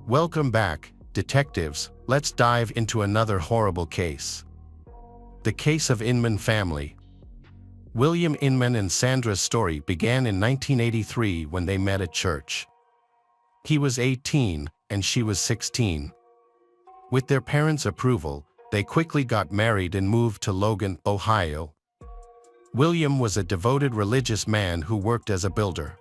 Welcome back, detectives. Let's dive into another horrible case. The case of Inman family. William Inman and Sandra's story began in 1983 when they met at church. He was 18 and she was 16. With their parents' approval, they quickly got married and moved to Logan, Ohio. William was a devoted religious man who worked as a builder.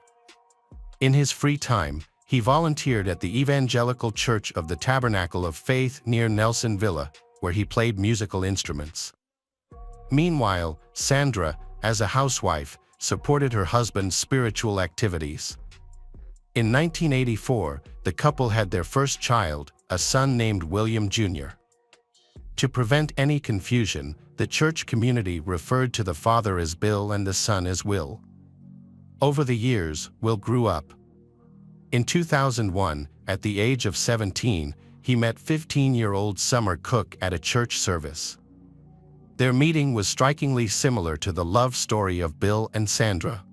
In his free time, he volunteered at the Evangelical Church of the Tabernacle of Faith near Nelson Villa, where he played musical instruments. Meanwhile, Sandra, as a housewife, supported her husband's spiritual activities. In 1984, the couple had their first child, a son named William Jr. To prevent any confusion, the church community referred to the father as Bill and the son as Will. Over the years, Will grew up. In 2001, at the age of 17, he met 15-year-old Summer Cook at a church service. Their meeting was strikingly similar to the love story of Bill and Sandra.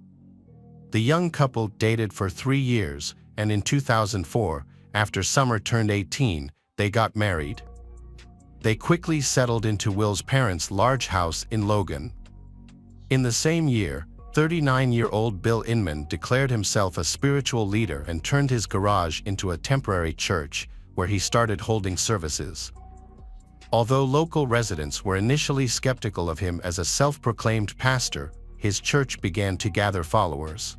The young couple dated for 3 years, and in 2004, after Summer turned 18, they got married. They quickly settled into Will's parents' large house in Logan. In the same year, 39-year-old Bill Inman declared himself a spiritual leader and turned his garage into a temporary church, where he started holding services. Although local residents were initially skeptical of him as a self-proclaimed pastor, his church began to gather followers.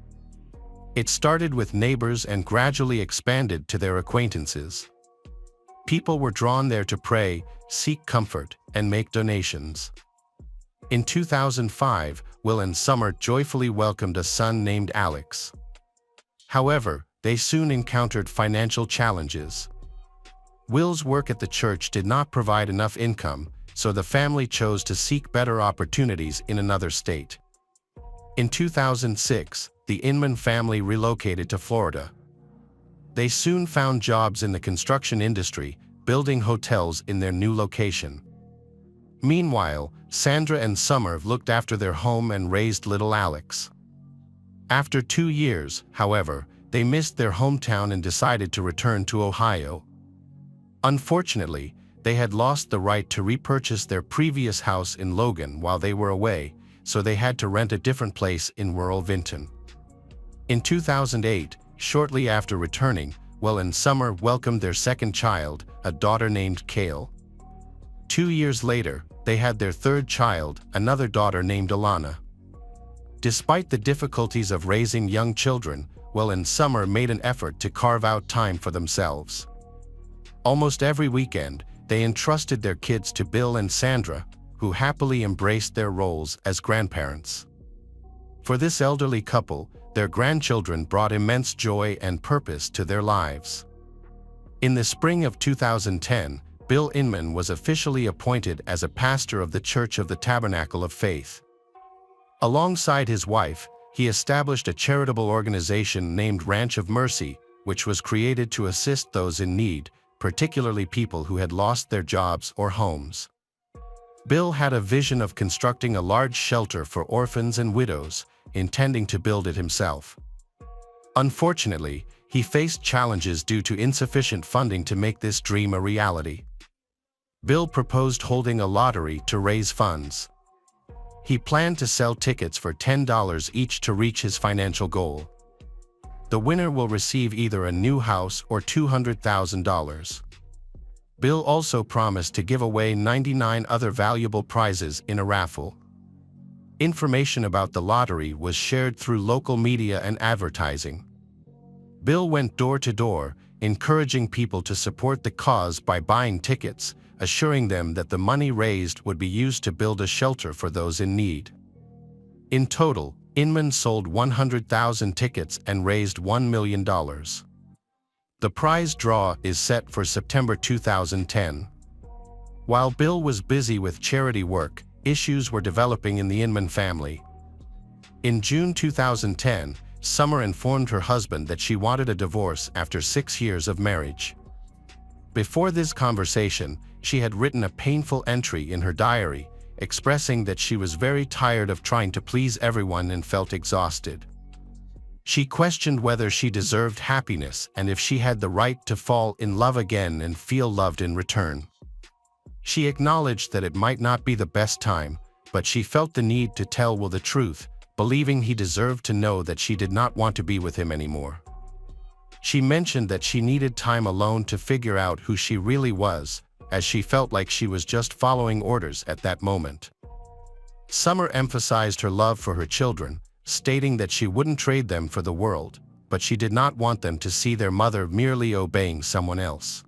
It started with neighbors and gradually expanded to their acquaintances. People were drawn there to pray, seek comfort, and make donations. In 2005, Will and Summer joyfully welcomed a son named Alex. However, they soon encountered financial challenges. Will's work at the church did not provide enough income, so the family chose to seek better opportunities in another state. In 2006, the Inman family relocated to Florida. They soon found jobs in the construction industry, building hotels in their new location. Meanwhile, Sandra and Summer looked after their home and raised little Alex. After 2 years, however, they missed their hometown and decided to return to Ohio. Unfortunately, they had lost the right to repurchase their previous house in Logan while they were away, so they had to rent a different place in rural Vinton. In 2008, shortly after returning, Will and Summer welcomed their second child, a daughter named Kale. 2 years later, they had their third child, another daughter named Alana. Despite the difficulties of raising young children, Will and Summer made an effort to carve out time for themselves. Almost every weekend, they entrusted their kids to Bill and Sandra, who happily embraced their roles as grandparents. For this elderly couple, their grandchildren brought immense joy and purpose to their lives. In the spring of 2010, Bill Inman was officially appointed as a pastor of the Church of the Tabernacle of Faith. Alongside his wife, he established a charitable organization named Ranch of Mercy, which was created to assist those in need, particularly people who had lost their jobs or homes. Bill had a vision of constructing a large shelter for orphans and widows, intending to build it himself. Unfortunately, he faced challenges due to insufficient funding to make this dream a reality. Bill proposed holding a lottery to raise funds. He planned to sell tickets for $10 each to reach his financial goal. The winner will receive either a new house or $200,000. Bill also promised to give away 99 other valuable prizes in a raffle. Information about the lottery was shared through local media and advertising. Bill went door to door, encouraging people to support the cause by buying tickets, assuring them that the money raised would be used to build a shelter for those in need. In total, Inman sold 100,000 tickets and raised $1 million. The prize draw is set for September 2010. While Bill was busy with charity work, issues were developing in the Inman family. In June 2010, Summer informed her husband that she wanted a divorce after 6 years of marriage. Before this conversation, she had written a painful entry in her diary, expressing that she was very tired of trying to please everyone and felt exhausted. She questioned whether she deserved happiness and if she had the right to fall in love again and feel loved in return. She acknowledged that it might not be the best time, but she felt the need to tell Will the truth, believing he deserved to know that she did not want to be with him anymore. She mentioned that she needed time alone to figure out who she really was, as she felt like she was just following orders at that moment. Summer emphasized her love for her children, stating that she wouldn't trade them for the world, but she did not want them to see their mother merely obeying someone else.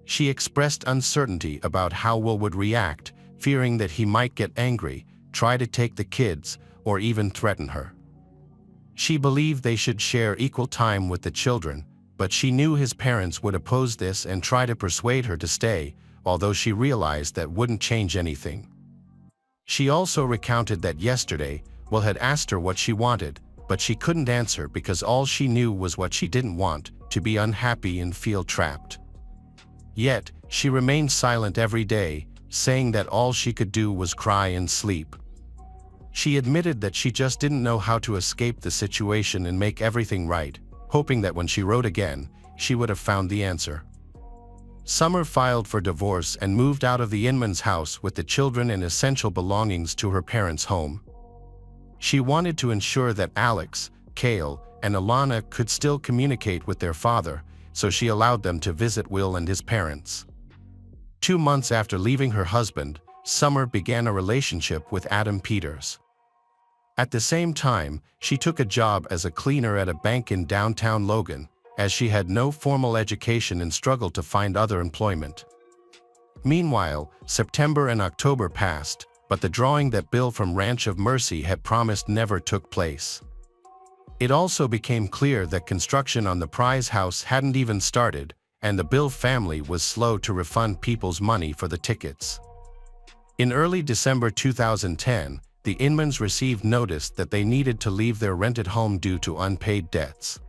She expressed uncertainty about how Will would react, fearing that he might get angry, try to take the kids, or even threaten her. She believed they should share equal time with the children, but she knew his parents would oppose this and try to persuade her to stay, although she realized that wouldn't change anything. She also recounted that yesterday, Will had asked her what she wanted, but she couldn't answer because all she knew was what she didn't want, to be unhappy and feel trapped. Yet, she remained silent every day, saying that all she could do was cry and sleep. She admitted that she just didn't know how to escape the situation and make everything right, hoping that when she wrote again, she would have found the answer. Summer filed for divorce and moved out of the Inman's house with the children and essential belongings to her parents' home. She wanted to ensure that Alex, Kale, and Alana could still communicate with their father, so she allowed them to visit Will and his parents. 2 months after leaving her husband, Summer began a relationship with Adam Peters. At the same time, she took a job as a cleaner at a bank in downtown Logan, as she had no formal education and struggled to find other employment. Meanwhile, September and October passed, but the drawing that Bill from Ranch of Mercy had promised never took place. It also became clear that construction on the Prize house hadn't even started, and the Bill family was slow to refund people's money for the tickets. In early December 2010, the Inmans received notice that they needed to leave their rented home due to unpaid debts.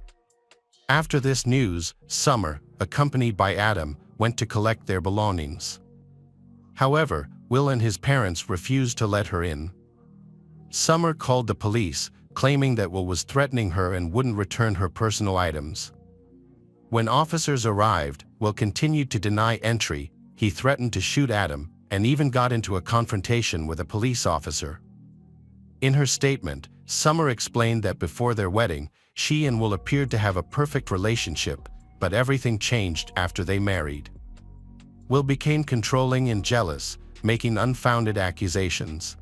After this news, Summer, accompanied by Adam, went to collect their belongings. However, Will and his parents refused to let her in. Summer called the police, claiming that Will was threatening her and wouldn't return her personal items. When officers arrived, Will continued to deny entry. He threatened to shoot Adam, and even got into a confrontation with a police officer. In her statement, Summer explained that before their wedding, she and Will appeared to have a perfect relationship, but everything changed after they married. Will became controlling and jealous, making unfounded accusations.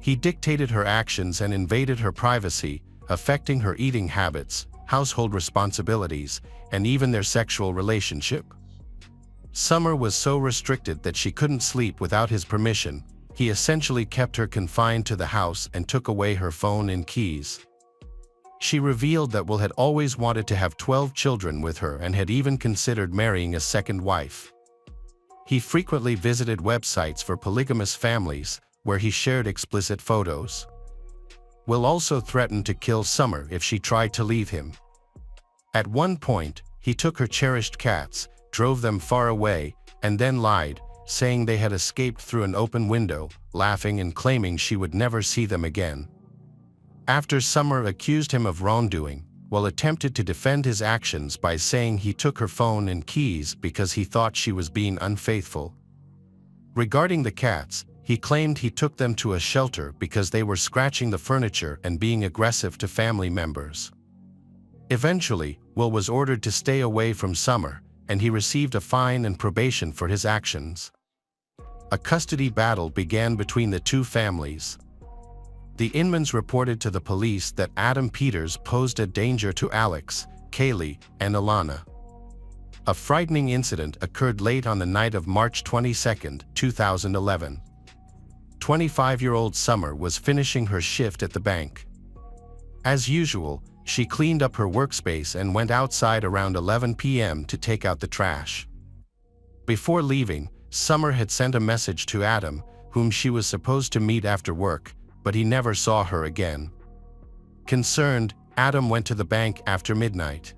He dictated her actions and invaded her privacy, affecting her eating habits, household responsibilities, and even their sexual relationship. Summer was so restricted that she couldn't sleep without his permission. He essentially kept her confined to the house and took away her phone and keys. She revealed that Will had always wanted to have 12 children with her and had even considered marrying a second wife. He frequently visited websites for polygamous families, where he shared explicit photos. Will also threatened to kill Summer if she tried to leave him. At one point, he took her cherished cats, drove them far away, and then lied, saying they had escaped through an open window, laughing and claiming she would never see them again. After Summer accused him of wrongdoing, Will attempted to defend his actions by saying he took her phone and keys because he thought she was being unfaithful. Regarding the cats, he claimed he took them to a shelter because they were scratching the furniture and being aggressive to family members. Eventually, Will was ordered to stay away from Summer, and he received a fine and probation for his actions. A custody battle began between the two families. The Inmans reported to the police that Adam Peters posed a danger to Alex, Kaylee, and Alana. A frightening incident occurred late on the night of March 22, 2011. 25-year-old Summer was finishing her shift at the bank. As usual, she cleaned up her workspace and went outside around 11 p.m. to take out the trash. Before leaving, Summer had sent a message to Adam, whom she was supposed to meet after work, but he never saw her again. Concerned, Adam went to the bank after midnight.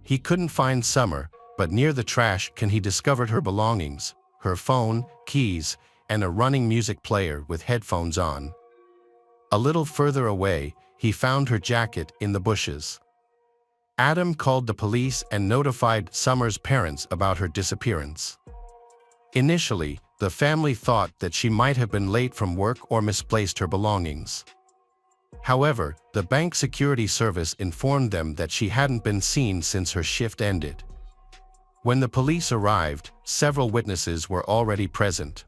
He couldn't find Summer, but near the trash can he discovered her belongings, her phone, keys, and a running music player with headphones on. A little further away, he found her jacket in the bushes. Adam called the police and notified Summer's parents about her disappearance. Initially, the family thought that she might have been late from work or misplaced her belongings. However, the bank security service informed them that she hadn't been seen since her shift ended. When the police arrived, several witnesses were already present.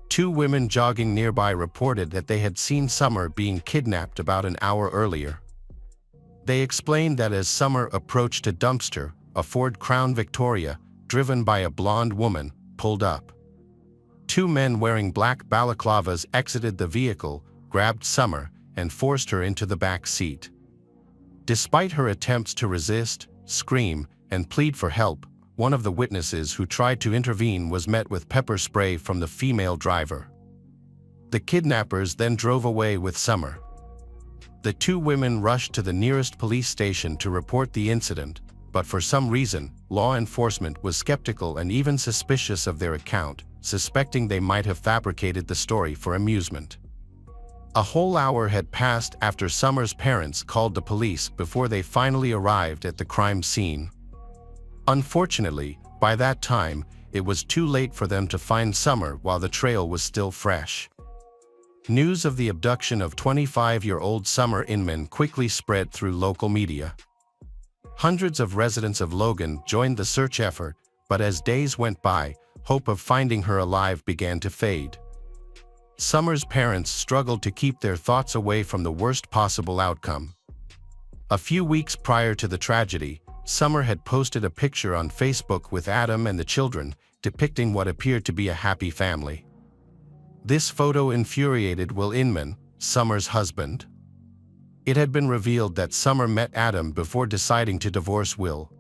Two women jogging nearby reported that they had seen Summer being kidnapped about an hour earlier. They explained that as Summer approached a dumpster, a Ford Crown Victoria, driven by a blonde woman, pulled up. Two men wearing black balaclavas exited the vehicle, grabbed Summer, and forced her into the back seat. Despite her attempts to resist, scream, and plead for help, one of the witnesses who tried to intervene was met with pepper spray from the female driver. The kidnappers then drove away with Summer. The two women rushed to the nearest police station to report the incident, but for some reason, law enforcement was skeptical and even suspicious of their account, suspecting they might have fabricated the story for amusement. A whole hour had passed after Summer's parents called the police before they finally arrived at the crime scene. Unfortunately, by that time, it was too late for them to find Summer while the trail was still fresh. News of the abduction of 25-year-old Summer Inman quickly spread through local media. Hundreds of residents of Logan joined the search effort, but as days went by, hope of finding her alive began to fade. Summer's parents struggled to keep their thoughts away from the worst possible outcome. A few weeks prior to the tragedy, Summer had posted a picture on Facebook with Adam and the children, depicting what appeared to be a happy family. This photo infuriated Will Inman, Summer's husband. It had been revealed that Summer met Adam before deciding to divorce Will.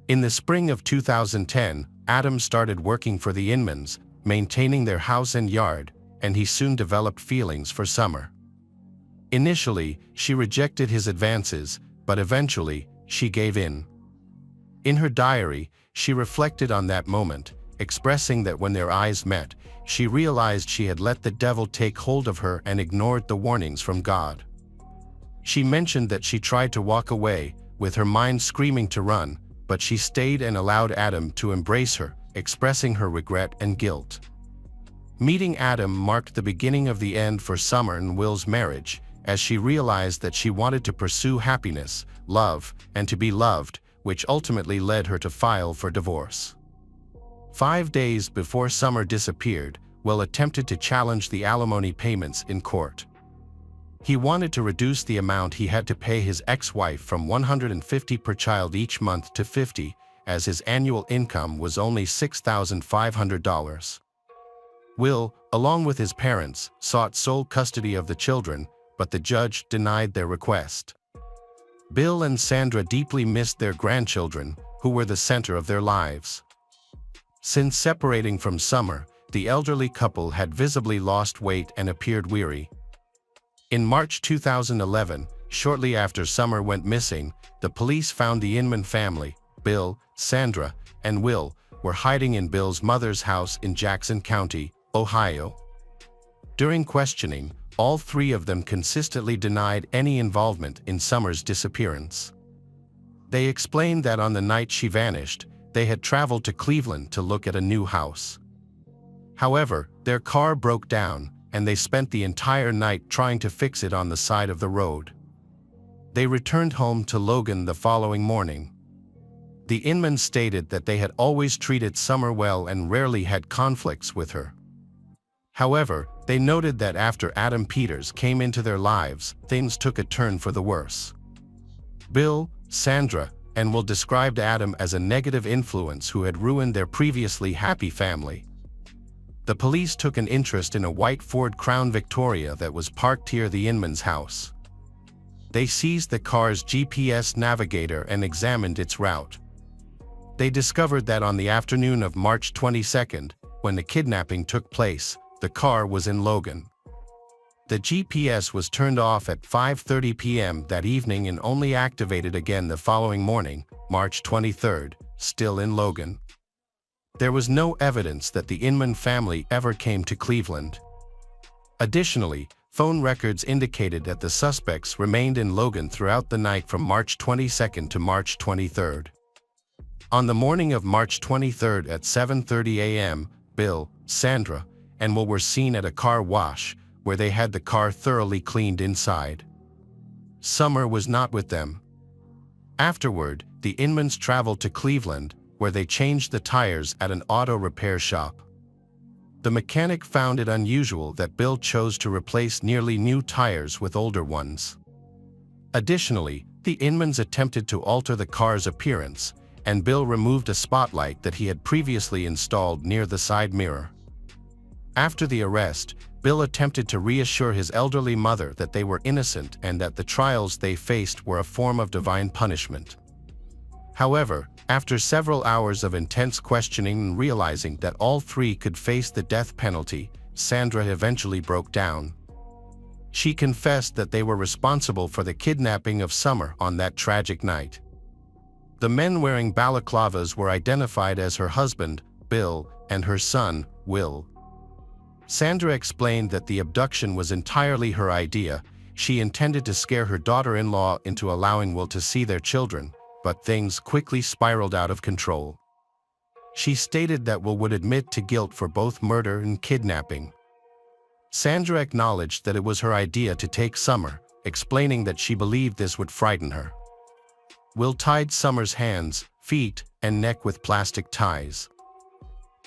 In the spring of 2010, Adam started working for the Inmans, maintaining their house and yard, and he soon developed feelings for Summer. Initially, she rejected his advances, but eventually, she gave in. In her diary, she reflected on that moment, expressing that when their eyes met, she realized she had let the devil take hold of her and ignored the warnings from God. She mentioned that she tried to walk away, with her mind screaming to run, but she stayed and allowed Adam to embrace her, expressing her regret and guilt. Meeting Adam marked the beginning of the end for Summer and Will's marriage, as she realized that she wanted to pursue happiness, love, and to be loved, which ultimately led her to file for divorce. 5 days before Summer disappeared, Will attempted to challenge the alimony payments in court. He wanted to reduce the amount he had to pay his ex-wife from $150 per child each month to $50, as his annual income was only $6,500. Will, along with his parents, sought sole custody of the children, but the judge denied their request. Bill and Sandra deeply missed their grandchildren, who were the center of their lives. Since separating from Summer, the elderly couple had visibly lost weight and appeared weary. In March 2011, shortly after Summer went missing, the police found the Inman family, Bill, Sandra, and Will, were hiding in Bill's mother's house in Jackson County, Ohio. During questioning, all three of them consistently denied any involvement in Summer's disappearance. They explained that on the night she vanished, they had traveled to Cleveland to look at a new house. However, their car broke down, and they spent the entire night trying to fix it on the side of the road. They returned home to Logan the following morning. The Inmans stated that they had always treated Summer well and rarely had conflicts with her. However, they noted that after Adam Peters came into their lives, things took a turn for the worse. Bill, Sandra, and Will described Adam as a negative influence who had ruined their previously happy family. The police took an interest in a white Ford Crown Victoria that was parked near the Inman's house. They seized the car's GPS navigator and examined its route. They discovered that on the afternoon of March 22, when the kidnapping took place, the car was in Logan. The GPS was turned off at 5:30 p.m. that evening and only activated again the following morning, March 23, still in Logan. There was no evidence that the Inman family ever came to Cleveland. Additionally, Phone records indicated that the suspects remained in Logan throughout the night from March 22 to March 23. On the morning of March 23 at 7:30 a.m., Bill, Sandra, and Will were seen at a car wash, where they had the car thoroughly cleaned inside. Summer was not with them. Afterward, the Inmans traveled to Cleveland, where they changed the tires at an auto repair shop. The mechanic found it unusual that Bill chose to replace nearly new tires with older ones. Additionally, the Inmans attempted to alter the car's appearance, and Bill removed a spotlight that he had previously installed near the side mirror. After the arrest, Bill attempted to reassure his elderly mother that they were innocent and that the trials they faced were a form of divine punishment. However, after several hours of intense questioning and realizing that all three could face the death penalty, Sandra eventually broke down. She confessed that they were responsible for the kidnapping of Summer on that tragic night. The men wearing balaclavas were identified as her husband, Bill, and her son, Will. Sandra explained that the abduction was entirely her idea. She intended to scare her daughter-in-law into allowing Will to see their children, but things quickly spiraled out of control. She stated that Will would admit to guilt for both murder and kidnapping. Sandra acknowledged that it was her idea to take Summer, explaining that she believed this would frighten her. Will tied Summer's hands, feet, and neck with plastic ties.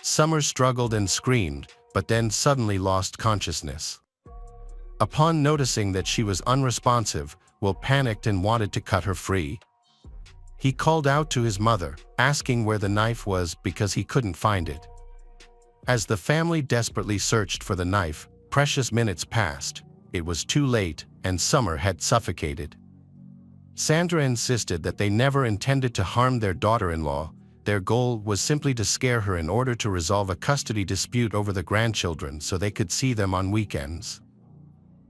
Summer struggled and screamed, but then suddenly lost consciousness. Upon noticing that she was unresponsive, Will panicked and wanted to cut her free. He called out to his mother, asking where the knife was because he couldn't find it. As the family desperately searched for the knife, precious minutes passed. It was too late, and Summer had suffocated. Sandra insisted that they never intended to harm their daughter-in-law. Their goal was simply to scare her in order to resolve a custody dispute over the grandchildren so they could see them on weekends.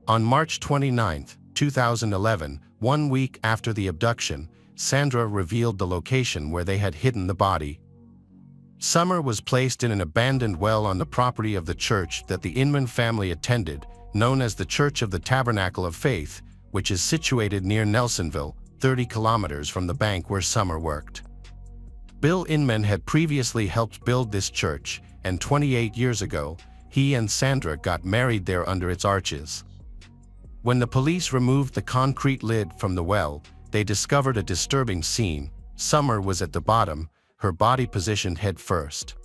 On March 29, 2011, 1 week after the abduction, Sandra revealed the location where they had hidden the body. Summer was placed in an abandoned well on the property of the church that the Inman family attended, known as the Church of the Tabernacle of Faith, which is situated near Nelsonville, 30 kilometers from the bank where Summer worked. Bill Inman had previously helped build this church, and 28 years ago, he and Sandra got married there under its arches. When the police removed the concrete lid from the well, they discovered a disturbing scene. Summer was at the bottom, her body positioned head first.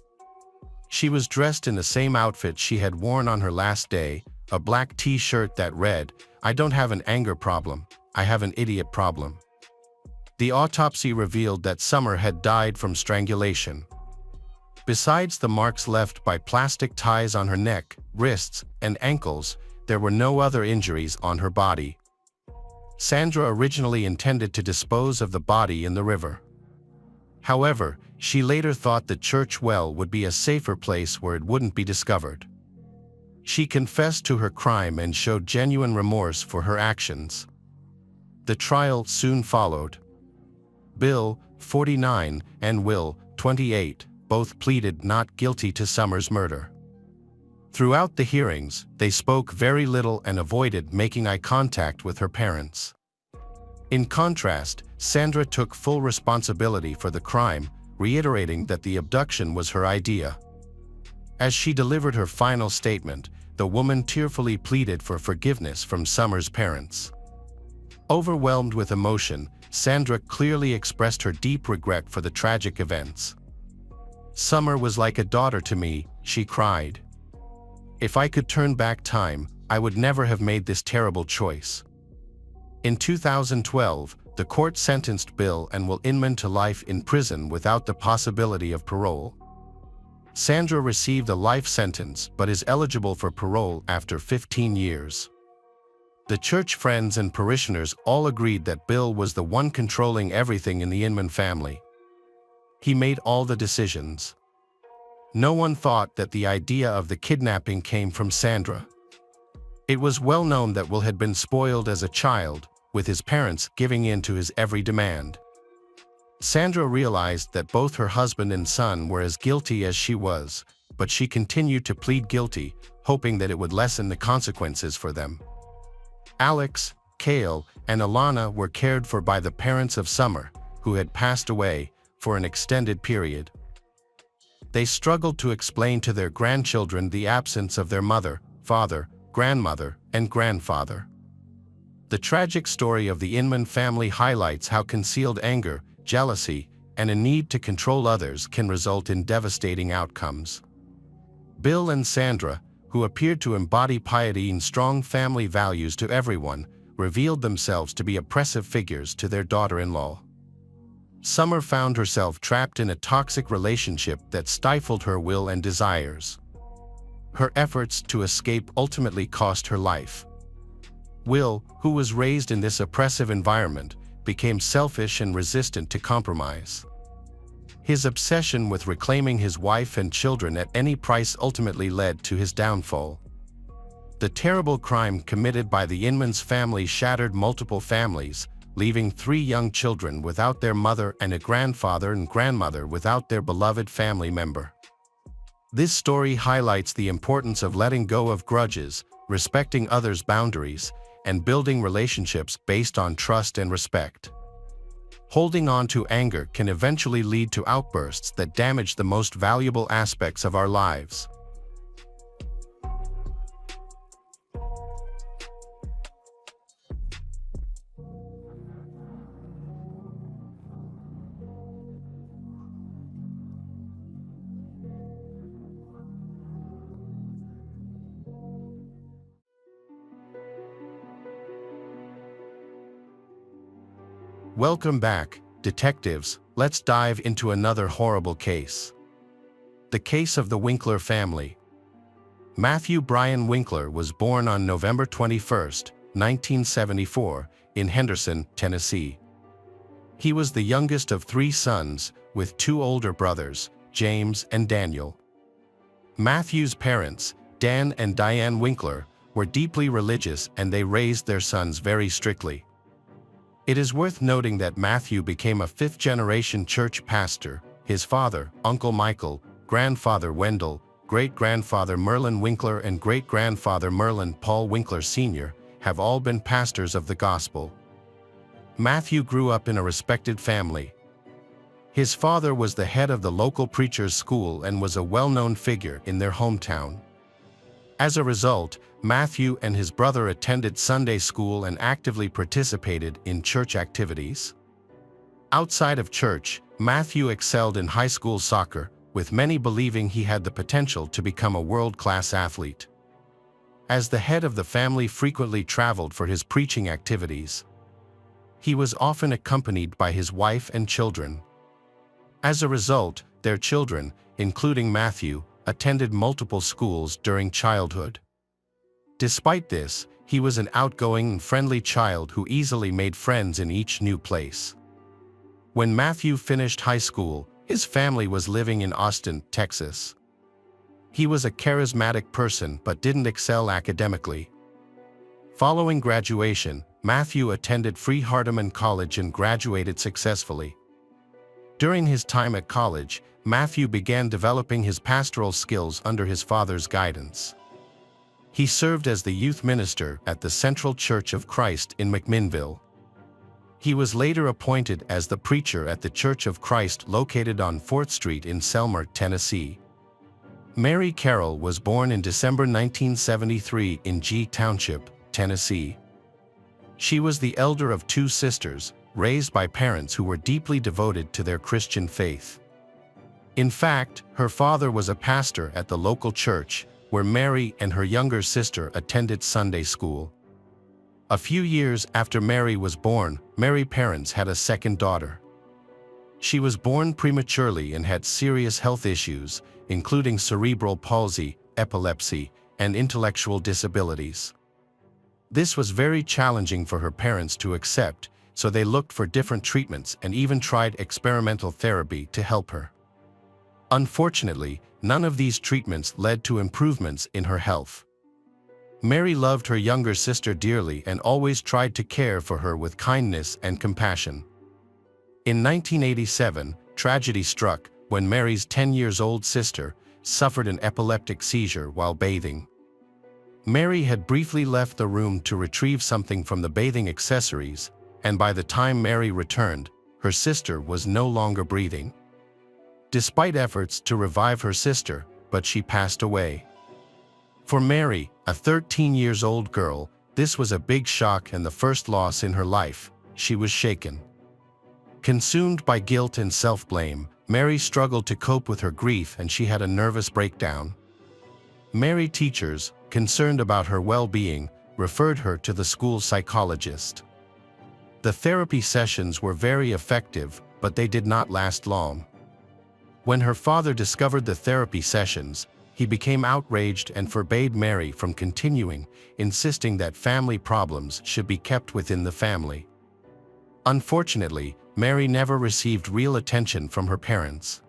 She was dressed in the same outfit she had worn on her last day, a black t-shirt that read, "I don't have an anger problem, I have an idiot problem." The autopsy revealed that Summer had died from strangulation. Besides the marks left by plastic ties on her neck, wrists, and ankles, there were no other injuries on her body. Sandra originally intended to dispose of the body in the river. However, she later thought the church well would be a safer place where it wouldn't be discovered. She confessed to her crime and showed genuine remorse for her actions. The trial soon followed. Bill, 49, and Will, 28, both pleaded not guilty to Summer's murder. Throughout the hearings, they spoke very little and avoided making eye contact with her parents. In contrast, Sandra took full responsibility for the crime, reiterating that the abduction was her idea. As she delivered her final statement, the woman tearfully pleaded for forgiveness from Summer's parents. Overwhelmed with emotion, Sandra clearly expressed her deep regret for the tragic events. "Summer was like a daughter to me," she cried. "If I could turn back time, I would never have made this terrible choice." In 2012, the court sentenced Bill and Will Inman to life in prison without the possibility of parole. Sandra received a life sentence but is eligible for parole after 15 years. The church friends and parishioners all agreed that Bill was the one controlling everything in the Inman family. He made all the decisions. No one thought that the idea of the kidnapping came from Sandra. It was well known that Will had been spoiled as a child, with his parents giving in to his every demand. Sandra realized that both her husband and son were as guilty as she was, but she continued to plead guilty, hoping that it would lessen the consequences for them. Alex, Cale, and Alana were cared for by the parents of Summer, who had passed away, for an extended period. They struggled to explain to their grandchildren the absence of their mother, father, grandmother, and grandfather. The tragic story of the Inman family highlights how concealed anger, jealousy, and a need to control others can result in devastating outcomes. Bill and Sandra, who appeared to embody piety and strong family values to everyone, revealed themselves to be oppressive figures to their daughter-in-law. Summer found herself trapped in a toxic relationship that stifled her will and desires. Her efforts to escape ultimately cost her life. Will, who was raised in this oppressive environment, became selfish and resistant to compromise. His obsession with reclaiming his wife and children at any price ultimately led to his downfall. The terrible crime committed by the Inman's family shattered multiple families, leaving 3 young children without their mother and a grandfather and grandmother without their beloved family member. This story highlights the importance of letting go of grudges, respecting others' boundaries, and building relationships based on trust and respect. Holding on to anger can eventually lead to outbursts that damage the most valuable aspects of our lives. Welcome back, detectives. Let's dive into another horrible case. The case of the Winkler family. Matthew Bryan Winkler was born on November 21, 1974, in Henderson, Tennessee. He was the youngest of 3 sons, with 2 older brothers, James and Daniel. Matthew's parents, Dan and Diane Winkler, were deeply religious and they raised their sons very strictly. It is worth noting that Matthew became a 5th-generation church pastor. His father, Uncle Michael, grandfather Wendell, great-grandfather Merlin Winkler and great-grandfather Merlin Paul Winkler Sr. have all been pastors of the gospel. Matthew grew up in a respected family. His father was the head of the local preacher's school and was a well-known figure in their hometown. As a result, Matthew and his brother attended Sunday school and actively participated in church activities. Outside of church, Matthew excelled in high school soccer, with many believing he had the potential to become a world-class athlete. As the head of the family frequently traveled for his preaching activities, he was often accompanied by his wife and children. As a result, their children, including Matthew, attended multiple schools during childhood. Despite this, he was an outgoing and friendly child who easily made friends in each new place. When Matthew finished high school, his family was living in Austin, Texas. He was a charismatic person but didn't excel academically. Following graduation, Matthew attended Freed-Hardeman College and graduated successfully. During his time at college, Matthew began developing his pastoral skills under his father's guidance. He served as the youth minister at the Central Church of Christ in McMinnville. He was later appointed as the preacher at the Church of Christ located on 4th Street in Selmer, Tennessee. Mary Carroll was born in December 1973 in G Township, Tennessee. She was the elder of 2 sisters, raised by parents who were deeply devoted to their Christian faith. In fact, her father was a pastor at the local church, where Mary and her younger sister attended Sunday school. A few years after Mary was born, Mary's parents had a second daughter. She was born prematurely and had serious health issues, including cerebral palsy, epilepsy, and intellectual disabilities. This was very challenging for her parents to accept, so they looked for different treatments and even tried experimental therapy to help her. Unfortunately, none of these treatments led to improvements in her health. Mary loved her younger sister dearly and always tried to care for her with kindness and compassion. In 1987, tragedy struck when Mary's 10-year-old sister suffered an epileptic seizure while bathing. Mary had briefly left the room to retrieve something from the bathing accessories, and by the time Mary returned, her sister was no longer breathing. Despite efforts to revive her sister, but she passed away. For Mary, a 13-year-old girl, this was a big shock and the first loss in her life. She was shaken. Consumed by guilt and self-blame, Mary struggled to cope with her grief and she had a nervous breakdown. Mary teachers, concerned about her well-being, referred her to the school psychologist. The therapy sessions were very effective, but they did not last long. When her father discovered the therapy sessions, he became outraged and forbade Mary from continuing, insisting that family problems should be kept within the family. Unfortunately, Mary never received real attention from her parents.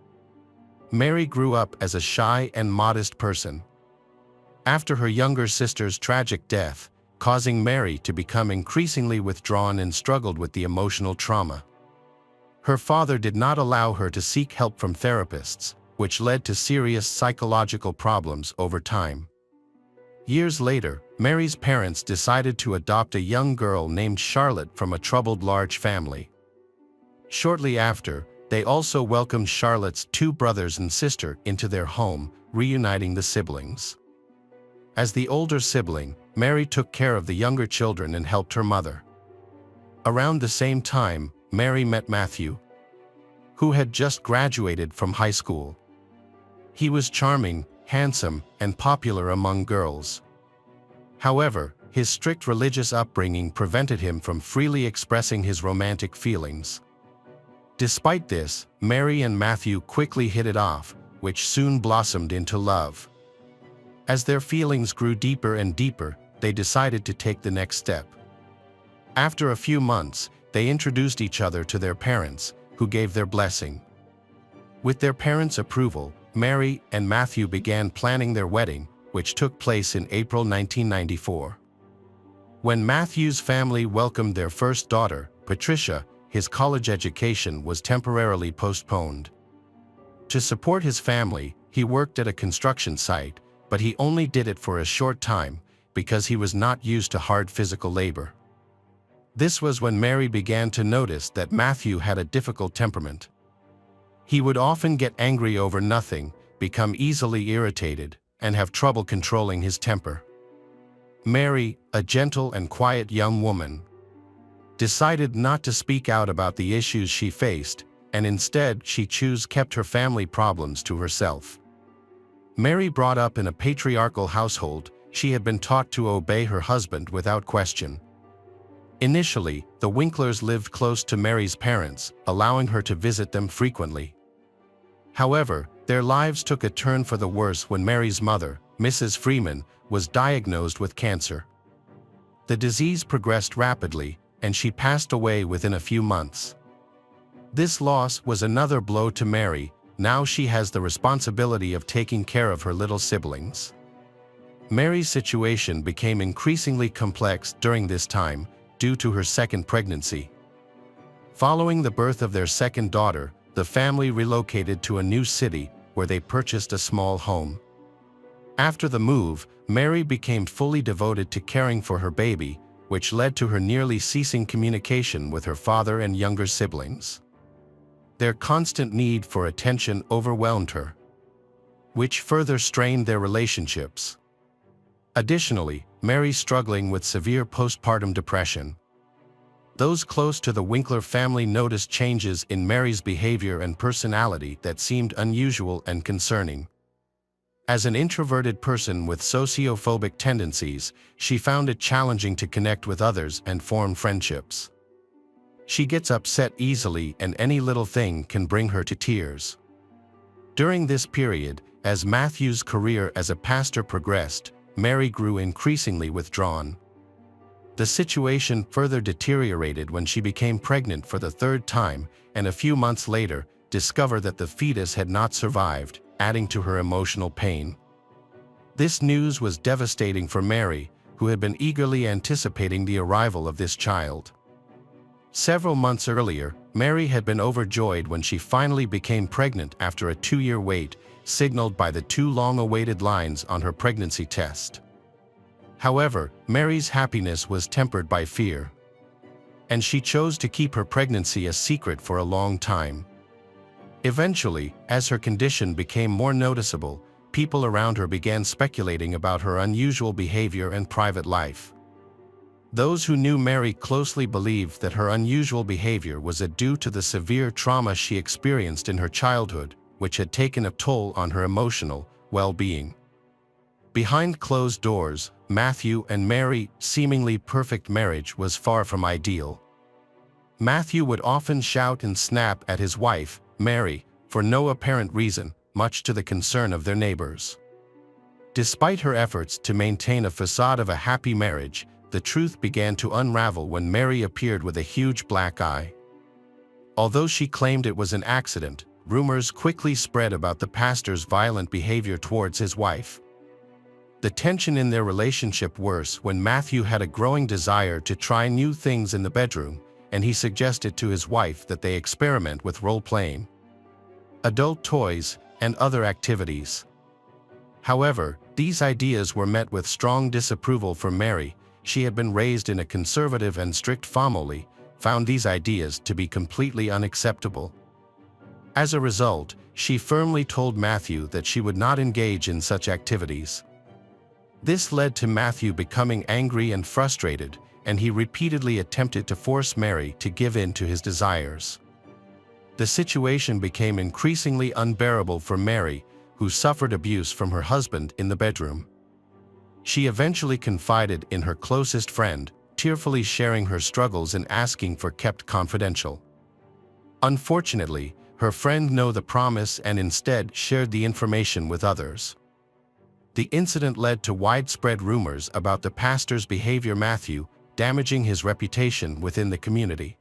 Mary grew up as a shy and modest person. After her younger sister's tragic death, causing Mary to become increasingly withdrawn and struggled with the emotional trauma. Her father did not allow her to seek help from therapists, which led to serious psychological problems over time. Years later, Mary's parents decided to adopt a young girl named Charlotte from a troubled large family. Shortly after, they also welcomed Charlotte's two brothers and sister into their home, reuniting the siblings. As the older sibling, Mary took care of the younger children and helped her mother. Around the same time, Mary met Matthew, who had just graduated from high school. He was charming, handsome, and popular among girls. However, his strict religious upbringing prevented him from freely expressing his romantic feelings. Despite this, Mary and Matthew quickly hit it off, which soon blossomed into love. As their feelings grew deeper and deeper, they decided to take the next step. After a few months, they introduced each other to their parents, who gave their blessing. With their parents' approval, Mary and Matthew began planning their wedding, which took place in April 1994. When Matthew's family welcomed their first daughter, Patricia, his college education was temporarily postponed. To support his family, he worked at a construction site, but he only did it for a short time because he was not used to hard physical labor. This was when Mary began to notice that Matthew had a difficult temperament. He would often get angry over nothing, become easily irritated, and have trouble controlling his temper. Mary, a gentle and quiet young woman, decided not to speak out about the issues she faced, and instead she kept her family problems to herself. Mary brought up in a patriarchal household, she had been taught to obey her husband without question. Initially, the Winklers lived close to Mary's parents, allowing her to visit them frequently. However, their lives took a turn for the worse when Mary's mother, Mrs. Freeman, was diagnosed with cancer. The disease progressed rapidly, and she passed away within a few months. This loss was another blow to Mary. Now she has the responsibility of taking care of her little siblings. Mary's situation became increasingly complex during this time, due to her second pregnancy. Following the birth of their second daughter, the family relocated to a new city, where they purchased a small home. After the move, Mary became fully devoted to caring for her baby, which led to her nearly ceasing communication with her father and younger siblings. Their constant need for attention overwhelmed her, which further strained their relationships. Additionally, Mary's struggling with severe postpartum depression. Those close to the Winkler family noticed changes in Mary's behavior and personality that seemed unusual and concerning. As an introverted person with sociophobic tendencies, she found it challenging to connect with others and form friendships. She gets upset easily, and any little thing can bring her to tears. During this period, as Matthew's career as a pastor progressed, Mary grew increasingly withdrawn. The situation further deteriorated when she became pregnant for the third time, and a few months later, discovered that the fetus had not survived, adding to her emotional pain. This news was devastating for Mary, who had been eagerly anticipating the arrival of this child. Several months earlier, Mary had been overjoyed when she finally became pregnant after a 2-year wait, signaled by the 2 long-awaited lines on her pregnancy test. However, Mary's happiness was tempered by fear, and she chose to keep her pregnancy a secret for a long time. Eventually, as her condition became more noticeable, people around her began speculating about her unusual behavior and private life. Those who knew Mary closely believed that her unusual behavior was due to the severe trauma she experienced in her childhood, which had taken a toll on her emotional well-being. Behind closed doors, Matthew and Mary's seemingly perfect marriage was far from ideal. Matthew would often shout and snap at his wife, Mary, for no apparent reason, much to the concern of their neighbors. Despite her efforts to maintain a facade of a happy marriage, the truth began to unravel when Mary appeared with a huge black eye. Although she claimed it was an accident, rumors quickly spread about the pastor's violent behavior towards his wife. The tension in their relationship worsened when Matthew had a growing desire to try new things in the bedroom, and he suggested to his wife that they experiment with role-playing, adult toys, and other activities. However, these ideas were met with strong disapproval from Mary. She had been raised in a conservative and strict family, found these ideas to be completely unacceptable. As a result, she firmly told Matthew that she would not engage in such activities. This led to Matthew becoming angry and frustrated, and he repeatedly attempted to force Mary to give in to his desires. The situation became increasingly unbearable for Mary, who suffered abuse from her husband in the bedroom. She eventually confided in her closest friend, tearfully sharing her struggles and asking for kept confidential. Unfortunately, her friend knew the promise and instead shared the information with others. The incident led to widespread rumors about the pastor's behavior, Matthew, damaging his reputation within the community.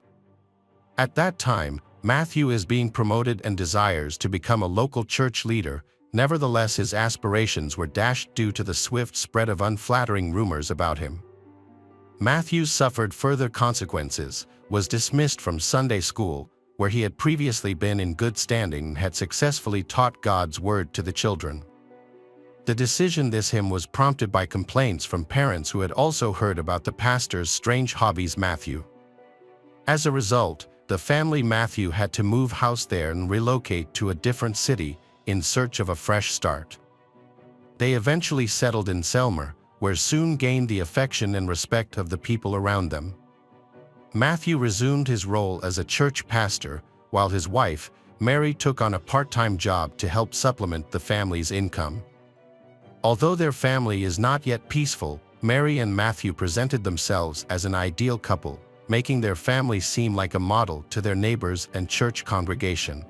At that time, Matthew is being promoted and desires to become a local church leader. Nevertheless, his aspirations were dashed due to the swift spread of unflattering rumors about him. Matthew suffered further consequences, was dismissed from Sunday school, where he had previously been in good standing and had successfully taught God's word to the children. The decision this him was prompted by complaints from parents who had also heard about the pastor's strange hobbies. Matthew. As a result, the family Matthew had to move house there and relocate to a different city in search of a fresh start. They eventually settled in Selmer, where soon gained the affection and respect of the people around them. Matthew resumed his role as a church pastor, while his wife, Mary, took on a part-time job to help supplement the family's income. Although their family is not yet peaceful, Mary and Matthew presented themselves as an ideal couple, making their family seem like a model to their neighbors and church congregation.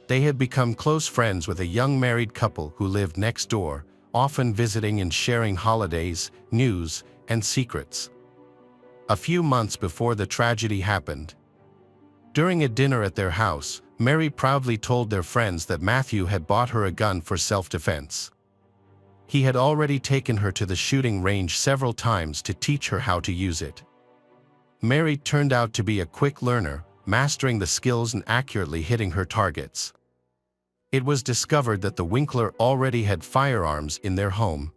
They had become close friends with a young married couple who lived next door, often visiting and sharing holidays, news, and secrets. A few months before the tragedy happened, during a dinner at their house, Mary proudly told their friends that Matthew had bought her a gun for self-defense. He had already taken her to the shooting range several times to teach her how to use it. Mary turned out to be a quick learner, mastering the skills and accurately hitting her targets. It was discovered that the Winkler already had firearms in their home.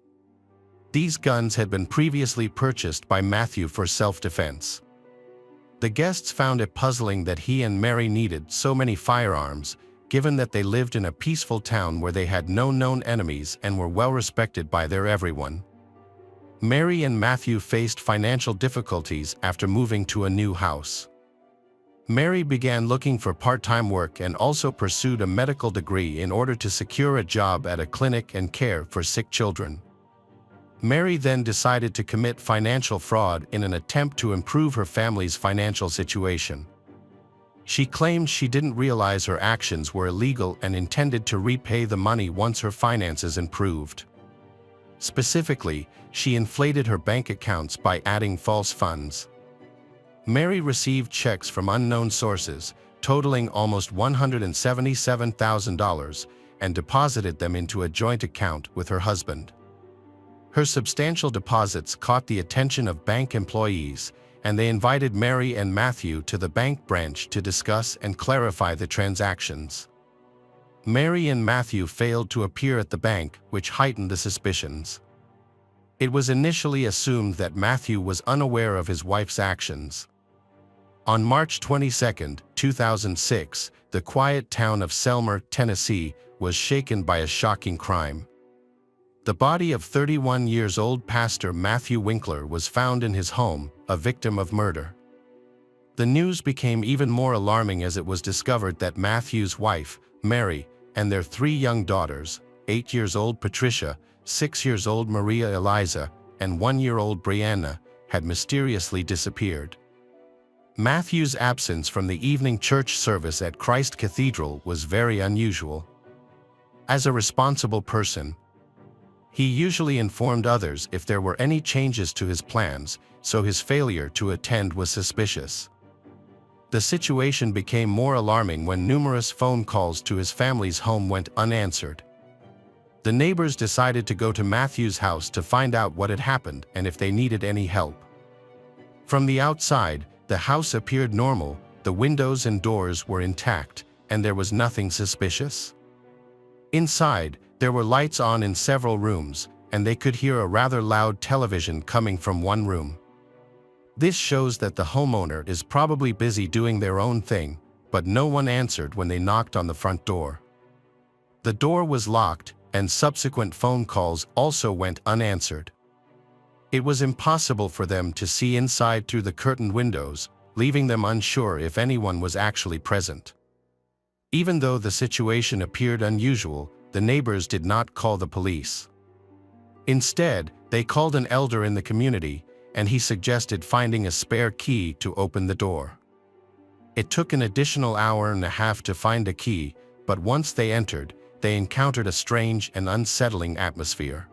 These guns had been previously purchased by Matthew for self-defense. The guests found it puzzling that he and Mary needed so many firearms, given that they lived in a peaceful town where they had no known enemies and were well respected by their everyone. Mary and Matthew faced financial difficulties after moving to a new house. Mary began looking for part-time work and also pursued a medical degree in order to secure a job at a clinic and care for sick children. Mary then decided to commit financial fraud in an attempt to improve her family's financial situation. She claimed she didn't realize her actions were illegal and intended to repay the money once her finances improved. Specifically, she inflated her bank accounts by adding false funds. Mary received checks from unknown sources, totaling almost $177,000, and deposited them into a joint account with her husband. Her substantial deposits caught the attention of bank employees, and they invited Mary and Matthew to the bank branch to discuss and clarify the transactions. Mary and Matthew failed to appear at the bank, which heightened the suspicions. It was initially assumed that Matthew was unaware of his wife's actions. On March 22, 2006, the quiet town of Selmer, Tennessee, was shaken by a shocking crime. The body of 31-year-old pastor Matthew Winkler was found in his home, a victim of murder. The news became even more alarming as it was discovered that Matthew's wife, Mary, and their 3 young daughters, 8-year-old Patricia, 6-year-old Maria Eliza, and 1-year-old Brianna, had mysteriously disappeared. Matthew's absence from the evening church service at Christ Cathedral was very unusual. As a responsible person, he usually informed others if there were any changes to his plans, so his failure to attend was suspicious. The situation became more alarming when numerous phone calls to his family's home went unanswered. The neighbors decided to go to Matthew's house to find out what had happened and if they needed any help. From the outside, the house appeared normal, the windows and doors were intact, and there was nothing suspicious. Inside, there were lights on in several rooms, and they could hear a rather loud television coming from one room. This shows that the homeowner is probably busy doing their own thing, but no one answered when they knocked on the front door. The door was locked, and subsequent phone calls also went unanswered. It was impossible for them to see inside through the curtained windows, leaving them unsure if anyone was actually present. Even though the situation appeared unusual, the neighbors did not call the police. Instead, they called an elder in the community, and he suggested finding a spare key to open the door. It took an additional hour and a half to find a key, but once they entered, they encountered a strange and unsettling atmosphere.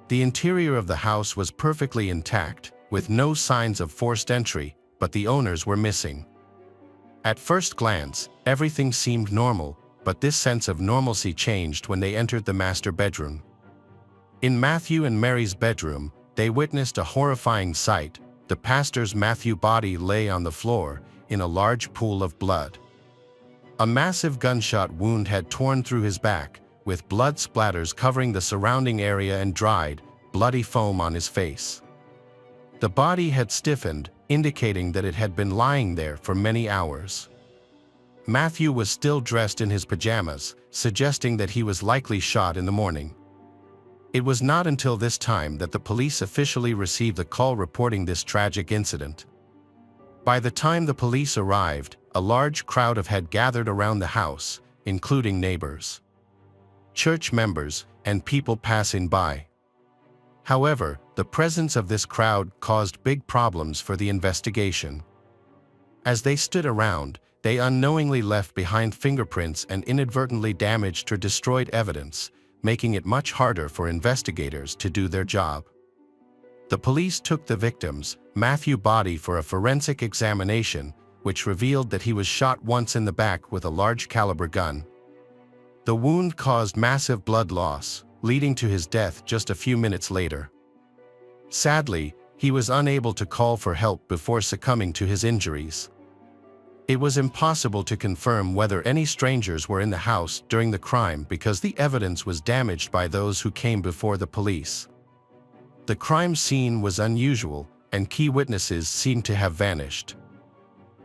The interior of the house was perfectly intact, with no signs of forced entry, but the owners were missing. At first glance, everything seemed normal, but this sense of normalcy changed when they entered the master bedroom. In Matthew and Mary's bedroom, they witnessed a horrifying sight. The pastor's Matthew body lay on the floor, in a large pool of blood. A massive gunshot wound had torn through his back, with blood splatters covering the surrounding area and dried, bloody foam on his face. The body had stiffened, indicating that it had been lying there for many hours. Matthew was still dressed in his pajamas, suggesting that he was likely shot in the morning. It was not until this time that the police officially received the call reporting this tragic incident. By the time the police arrived, a large crowd had gathered around the house, including neighbors, church members, and people passing by. However, the presence of this crowd caused big problems for the investigation. As they stood around, they unknowingly left behind fingerprints and inadvertently damaged or destroyed evidence, making it much harder for investigators to do their job. The police took the victim's, Matthew's body for a forensic examination, which revealed that he was shot once in the back with a large caliber gun. The wound caused massive blood loss, leading to his death just a few minutes later. Sadly, he was unable to call for help before succumbing to his injuries. It was impossible to confirm whether any strangers were in the house during the crime because the evidence was damaged by those who came before the police. The crime scene was unusual, and key witnesses seemed to have vanished.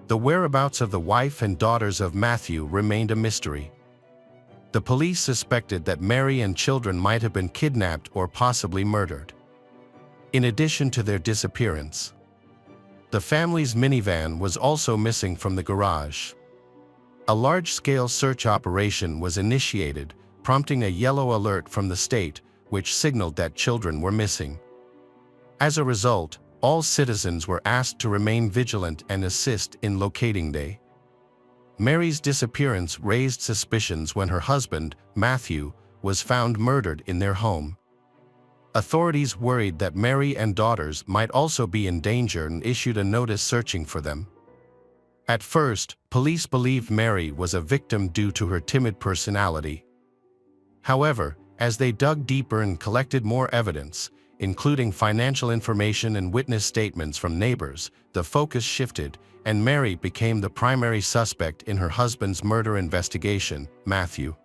The whereabouts of the wife and daughters of Matthew remained a mystery. The police suspected that Mary and children might have been kidnapped or possibly murdered. In addition to their disappearance, the family's minivan was also missing from the garage. A large-scale search operation was initiated, prompting a yellow alert from the state, which signaled that children were missing. As a result, all citizens were asked to remain vigilant and assist in locating them. Mary's disappearance raised suspicions when her husband, Matthew, was found murdered in their home. Authorities worried that Mary and daughters might also be in danger and issued a notice searching for them. At first, police believed Mary was a victim due to her timid personality. However, as they dug deeper and collected more evidence, including financial information and witness statements from neighbors, the focus shifted, and Mary became the primary suspect in her husband's murder investigation, Matthew.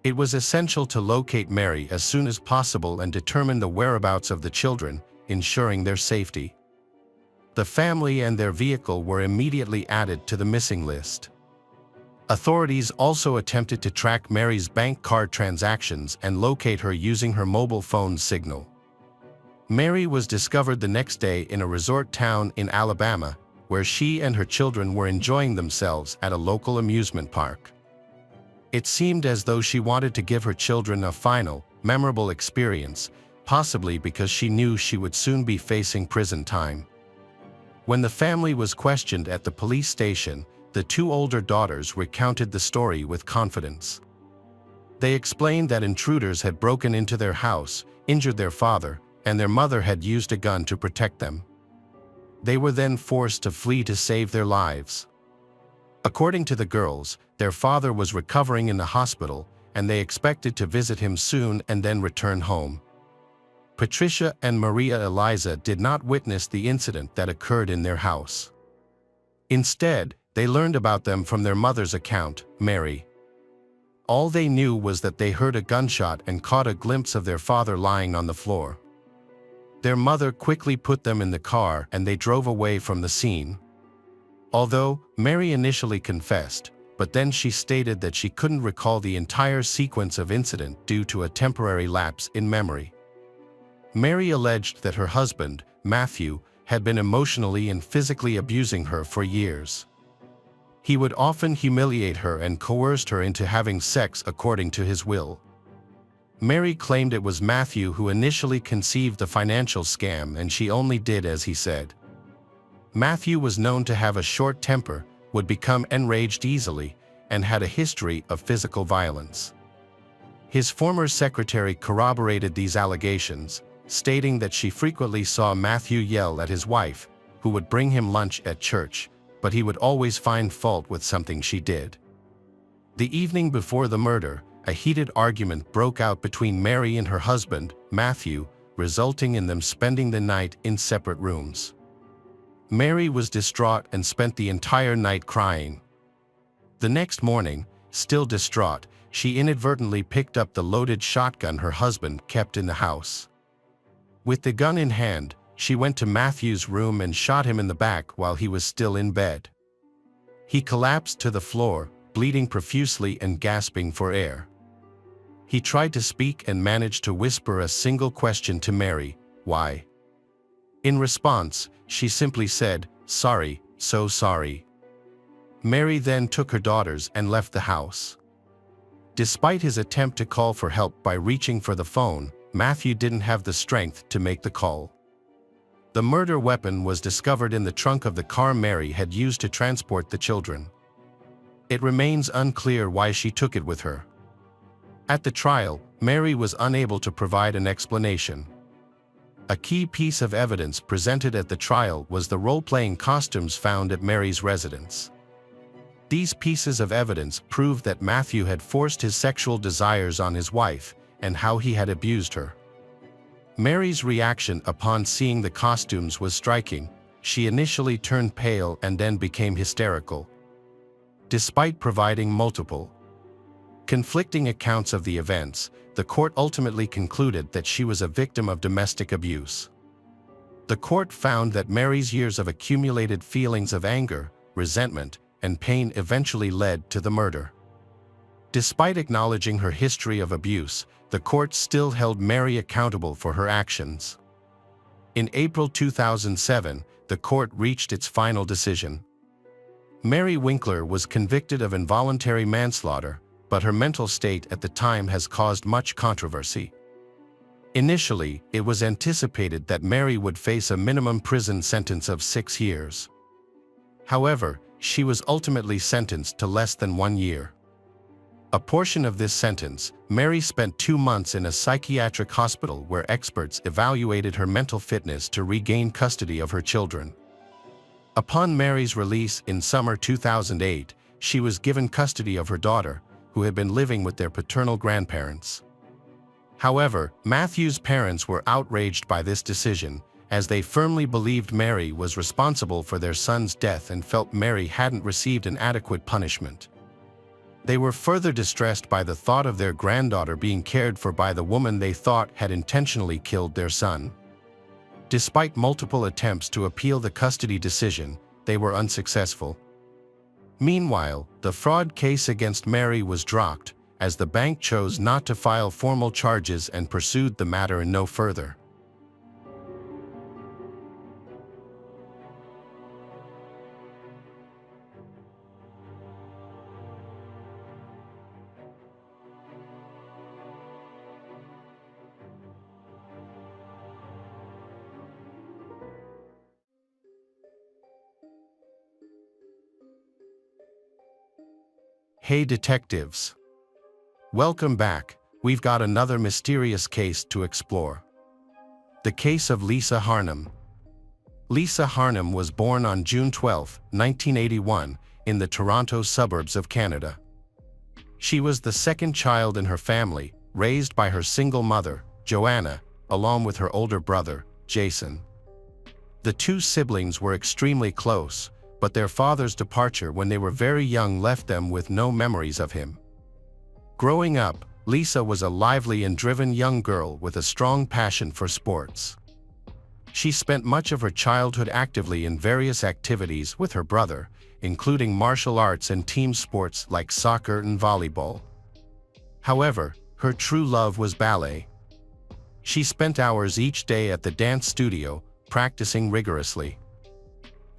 It was essential to locate Mary as soon as possible and determine the whereabouts of the children, ensuring their safety. The family and their vehicle were immediately added to the missing list. Authorities also attempted to track Mary's bank card transactions and locate her using her mobile phone signal. Mary was discovered the next day in a resort town in Alabama, where she and her children were enjoying themselves at a local amusement park. It seemed as though she wanted to give her children a final, memorable experience, possibly because she knew she would soon be facing prison time. When the family was questioned at the police station, the two older daughters recounted the story with confidence. They explained that intruders had broken into their house, injured their father, and their mother had used a gun to protect them. They were then forced to flee to save their lives. According to the girls, their father was recovering in the hospital, and they expected to visit him soon and then return home. Patricia and Maria Eliza did not witness the incident that occurred in their house. Instead, they learned about them from their mother's account, Mary. All they knew was that they heard a gunshot and caught a glimpse of their father lying on the floor. Their mother quickly put them in the car and they drove away from the scene. Although Mary initially confessed, but then she stated that she couldn't recall the entire sequence of incident due to a temporary lapse in memory. Mary alleged that her husband, Matthew, had been emotionally and physically abusing her for years. He would often humiliate her and coerced her into having sex according to his will. Mary claimed it was Matthew who initially conceived the financial scam and she only did as he said. Matthew was known to have a short temper, would become enraged easily, and had a history of physical violence. His former secretary corroborated these allegations, stating that she frequently saw Matthew yell at his wife, who would bring him lunch at church, but he would always find fault with something she did. The evening before the murder, a heated argument broke out between Mary and her husband, Matthew, resulting in them spending the night in separate rooms. Mary was distraught and spent the entire night crying. The next morning, still distraught, she inadvertently picked up the loaded shotgun her husband kept in the house. With the gun in hand, she went to Matthew's room and shot him in the back while he was still in bed. He collapsed to the floor, bleeding profusely and gasping for air. He tried to speak and managed to whisper a single question to Mary, "Why?" In response, she simply said, "Sorry, so sorry." Mary then took her daughters and left the house. Despite his attempt to call for help by reaching for the phone, Matthew didn't have the strength to make the call. The murder weapon was discovered in the trunk of the car Mary had used to transport the children. It remains unclear why she took it with her. At the trial, Mary was unable to provide an explanation. A key piece of evidence presented at the trial was the role-playing costumes found at Mary's residence. These pieces of evidence proved that Matthew had forced his sexual desires on his wife and how he had abused her. Mary's reaction upon seeing the costumes was striking. She initially turned pale and then became hysterical. Despite providing multiple, conflicting accounts of the events, the court ultimately concluded that she was a victim of domestic abuse. The court found that Mary's years of accumulated feelings of anger, resentment, and pain eventually led to the murder. Despite acknowledging her history of abuse, the court still held Mary accountable for her actions. In April 2007, the court reached its final decision. Mary Winkler was convicted of involuntary manslaughter, but her mental state at the time has caused much controversy. Initially, it was anticipated that Mary would face a minimum prison sentence of 6 years. However, she was ultimately sentenced to less than 1 year. A portion of this sentence, Mary spent 2 months in a psychiatric hospital where experts evaluated her mental fitness to regain custody of her children. Upon Mary's release in summer 2008, she was given custody of her daughter, who had been living with their paternal grandparents. However, Matthew's parents were outraged by this decision, as they firmly believed Mary was responsible for their son's death and felt Mary hadn't received an adequate punishment. They were further distressed by the thought of their granddaughter being cared for by the woman they thought had intentionally killed their son. Despite multiple attempts to appeal the custody decision, they were unsuccessful. Meanwhile, the fraud case against Mary was dropped, as the bank chose not to file formal charges and pursued the matter no further. Hey detectives! Welcome back. We've got another mysterious case to explore. The case of Lisa Harnum. Lisa Harnum was born on June 12, 1981, in the Toronto suburbs of Canada. She was the second child in her family, raised by her single mother, Joanna, along with her older brother, Jason. The two siblings were extremely close, but their father's departure when they were very young left them with no memories of him. Growing up, Lisa was a lively and driven young girl with a strong passion for sports. She spent much of her childhood actively in various activities with her brother, including martial arts and team sports like soccer and volleyball. However, her true love was ballet. She spent hours each day at the dance studio, practicing rigorously.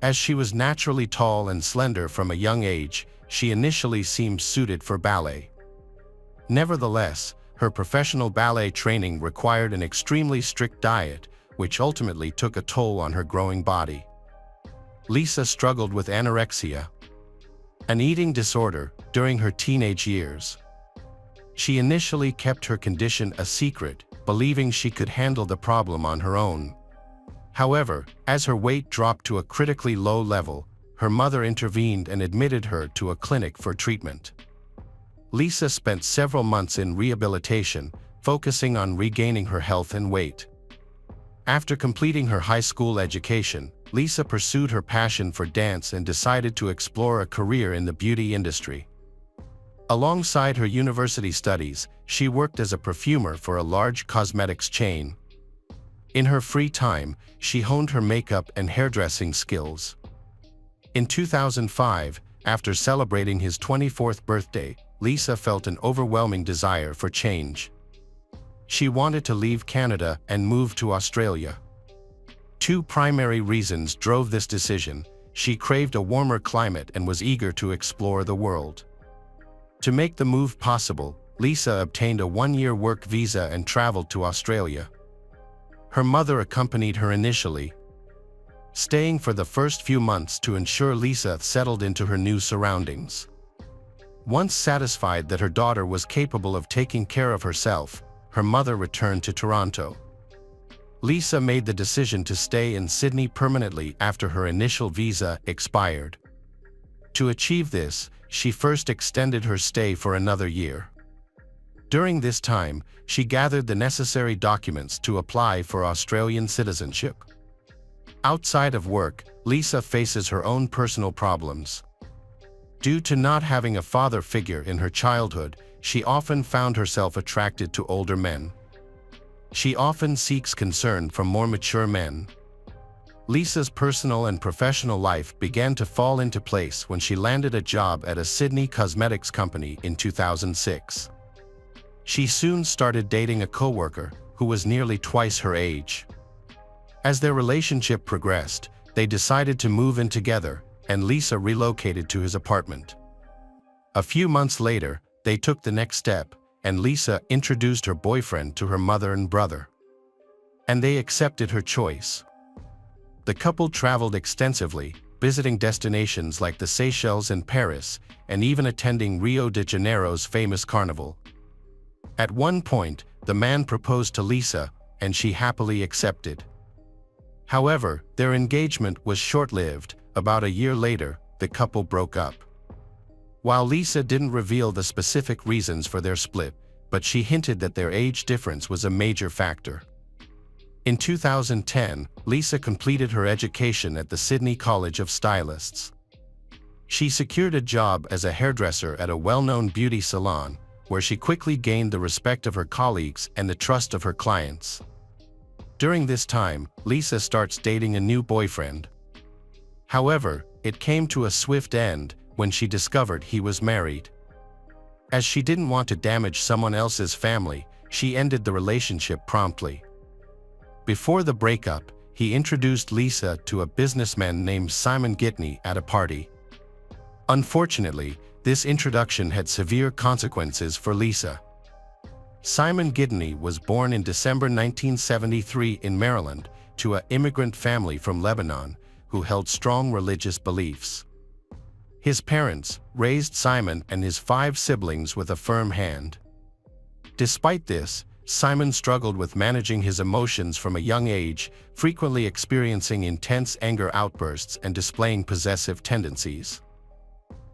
As she was naturally tall and slender from a young age, she initially seemed suited for ballet. Nevertheless, her professional ballet training required an extremely strict diet, which ultimately took a toll on her growing body. Lisa struggled with anorexia, an eating disorder, during her teenage years. She initially kept her condition a secret, believing she could handle the problem on her own. However, as her weight dropped to a critically low level, her mother intervened and admitted her to a clinic for treatment. Lisa spent several months in rehabilitation, focusing on regaining her health and weight. After completing her high school education, Lisa pursued her passion for dance and decided to explore a career in the beauty industry. Alongside her university studies, she worked as a perfumer for a large cosmetics chain. In her free time, she honed her makeup and hairdressing skills. In 2005, after celebrating his 24th birthday, Lisa felt an overwhelming desire for change. She wanted to leave Canada and move to Australia. Two primary reasons drove this decision. She craved a warmer climate and was eager to explore the world. To make the move possible, Lisa obtained a one-year work visa and traveled to Australia. Her mother accompanied her initially, staying for the first few months to ensure Lisa settled into her new surroundings. Once satisfied that her daughter was capable of taking care of herself, her mother returned to Toronto. Lisa made the decision to stay in Sydney permanently after her initial visa expired. To achieve this, she first extended her stay for another year. During this time, she gathered the necessary documents to apply for Australian citizenship. Outside of work, Lisa faces her own personal problems. Due to not having a father figure in her childhood, she often found herself attracted to older men. She often seeks concern from more mature men. Lisa's personal and professional life began to fall into place when she landed a job at a Sydney cosmetics company in 2006. She soon started dating a coworker who was nearly twice her age. As their relationship progressed, they decided to move in together, and Lisa relocated to his apartment. A few months later, they took the next step, and Lisa introduced her boyfriend to her mother and brother. And they accepted her choice. The couple traveled extensively, visiting destinations like the Seychelles and Paris, and even attending Rio de Janeiro's famous carnival. At one point, the man proposed to Lisa, and she happily accepted. However, their engagement was short-lived. About a year later, the couple broke up. While Lisa didn't reveal the specific reasons for their split, but she hinted that their age difference was a major factor. In 2010, Lisa completed her education at the Sydney College of Stylists. She secured a job as a hairdresser at a well-known beauty salon, where she quickly gained the respect of her colleagues and the trust of her clients. During this time, Lisa starts dating a new boyfriend. However, it came to a swift end when she discovered he was married. As she didn't want to damage someone else's family, she ended the relationship promptly. Before the breakup, he introduced Lisa to a businessman named Simon Gitney at a party. Unfortunately, this introduction had severe consequences for Lisa. Simon Gitney was born in December 1973 in Maryland to an immigrant family from Lebanon who held strong religious beliefs. His parents raised Simon and his 5 siblings with a firm hand. Despite this, Simon struggled with managing his emotions from a young age, frequently experiencing intense anger outbursts and displaying possessive tendencies.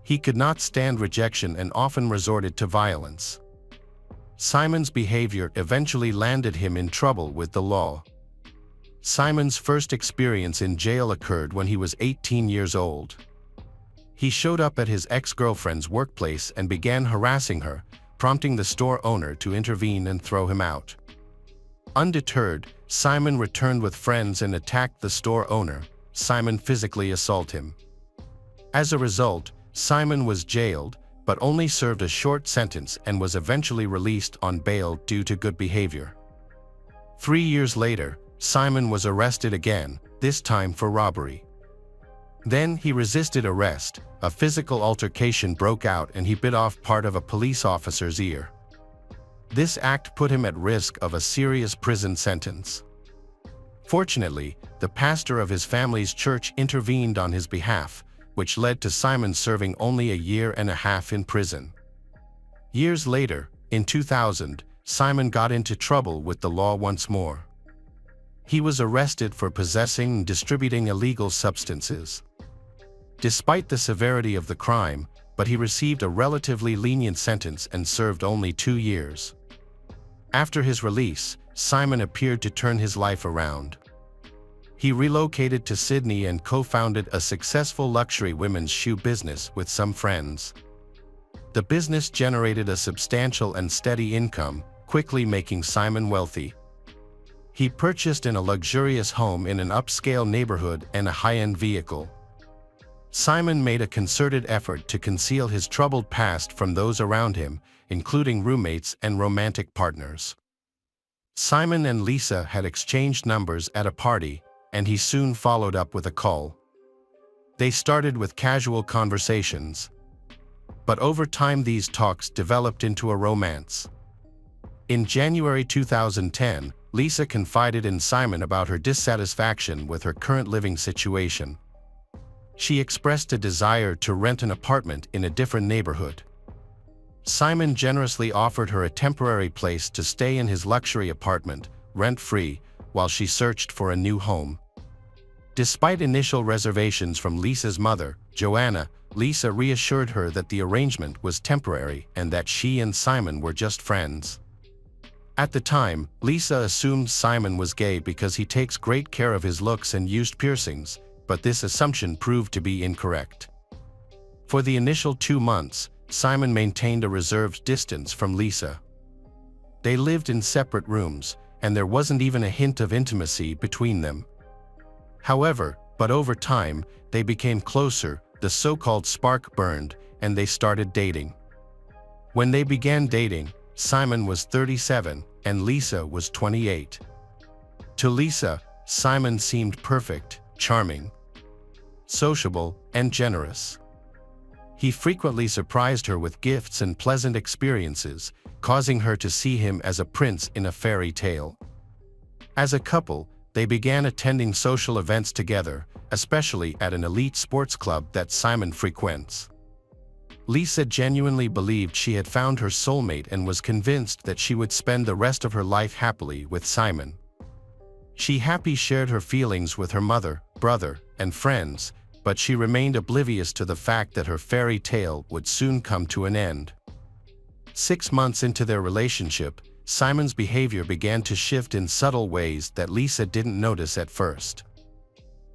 He could not stand rejection and often resorted to violence. Simon's behavior eventually landed him in trouble with the law. Simon's first experience in jail occurred when he was 18 years old. He showed up at his ex-girlfriend's workplace and began harassing her, prompting the store owner to intervene and throw him out. Undeterred, Simon returned with friends and attacked the store owner. Simon physically assaulted him. As a result, Simon was jailed, but only served a short sentence and was eventually released on bail due to good behavior. 3 years later, Simon was arrested again, this time for robbery. Then he resisted arrest. A physical altercation broke out and he bit off part of a police officer's ear. This act put him at risk of a serious prison sentence. Fortunately, the pastor of his family's church intervened on his behalf, which led to Simon serving only a year and a half in prison. Years later, in 2000, Simon got into trouble with the law once more. He was arrested for possessing and distributing illegal substances. Despite the severity of the crime, but he received a relatively lenient sentence and served only 2 years. After his release, Simon appeared to turn his life around. He relocated to Sydney and co-founded a successful luxury women's shoe business with some friends. The business generated a substantial and steady income, quickly making Simon wealthy. He purchased a luxurious home in an upscale neighborhood and a high-end vehicle. Simon made a concerted effort to conceal his troubled past from those around him, including roommates and romantic partners. Simon and Lisa had exchanged numbers at a party, and he soon followed up with a call. They started with casual conversations. But over time these talks developed into a romance. In January 2010, Lisa confided in Simon about her dissatisfaction with her current living situation. She expressed a desire to rent an apartment in a different neighborhood. Simon generously offered her a temporary place to stay in his luxury apartment, rent-free, while she searched for a new home. Despite initial reservations from Lisa's mother, Joanna, Lisa reassured her that the arrangement was temporary and that she and Simon were just friends. At the time, Lisa assumed Simon was gay because he takes great care of his looks and used piercings, but this assumption proved to be incorrect. For the initial 2 months, Simon maintained a reserved distance from Lisa. They lived in separate rooms, and there wasn't even a hint of intimacy between them. However, but over time, they became closer, the so-called spark burned, and they started dating. When they began dating, Simon was 37 and Lisa was 28. To Lisa, Simon seemed perfect, charming, sociable, and generous. He frequently surprised her with gifts and pleasant experiences, causing her to see him as a prince in a fairy tale. As a couple, they began attending social events together, especially at an elite sports club that Simon frequents. Lisa genuinely believed she had found her soulmate and was convinced that she would spend the rest of her life happily with Simon. She happily shared her feelings with her mother, brother, and friends, but she remained oblivious to the fact that her fairy tale would soon come to an end. 6 months into their relationship, Simon's behavior began to shift in subtle ways that Lisa didn't notice at first.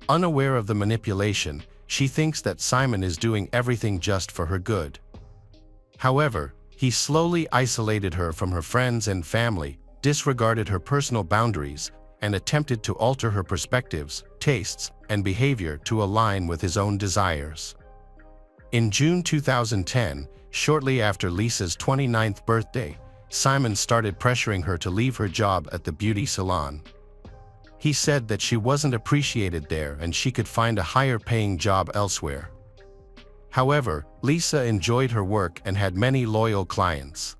Unaware of the manipulation, she thinks that Simon is doing everything just for her good. However, he slowly isolated her from her friends and family, disregarded her personal boundaries, and attempted to alter her perspectives, tastes, and behavior to align with his own desires. In June 2010, shortly after Lisa's 29th birthday, Simon started pressuring her to leave her job at the beauty salon. He said that she wasn't appreciated there and she could find a higher-paying job elsewhere. However, Lisa enjoyed her work and had many loyal clients.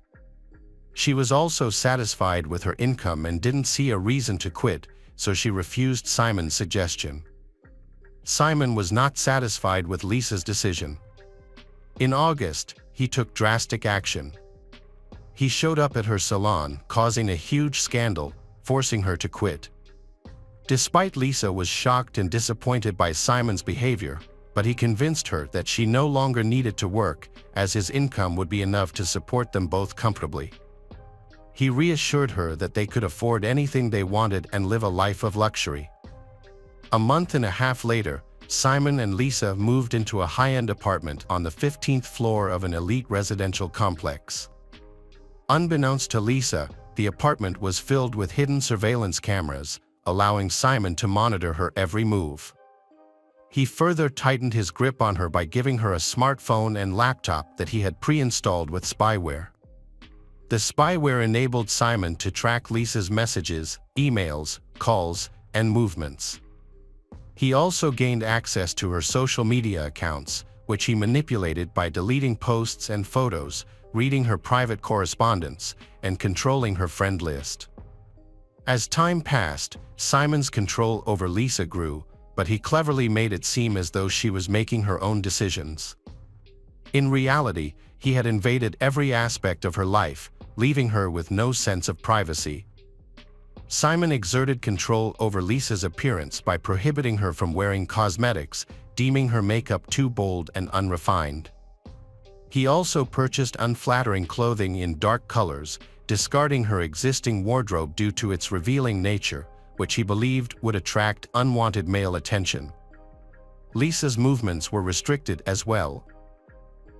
She was also satisfied with her income and didn't see a reason to quit, so she refused Simon's suggestion. Simon was not satisfied with Lisa's decision. In August, he took drastic action. He showed up at her salon, causing a huge scandal, forcing her to quit. Despite Lisa was shocked and disappointed by Simon's behavior, but he convinced her that she no longer needed to work, as his income would be enough to support them both comfortably. He reassured her that they could afford anything they wanted and live a life of luxury. A month and a half later, Simon and Lisa moved into a high-end apartment on the 15th floor of an elite residential complex. Unbeknownst to Lisa, the apartment was filled with hidden surveillance cameras, allowing Simon to monitor her every move. He further tightened his grip on her by giving her a smartphone and laptop that he had pre-installed with spyware. The spyware enabled Simon to track Lisa's messages, emails, calls, and movements. He also gained access to her social media accounts, which he manipulated by deleting posts and photos, reading her private correspondence, and controlling her friend list. As time passed, Simon's control over Lisa grew, but he cleverly made it seem as though she was making her own decisions. In reality, he had invaded every aspect of her life, leaving her with no sense of privacy. Simon exerted control over Lisa's appearance by prohibiting her from wearing cosmetics, deeming her makeup too bold and unrefined. He also purchased unflattering clothing in dark colors, discarding her existing wardrobe due to its revealing nature, which he believed would attract unwanted male attention. Lisa's movements were restricted as well.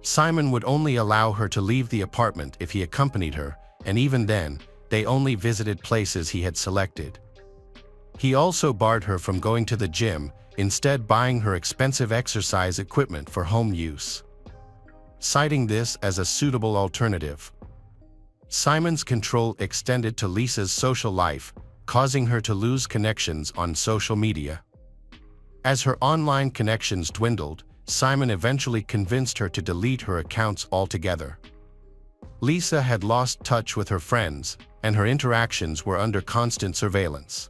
Simon would only allow her to leave the apartment if he accompanied her, and even then, they only visited places he had selected. He also barred her from going to the gym, instead buying her expensive exercise equipment for home use, citing this as a suitable alternative. Simon's control extended to Lisa's social life, causing her to lose connections on social media. As her online connections dwindled, Simon eventually convinced her to delete her accounts altogether. Lisa had lost touch with her friends, and her interactions were under constant surveillance.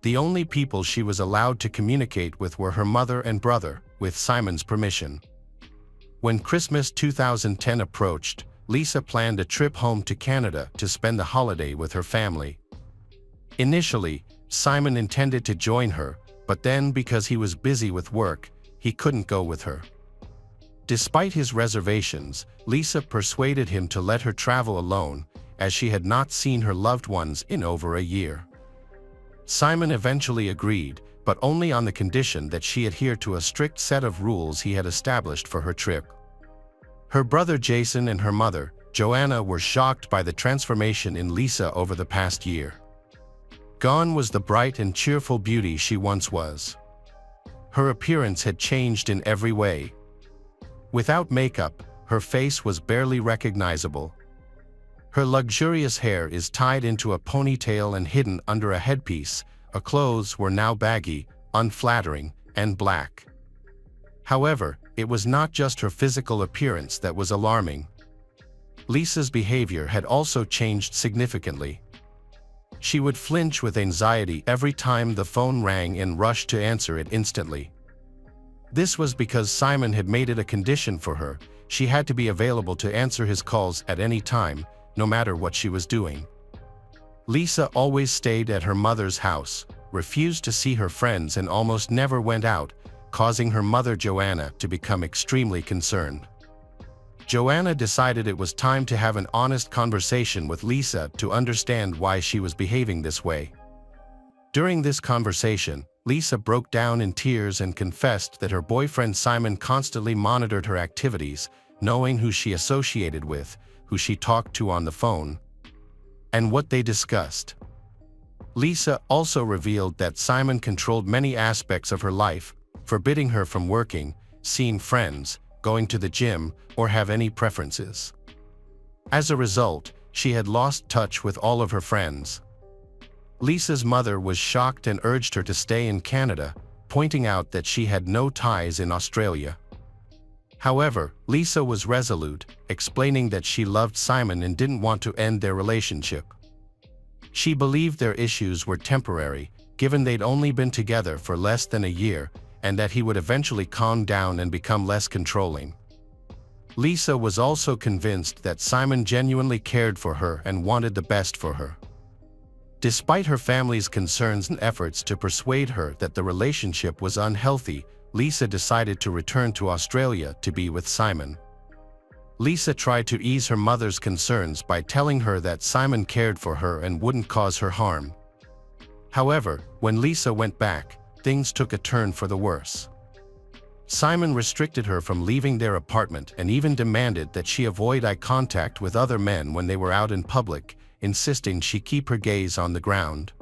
The only people she was allowed to communicate with were her mother and brother, with Simon's permission. When Christmas 2010 approached, Lisa planned a trip home to Canada to spend the holiday with her family. Initially, Simon intended to join her, but then because he was busy with work, he couldn't go with her. Despite his reservations, Lisa persuaded him to let her travel alone, as she had not seen her loved ones in over a year. Simon eventually agreed, but only on the condition that she adhere to a strict set of rules he had established for her trip. Her brother Jason and her mother, Joanna, were shocked by the transformation in Lisa over the past year. Gone was the bright and cheerful beauty she once was. Her appearance had changed in every way. Without makeup, her face was barely recognizable. Her luxurious hair is tied into a ponytail and hidden under a headpiece. Her clothes were now baggy, unflattering, and black. However, it was not just her physical appearance that was alarming. Lisa's behavior had also changed significantly. She would flinch with anxiety every time the phone rang and rush to answer it instantly. This was because Simon had made it a condition for her. She had to be available to answer his calls at any time, no matter what she was doing. Lisa always stayed at her mother's house, refused to see her friends, and almost never went out, causing her mother Joanna to become extremely concerned. Joanna decided it was time to have an honest conversation with Lisa to understand why she was behaving this way. During this conversation, Lisa broke down in tears and confessed that her boyfriend Simon constantly monitored her activities, knowing who she associated with, who she talked to on the phone, and what they discussed. Lisa also revealed that Simon controlled many aspects of her life, forbidding her from working, seeing friends, going to the gym, or have any preferences. As a result, she had lost touch with all of her friends. Lisa's mother was shocked and urged her to stay in Canada, pointing out that she had no ties in Australia. However, Lisa was resolute, explaining that she loved Simon and didn't want to end their relationship. She believed their issues were temporary, given they'd only been together for less than a year, and that he would eventually calm down and become less controlling. Lisa was also convinced that Simon genuinely cared for her and wanted the best for her. Despite her family's concerns and efforts to persuade her that the relationship was unhealthy, Lisa decided to return to Australia to be with Simon. Lisa tried to ease her mother's concerns by telling her that Simon cared for her and wouldn't cause her harm. However, when Lisa went back, things took a turn for the worse. Simon restricted her from leaving their apartment and even demanded that she avoid eye contact with other men when they were out in public, insisting she keep her gaze on the ground.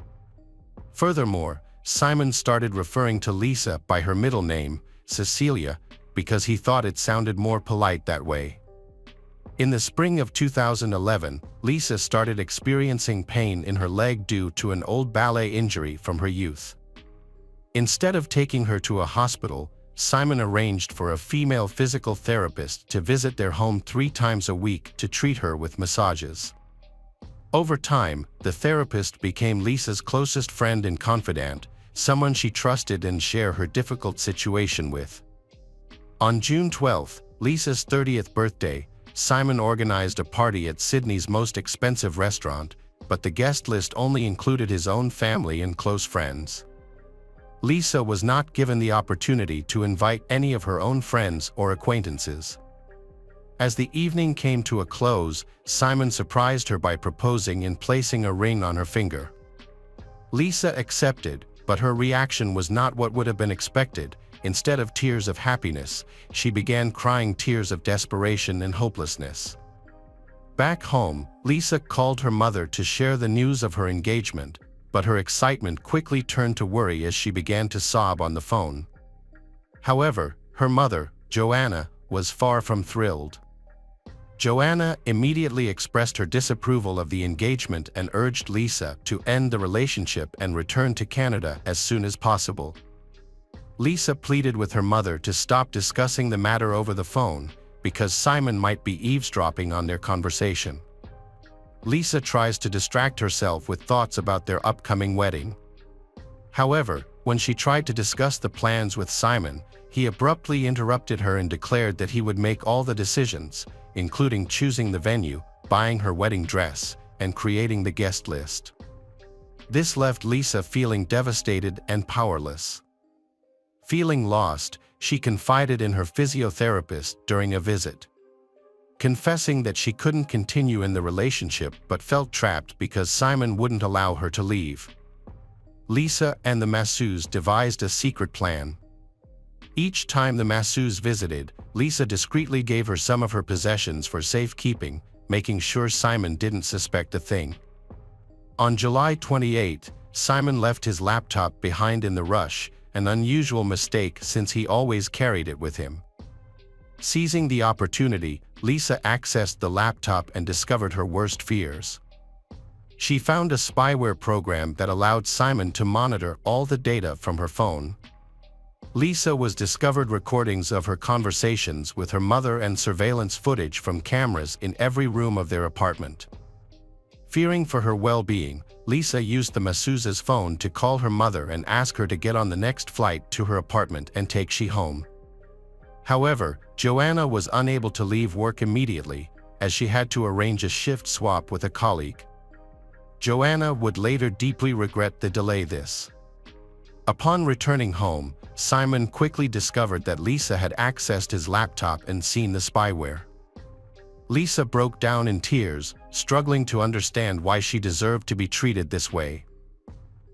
Furthermore, Simon started referring to Lisa by her middle name, Cecilia, because he thought it sounded more polite that way. In the spring of 2011, Lisa started experiencing pain in her leg due to an old ballet injury from her youth. Instead of taking her to a hospital, Simon arranged for a female physical therapist to visit their home 3 times a week to treat her with massages. Over time, the therapist became Lisa's closest friend and confidant, someone she trusted and shared her difficult situation with. On June 12, Lisa's 30th birthday, Simon organized a party at Sydney's most expensive restaurant, but the guest list only included his own family and close friends. Lisa was not given the opportunity to invite any of her own friends or acquaintances. As the evening came to a close, Simon surprised her by proposing and placing a ring on her finger. Lisa accepted, but her reaction was not what would have been expected. Instead of tears of happiness, she began crying tears of desperation and hopelessness. Back home, Lisa called her mother to share the news of her engagement, but her excitement quickly turned to worry as she began to sob on the phone. However, her mother, Joanna, was far from thrilled. Joanna immediately expressed her disapproval of the engagement and urged Lisa to end the relationship and return to Canada as soon as possible. Lisa pleaded with her mother to stop discussing the matter over the phone, because Simon might be eavesdropping on their conversation. Lisa tries to distract herself with thoughts about their upcoming wedding. However, when she tried to discuss the plans with Simon, he abruptly interrupted her and declared that he would make all the decisions, including choosing the venue, buying her wedding dress, and creating the guest list. This left Lisa feeling devastated and powerless. Feeling lost, she confided in her physiotherapist during a visit, confessing that she couldn't continue in the relationship but felt trapped because Simon wouldn't allow her to leave. Lisa and the masseuse devised a secret plan. Each time the masseuse visited, Lisa discreetly gave her some of her possessions for safekeeping, making sure Simon didn't suspect a thing. On July 28, Simon left his laptop behind in the rush, an unusual mistake since he always carried it with him. Seizing the opportunity, Lisa accessed the laptop and discovered her worst fears. She found a spyware program that allowed Simon to monitor all the data from her phone. Lisa was discovered recordings of her conversations with her mother and surveillance footage from cameras in every room of their apartment. Fearing for her well-being, Lisa used the masseuse's phone to call her mother and ask her to get on the next flight to her apartment and take she home. However, Joanna was unable to leave work immediately, as she had to arrange a shift swap with a colleague. Joanna would later deeply regret the delay this. Upon returning home, Simon quickly discovered that Lisa had accessed his laptop and seen the spyware. Lisa broke down in tears, struggling to understand why she deserved to be treated this way.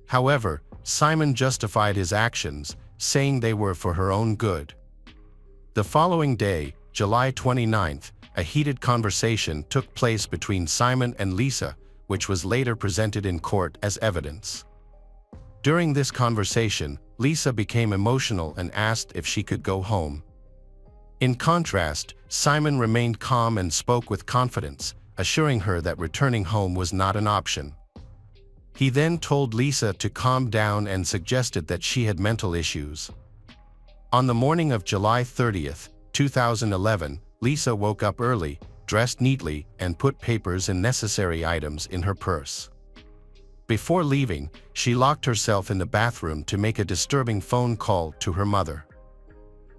However, Simon justified his actions, saying they were for her own good. The following day, July 29th, a heated conversation took place between Simon and Lisa, which was later presented in court as evidence. During this conversation, Lisa became emotional and asked if she could go home. In contrast, Simon remained calm and spoke with confidence, assuring her that returning home was not an option. He then told Lisa to calm down and suggested that she had mental issues. On the morning of July 30th, 2011, Lisa woke up early, dressed neatly, and put papers and necessary items in her purse. Before leaving, she locked herself in the bathroom to make a disturbing phone call to her mother.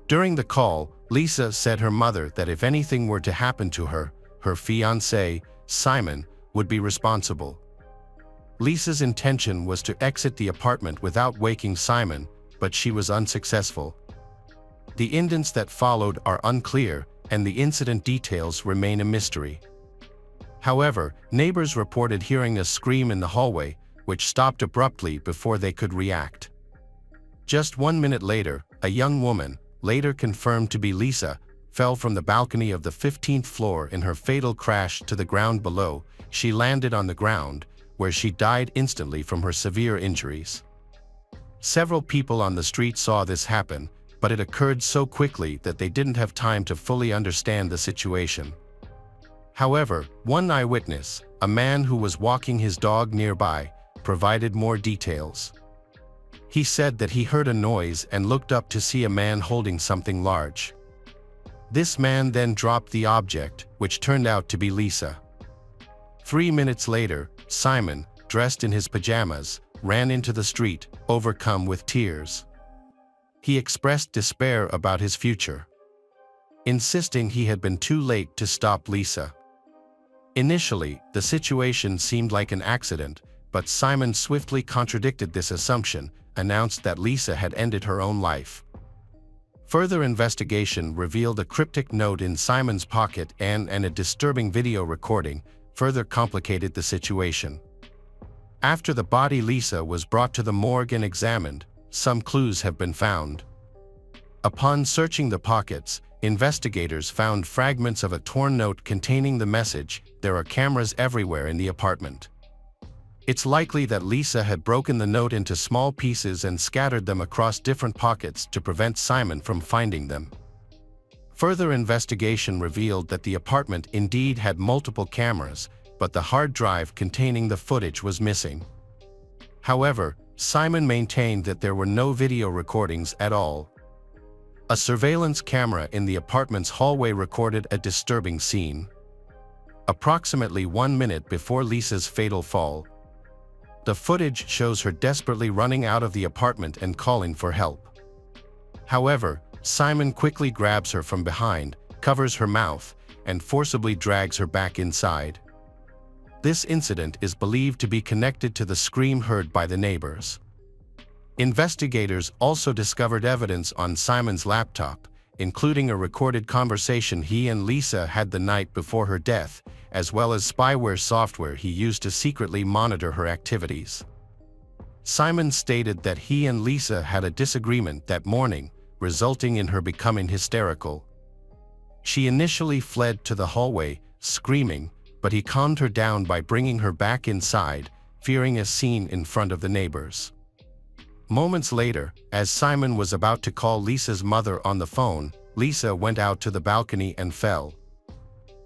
During the call, Lisa said her mother that if anything were to happen to her, her fiancé, Simon, would be responsible. Lisa's intention was to exit the apartment without waking Simon, but she was unsuccessful. The incidents that followed are unclear, and the incident details remain a mystery. However, neighbors reported hearing a scream in the hallway, which stopped abruptly before they could react. Just 1 minute later, a young woman, later confirmed to be Lisa, fell from the balcony of the 15th floor in her fatal crash to the ground below. She landed on the ground, where she died instantly from her severe injuries. Several people on the street saw this happen, but it occurred so quickly that they didn't have time to fully understand the situation. However, one eyewitness, a man who was walking his dog nearby, provided more details. He said that he heard a noise and looked up to see a man holding something large. This man then dropped the object, which turned out to be Lisa. 3 minutes later, Simon, dressed in his pajamas, ran into the street, overcome with tears. He expressed despair about his future, insisting he had been too late to stop Lisa. Initially, the situation seemed like an accident, but Simon swiftly contradicted this assumption, announced that Lisa had ended her own life. Further investigation revealed a cryptic note in Simon's pocket and a disturbing video recording further complicated the situation. After the body Lisa was brought to the morgue and examined, some clues have been found. Upon searching the pockets, investigators found fragments of a torn note containing the message, "There are cameras everywhere in the apartment." It's likely that Lisa had broken the note into small pieces and scattered them across different pockets to prevent Simon from finding them. Further investigation revealed that the apartment indeed had multiple cameras, but the hard drive containing the footage was missing. However, Simon maintained that there were no video recordings at all. A surveillance camera in the apartment's hallway recorded a disturbing scene. Approximately 1 minute before Lisa's fatal fall, the footage shows her desperately running out of the apartment and calling for help. However, Simon quickly grabs her from behind, covers her mouth, and forcibly drags her back inside. This incident is believed to be connected to the scream heard by the neighbors. Investigators also discovered evidence on Simon's laptop, including a recorded conversation he and Lisa had the night before her death, as well as spyware software he used to secretly monitor her activities. Simon stated that he and Lisa had a disagreement that morning, resulting in her becoming hysterical. She initially fled to the hallway, screaming, but he calmed her down by bringing her back inside, fearing a scene in front of the neighbors. Moments later, as Simon was about to call Lisa's mother on the phone, Lisa went out to the balcony and fell.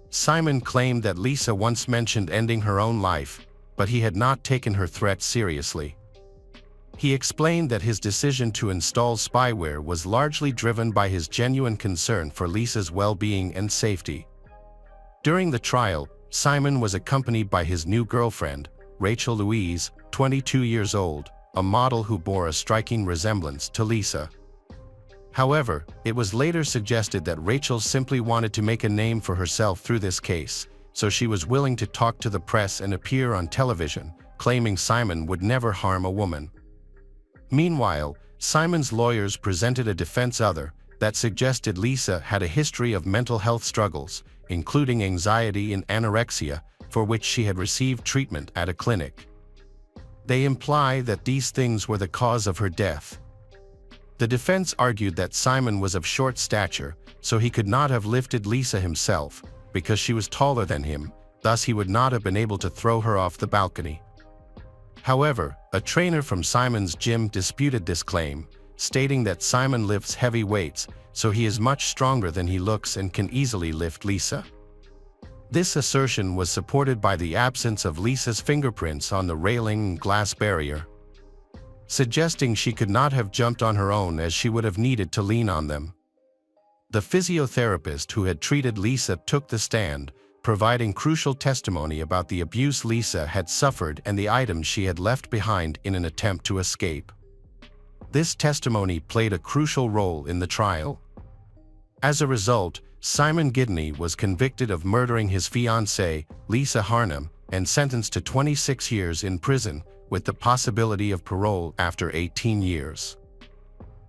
Simon claimed that Lisa once mentioned ending her own life, but he had not taken her threat seriously. He explained that his decision to install spyware was largely driven by his genuine concern for Lisa's well-being and safety. During the trial, Simon was accompanied by his new girlfriend, Rachel Louise, 22 years old, a model who bore a striking resemblance to Lisa. However, it was later suggested that Rachel simply wanted to make a name for herself through this case, so she was willing to talk to the press and appear on television, claiming Simon would never harm a woman. Meanwhile, Simon's lawyers presented a defense that suggested Lisa had a history of mental health struggles, including anxiety and anorexia, for which she had received treatment at a clinic. They imply that these things were the cause of her death. The defense argued that Simon was of short stature, so he could not have lifted Lisa himself, because she was taller than him, thus he would not have been able to throw her off the balcony. However, a trainer from Simon's gym disputed this claim, stating that Simon lifts heavy weights, so he is much stronger than he looks and can easily lift Lisa. This assertion was supported by the absence of Lisa's fingerprints on the railing and glass barrier, suggesting she could not have jumped on her own as she would have needed to lean on them. The physiotherapist who had treated Lisa took the stand, providing crucial testimony about the abuse Lisa had suffered and the items she had left behind in an attempt to escape. This testimony played a crucial role in the trial. As a result, Simon Gidney was convicted of murdering his fiancée, Lisa Harnham, and sentenced to 26 years in prison, with the possibility of parole after 18 years.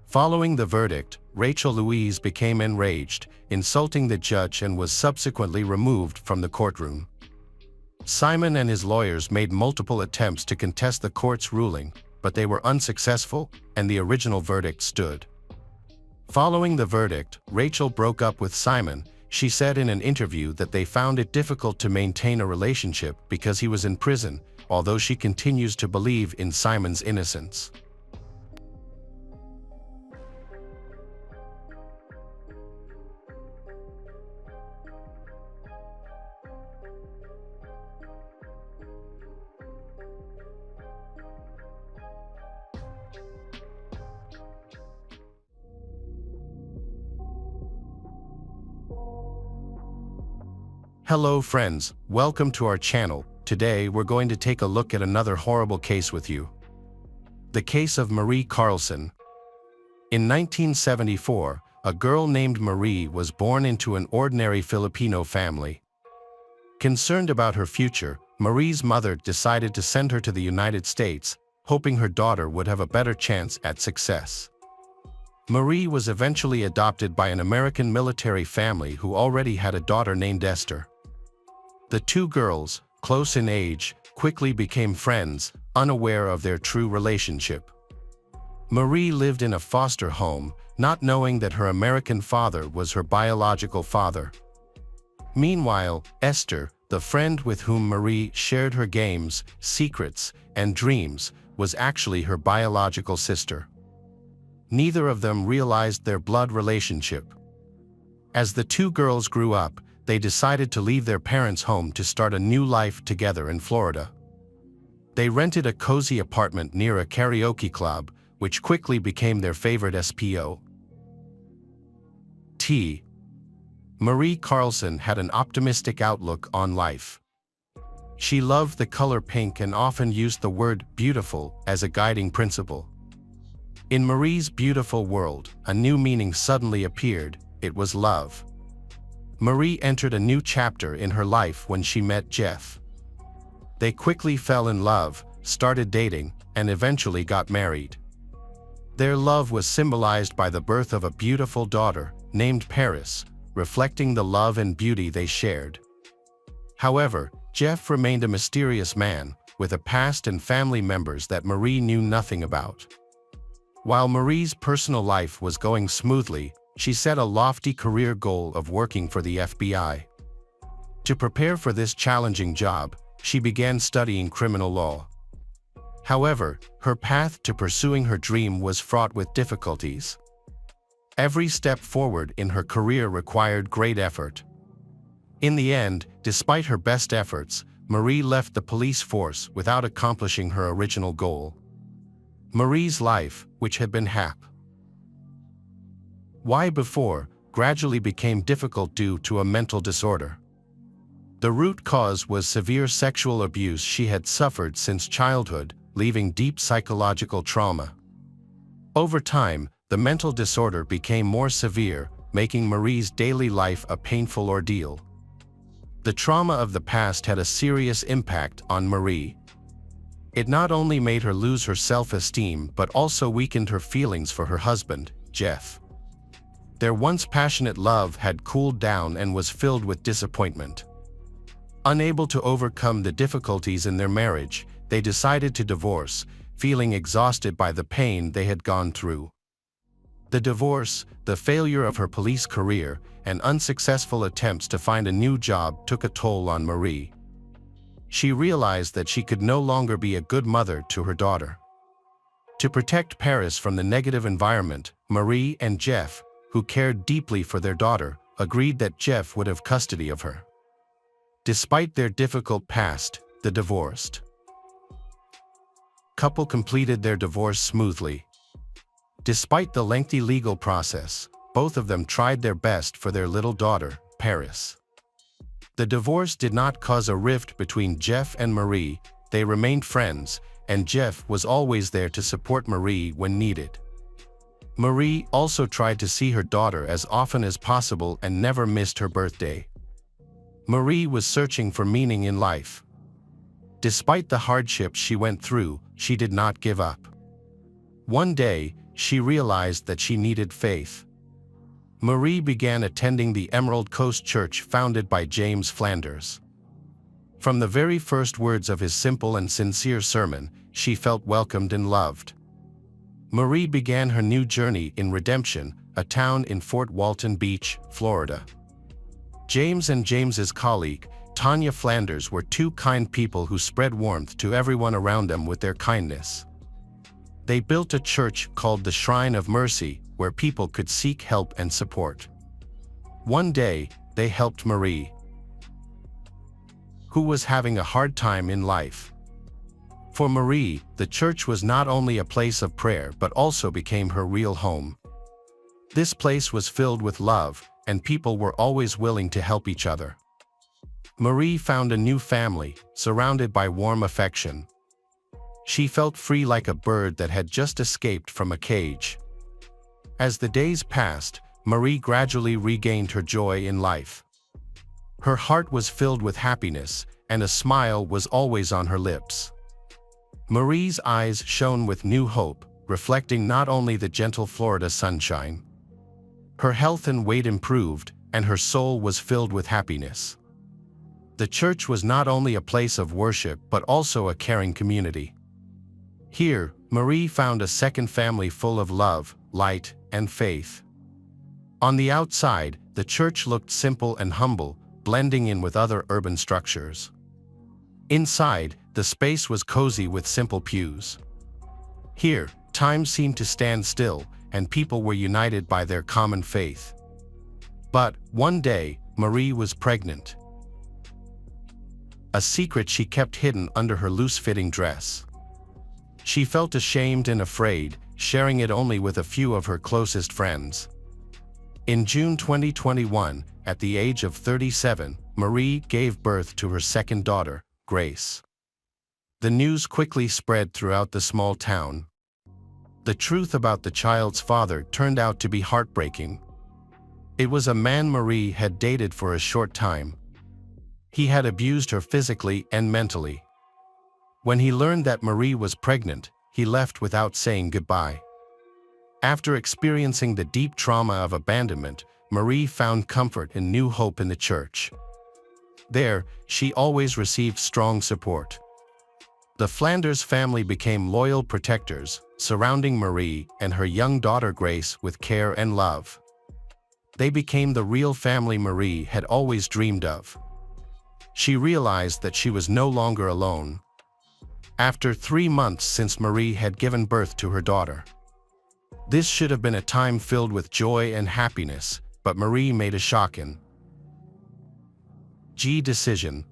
Following the verdict, Rachel Louise became enraged, insulting the judge, and was subsequently removed from the courtroom. Simon and his lawyers made multiple attempts to contest the court's ruling, but they were unsuccessful, and the original verdict stood. Following the verdict, Rachel broke up with Simon. She said in an interview that they found it difficult to maintain a relationship because he was in prison, although she continues to believe in Simon's innocence. Hello friends, welcome to our channel. Today we're going to take a look at another horrible case with you. The case of Marie Carlson. In 1974, a girl named Marie was born into an ordinary Filipino family. Concerned about her future, Marie's mother decided to send her to the United States, hoping her daughter would have a better chance at success. Marie was eventually adopted by an American military family who already had a daughter named Esther. The two girls, close in age, quickly became friends, unaware of their true relationship. Marie lived in a foster home, not knowing that her American father was her biological father. Meanwhile, Esther, the friend with whom Marie shared her games, secrets, and dreams, was actually her biological sister. Neither of them realized their blood relationship. As the two girls grew up, they decided to leave their parents' home to start a new life together in Florida. They rented a cozy apartment near a karaoke club, which quickly became their favorite spot. Marie Carlson had an optimistic outlook on life. She loved the color pink and often used the word beautiful as a guiding principle. In Marie's beautiful world, a new meaning suddenly appeared. It was love. Marie entered a new chapter in her life when she met Jeff. They quickly fell in love, started dating, and eventually got married. Their love was symbolized by the birth of a beautiful daughter, named Paris, reflecting the love and beauty they shared. However, Jeff remained a mysterious man, with a past and family members that Marie knew nothing about. While Marie's personal life was going smoothly, she set a lofty career goal of working for the FBI. To prepare for this challenging job, she began studying criminal law. However, her path to pursuing her dream was fraught with difficulties. Every step forward in her career required great effort. In the end, despite her best efforts, Marie left the police force without accomplishing her original goal. Marie's life, which had been happy before, gradually became difficult due to a mental disorder. The root cause was severe sexual abuse she had suffered since childhood, leaving deep psychological trauma. Over time, the mental disorder became more severe, making Marie's daily life a painful ordeal. The trauma of the past had a serious impact on Marie. It not only made her lose her self-esteem but also weakened her feelings for her husband, Jeff. Their once passionate love had cooled down and was filled with disappointment. Unable to overcome the difficulties in their marriage, they decided to divorce, feeling exhausted by the pain they had gone through. The divorce, the failure of her police career, and unsuccessful attempts to find a new job took a toll on Marie. She realized that she could no longer be a good mother to her daughter. To protect Paris from the negative environment, Marie and Jeff, who cared deeply for their daughter, agreed that Jeff would have custody of her. Despite their difficult past, the divorced couple completed their divorce smoothly. Despite the lengthy legal process, both of them tried their best for their little daughter, Paris. The divorce did not cause a rift between Jeff and Marie. They remained friends, and Jeff was always there to support Marie when needed. Marie also tried to see her daughter as often as possible and never missed her birthday. Marie was searching for meaning in life. Despite the hardships she went through, she did not give up. One day, she realized that she needed faith. Marie began attending the Emerald Coast Church founded by James Flanders. From the very first words of his simple and sincere sermon, she felt welcomed and loved. Marie began her new journey in Redemption, a town in Fort Walton Beach, Florida. James and James's colleague, Tanya Flanders, were two kind people who spread warmth to everyone around them with their kindness. They built a church called the Shrine of Mercy, where people could seek help and support. One day, they helped Marie, who was having a hard time in life. For Marie, the church was not only a place of prayer but also became her real home. This place was filled with love, and people were always willing to help each other. Marie found a new family, surrounded by warm affection. She felt free like a bird that had just escaped from a cage. As the days passed, Marie gradually regained her joy in life. Her heart was filled with happiness, and a smile was always on her lips. Marie's eyes shone with new hope, reflecting not only the gentle Florida sunshine. Her health and weight improved, and her soul was filled with happiness. The church was not only a place of worship but also a caring community. Here, Marie found a second family full of love, light, and faith. On the outside, the church looked simple and humble, blending in with other urban structures. Inside, the space was cozy with simple pews. Here, time seemed to stand still, and people were united by their common faith. But, one day, Marie was pregnant. A secret she kept hidden under her loose-fitting dress. She felt ashamed and afraid, sharing it only with a few of her closest friends. In June 2021, at the age of 37, Marie gave birth to her second daughter, Grace. The news quickly spread throughout the small town. The truth about the child's father turned out to be heartbreaking. It was a man Marie had dated for a short time. He had abused her physically and mentally. When he learned that Marie was pregnant, he left without saying goodbye. After experiencing the deep trauma of abandonment, Marie found comfort and new hope in the church. There, she always received strong support. The Flanders family became loyal protectors, surrounding Marie and her young daughter Grace with care and love. They became the real family Marie had always dreamed of. She realized that she was no longer alone. After 3 months since Marie had given birth to her daughter. This should have been a time filled with joy and happiness, but Marie made a shocking decision.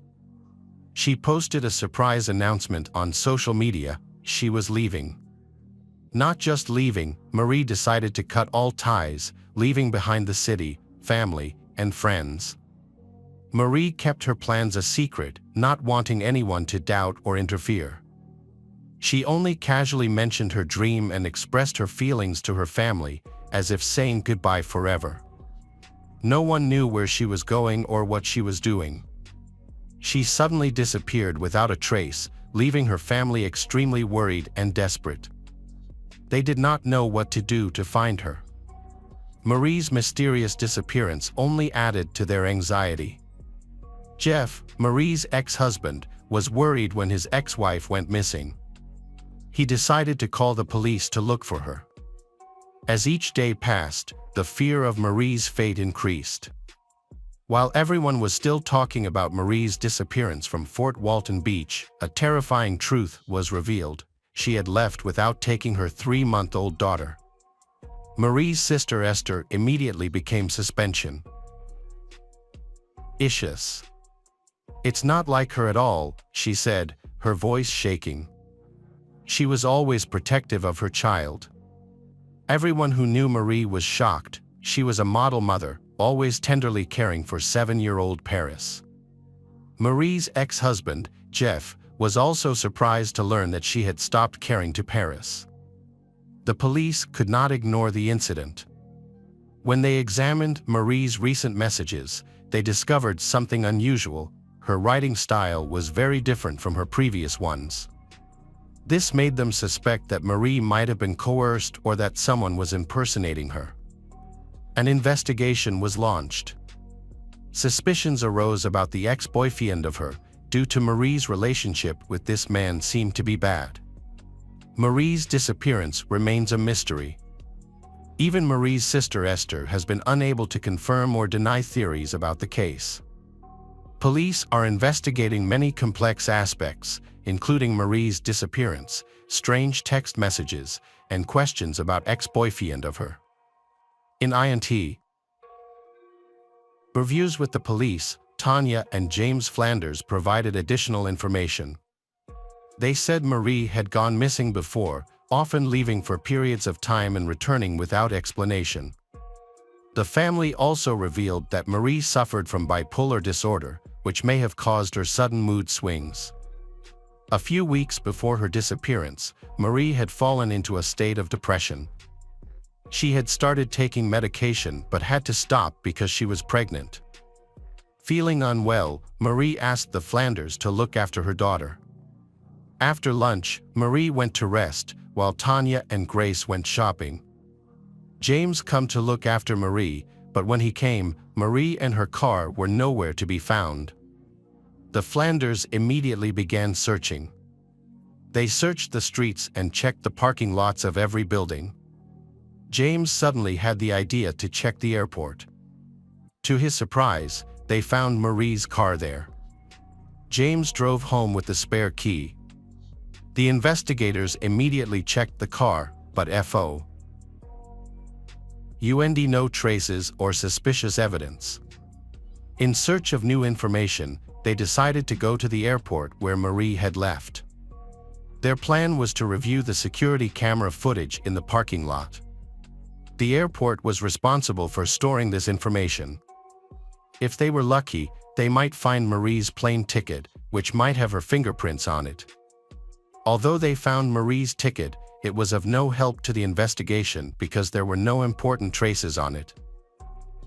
She posted a surprise announcement on social media. She was leaving. Not just leaving, Marie decided to cut all ties, leaving behind the city, family, and friends. Marie kept her plans a secret, not wanting anyone to doubt or interfere. She only casually mentioned her dream and expressed her feelings to her family, as if saying goodbye forever. No one knew where she was going or what she was doing. She suddenly disappeared without a trace, leaving her family extremely worried and desperate. They did not know what to do to find her. Marie's mysterious disappearance only added to their anxiety. Jeff, Marie's ex-husband, was worried when his ex-wife went missing. He decided to call the police to look for her. As each day passed, the fear of Marie's fate increased. While everyone was still talking about Marie's disappearance from Fort Walton Beach, a terrifying truth was revealed. She had left without taking her 3-month-old daughter. Marie's sister Esther immediately became suspicious. "It's not like her at all," she said, her voice shaking. She was always protective of her child. Everyone who knew Marie was shocked. She was a model mother, always tenderly caring for 7-year-old Paris. Marie's ex-husband, Jeff, was also surprised to learn that she had stopped caring to Paris. The police could not ignore the incident. When they examined Marie's recent messages, they discovered something unusual. Her writing style was very different from her previous ones. This made them suspect that Marie might have been coerced or that someone was impersonating her. An investigation was launched. Suspicions arose about the ex-boyfriend of her, due to Marie's relationship with this man seemed to be bad. Marie's disappearance remains a mystery. Even Marie's sister Esther has been unable to confirm or deny theories about the case. Police are investigating many complex aspects, including Marie's disappearance, strange text messages, and questions about ex-boyfriend of her. In INT reviews with the police, Tanya and James Flanders provided additional information. They said Marie had gone missing before, often leaving for periods of time and returning without explanation. The family also revealed that Marie suffered from bipolar disorder, which may have caused her sudden mood swings. A few weeks before her disappearance, Marie had fallen into a state of depression. She had started taking medication but had to stop because she was pregnant. Feeling unwell, Marie asked the Flanders to look after her daughter. After lunch, Marie went to rest, while Tanya and Grace went shopping. James came to look after Marie, but when he came, Marie and her car were nowhere to be found. The Flanders immediately began searching. They searched the streets and checked the parking lots of every building. James suddenly had the idea to check the airport. To his surprise, they found Marie's car there. James drove home with the spare key. The investigators immediately checked the car, but FOUND no traces or suspicious evidence. In search of new information, they decided to go to the airport where Marie had left. Their plan was to review the security camera footage in the parking lot. The airport was responsible for storing this information. If they were lucky, they might find Marie's plane ticket, which might have her fingerprints on it. Although they found Marie's ticket, it was of no help to the investigation because there were no important traces on it.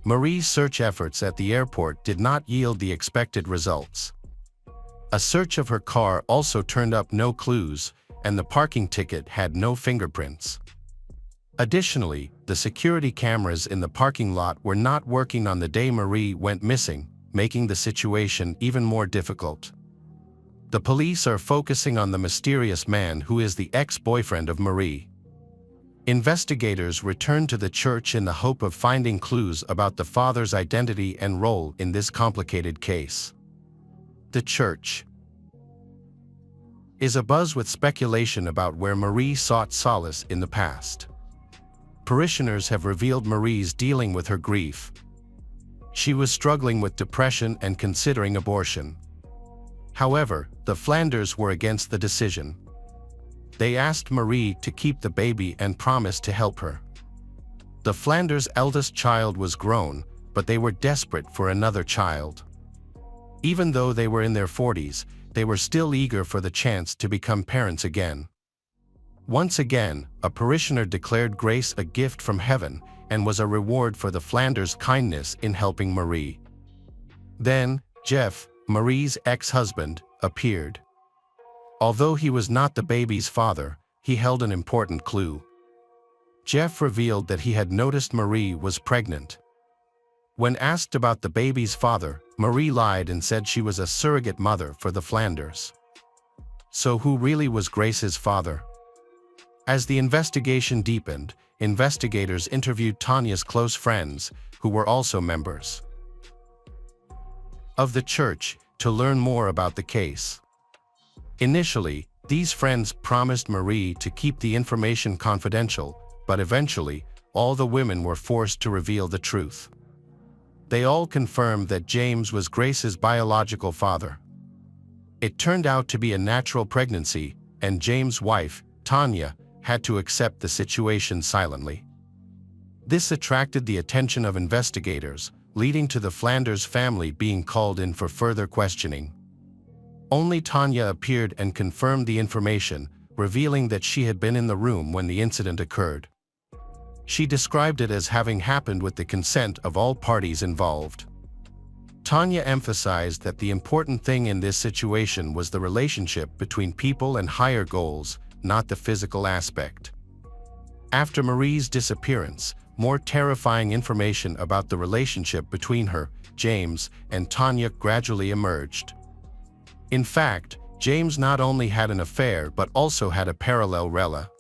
Marie's search efforts at the airport did not yield the expected results. A search of her car also turned up no clues, and the parking ticket had no fingerprints. Additionally, the security cameras in the parking lot were not working on the day Marie went missing, making the situation even more difficult. The police are focusing on the mysterious man who is the ex-boyfriend of Marie. Investigators returned to the church in the hope of finding clues about the father's identity and role in this complicated case. The church is abuzz with speculation about where Marie sought solace in the past. Parishioners have revealed Marie's dealing with her grief. She was struggling with depression and considering abortion. However, the Flanders were against the decision. They asked Marie to keep the baby and promised to help her. The Flanders' eldest child was grown, but they were desperate for another child. Even though they were in their 40s, they were still eager for the chance to become parents again. Once again, a parishioner declared Grace a gift from heaven and was a reward for the Flanders' kindness in helping Marie. Then, Jeff, Marie's ex-husband, appeared. Although he was not the baby's father, he held an important clue. Jeff revealed that he had noticed Marie was pregnant. When asked about the baby's father, Marie lied and said she was a surrogate mother for the Flanders. So who really was Grace's father? As the investigation deepened, investigators interviewed Tanya's close friends, who were also members of the church, to learn more about the case. Initially, these friends promised Marie to keep the information confidential, but eventually, all the women were forced to reveal the truth. They all confirmed that James was Grace's biological father. It turned out to be a natural pregnancy, and James' wife, Tanya, had to accept the situation silently. This attracted the attention of investigators, leading to the Flanders family being called in for further questioning. Only Tanya appeared and confirmed the information, revealing that she had been in the room when the incident occurred. She described it as having happened with the consent of all parties involved. Tanya emphasized that the important thing in this situation was the relationship between people and higher goals, not the physical aspect. After Marie's disappearance, more terrifying information about the relationship between her, James, and Tanya gradually emerged. In fact, James not only had an affair but also had a parallel relationship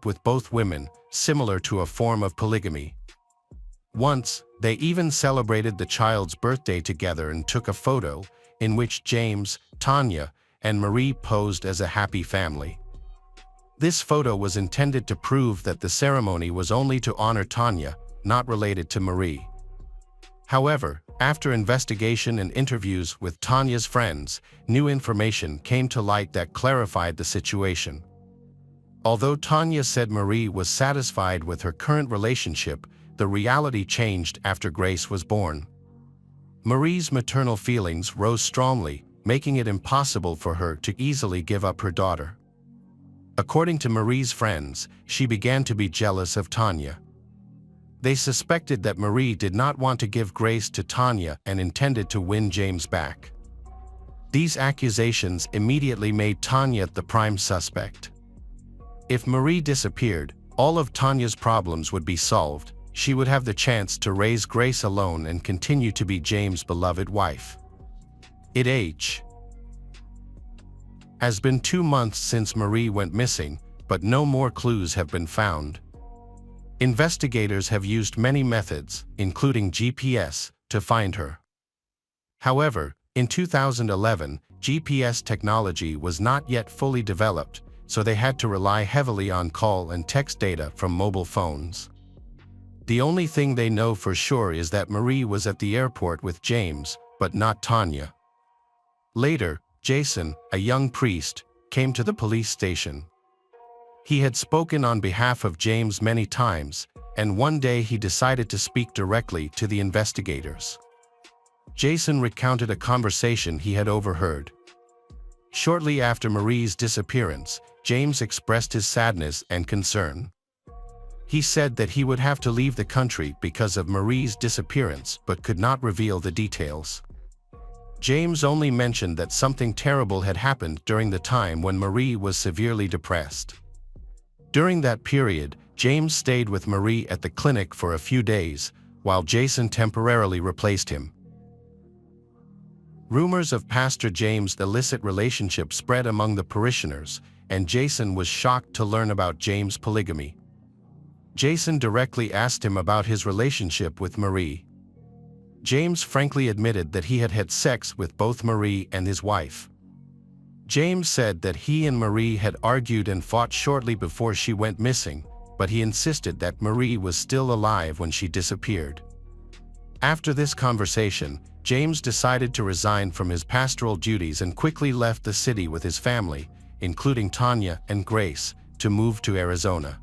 with both women, similar to a form of polygamy. Once, they even celebrated the child's birthday together and took a photo, in which James, Tanya, and Marie posed as a happy family. This photo was intended to prove that the ceremony was only to honor Tanya, not related to Marie. However, after investigation and interviews with Tanya's friends, new information came to light that clarified the situation. Although Tanya said Marie was satisfied with her current relationship, the reality changed after Grace was born. Marie's maternal feelings rose strongly, making it impossible for her to easily give up her daughter. According to Marie's friends, she began to be jealous of Tanya. They suspected that Marie did not want to give Grace to Tanya and intended to win James back. These accusations immediately made Tanya the prime suspect. If Marie disappeared, all of Tanya's problems would be solved. She would have the chance to raise Grace alone and continue to be James' beloved wife. It has been 2 months since Marie went missing, but no more clues have been found. Investigators have used many methods, including GPS, to find her. However, in 2011, GPS technology was not yet fully developed, so they had to rely heavily on call and text data from mobile phones. The only thing they know for sure is that Marie was at the airport with James, but not Tanya. Later, Jason, a young priest, came to the police station. He had spoken on behalf of James many times, and one day he decided to speak directly to the investigators. Jason recounted a conversation he had overheard. Shortly after Marie's disappearance, James expressed his sadness and concern. He said that he would have to leave the country because of Marie's disappearance but could not reveal the details. James only mentioned that something terrible had happened during the time when Marie was severely depressed. During that period, James stayed with Marie at the clinic for a few days, while Jason temporarily replaced him. Rumors of Pastor James' illicit relationship spread among the parishioners, and Jason was shocked to learn about James' polygamy. Jason directly asked him about his relationship with Marie. James frankly admitted that he had had sex with both Marie and his wife. James said that he and Marie had argued and fought shortly before she went missing, but he insisted that Marie was still alive when she disappeared. After this conversation, James decided to resign from his pastoral duties and quickly left the city with his family, including Tanya and Grace, to move to Arizona.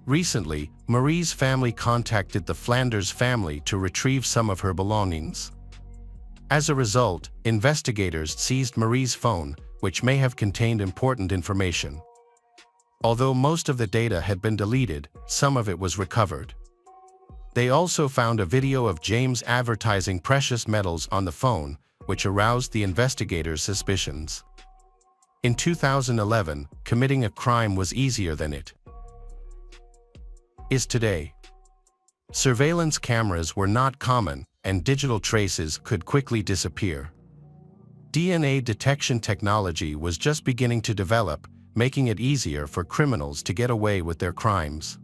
Recently, Marie's family contacted the Flanders family to retrieve some of her belongings. As a result, investigators seized Marie's phone, which may have contained important information. Although most of the data had been deleted, some of it was recovered. They also found a video of James advertising precious metals on the phone, which aroused the investigators' suspicions. In 2011, committing a crime was easier than it is today. Surveillance cameras were not common, and digital traces could quickly disappear. DNA detection technology was just beginning to develop, making it easier for criminals to get away with their crimes.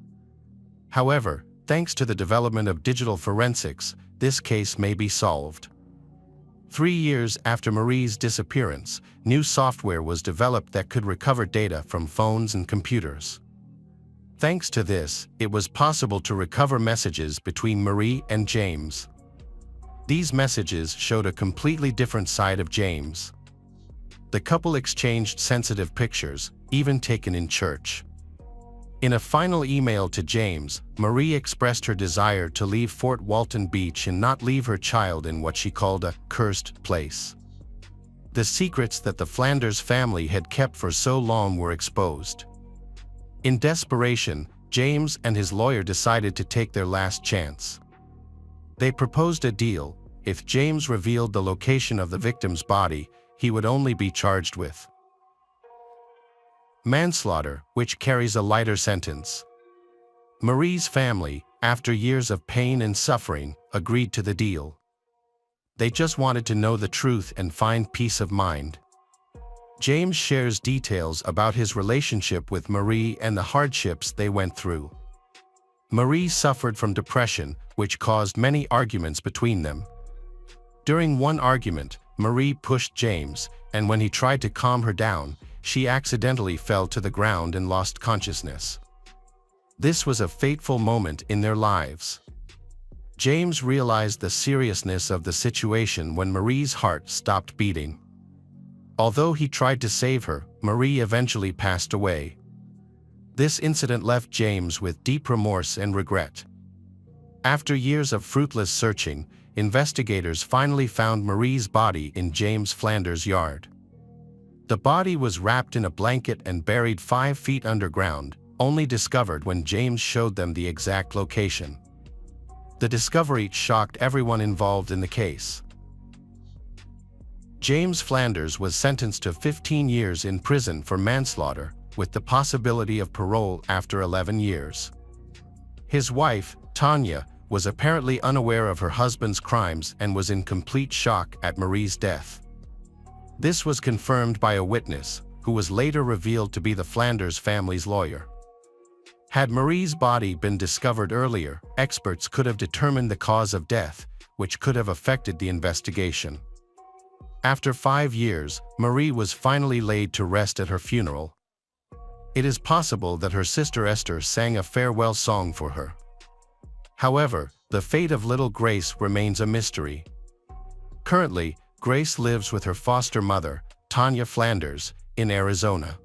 However, thanks to the development of digital forensics, this case may be solved. 3 years after Marie's disappearance, new software was developed that could recover data from phones and computers. Thanks to this, it was possible to recover messages between Marie and James. These messages showed a completely different side of James. The couple exchanged sensitive pictures, even taken in church. In a final email to James, Marie expressed her desire to leave Fort Walton Beach and not leave her child in what she called a cursed place. The secrets that the Flanders family had kept for so long were exposed. In desperation, James and his lawyer decided to take their last chance. They proposed a deal. If James revealed the location of the victim's body, he would only be charged with manslaughter, which carries a lighter sentence. Marie's family, after years of pain and suffering, agreed to the deal. They just wanted to know the truth and find peace of mind. James shares details about his relationship with Marie and the hardships they went through. Marie suffered from depression, which caused many arguments between them. During one argument, Marie pushed James, and when he tried to calm her down, she accidentally fell to the ground and lost consciousness. This was a fateful moment in their lives. James realized the seriousness of the situation when Marie's heart stopped beating. Although he tried to save her, Marie eventually passed away. This incident left James with deep remorse and regret. After years of fruitless searching, investigators finally found Marie's body in James Flanders' yard. The body was wrapped in a blanket and buried 5 feet underground, only discovered when James showed them the exact location. The discovery shocked everyone involved in the case. James Flanders was sentenced to 15 years in prison for manslaughter, with the possibility of parole after 11 years. His wife, Tanya, was apparently unaware of her husband's crimes and was in complete shock at Marie's death. This was confirmed by a witness, who was later revealed to be the Flanders family's lawyer. Had Marie's body been discovered earlier, experts could have determined the cause of death, which could have affected the investigation. After 5 years, Marie was finally laid to rest at her funeral. It is possible that her sister Esther sang a farewell song for her. However, the fate of little Grace remains a mystery. Currently, Grace lives with her foster mother, Tanya Flanders, in Arizona.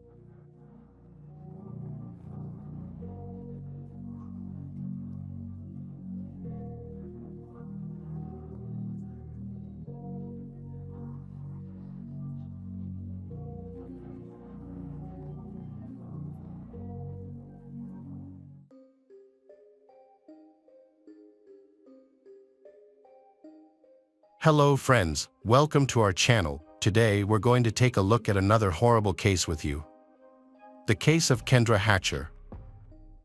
Hello friends, welcome to our channel. Today we're going to take a look at another horrible case with you. The case of Kendra Hatcher.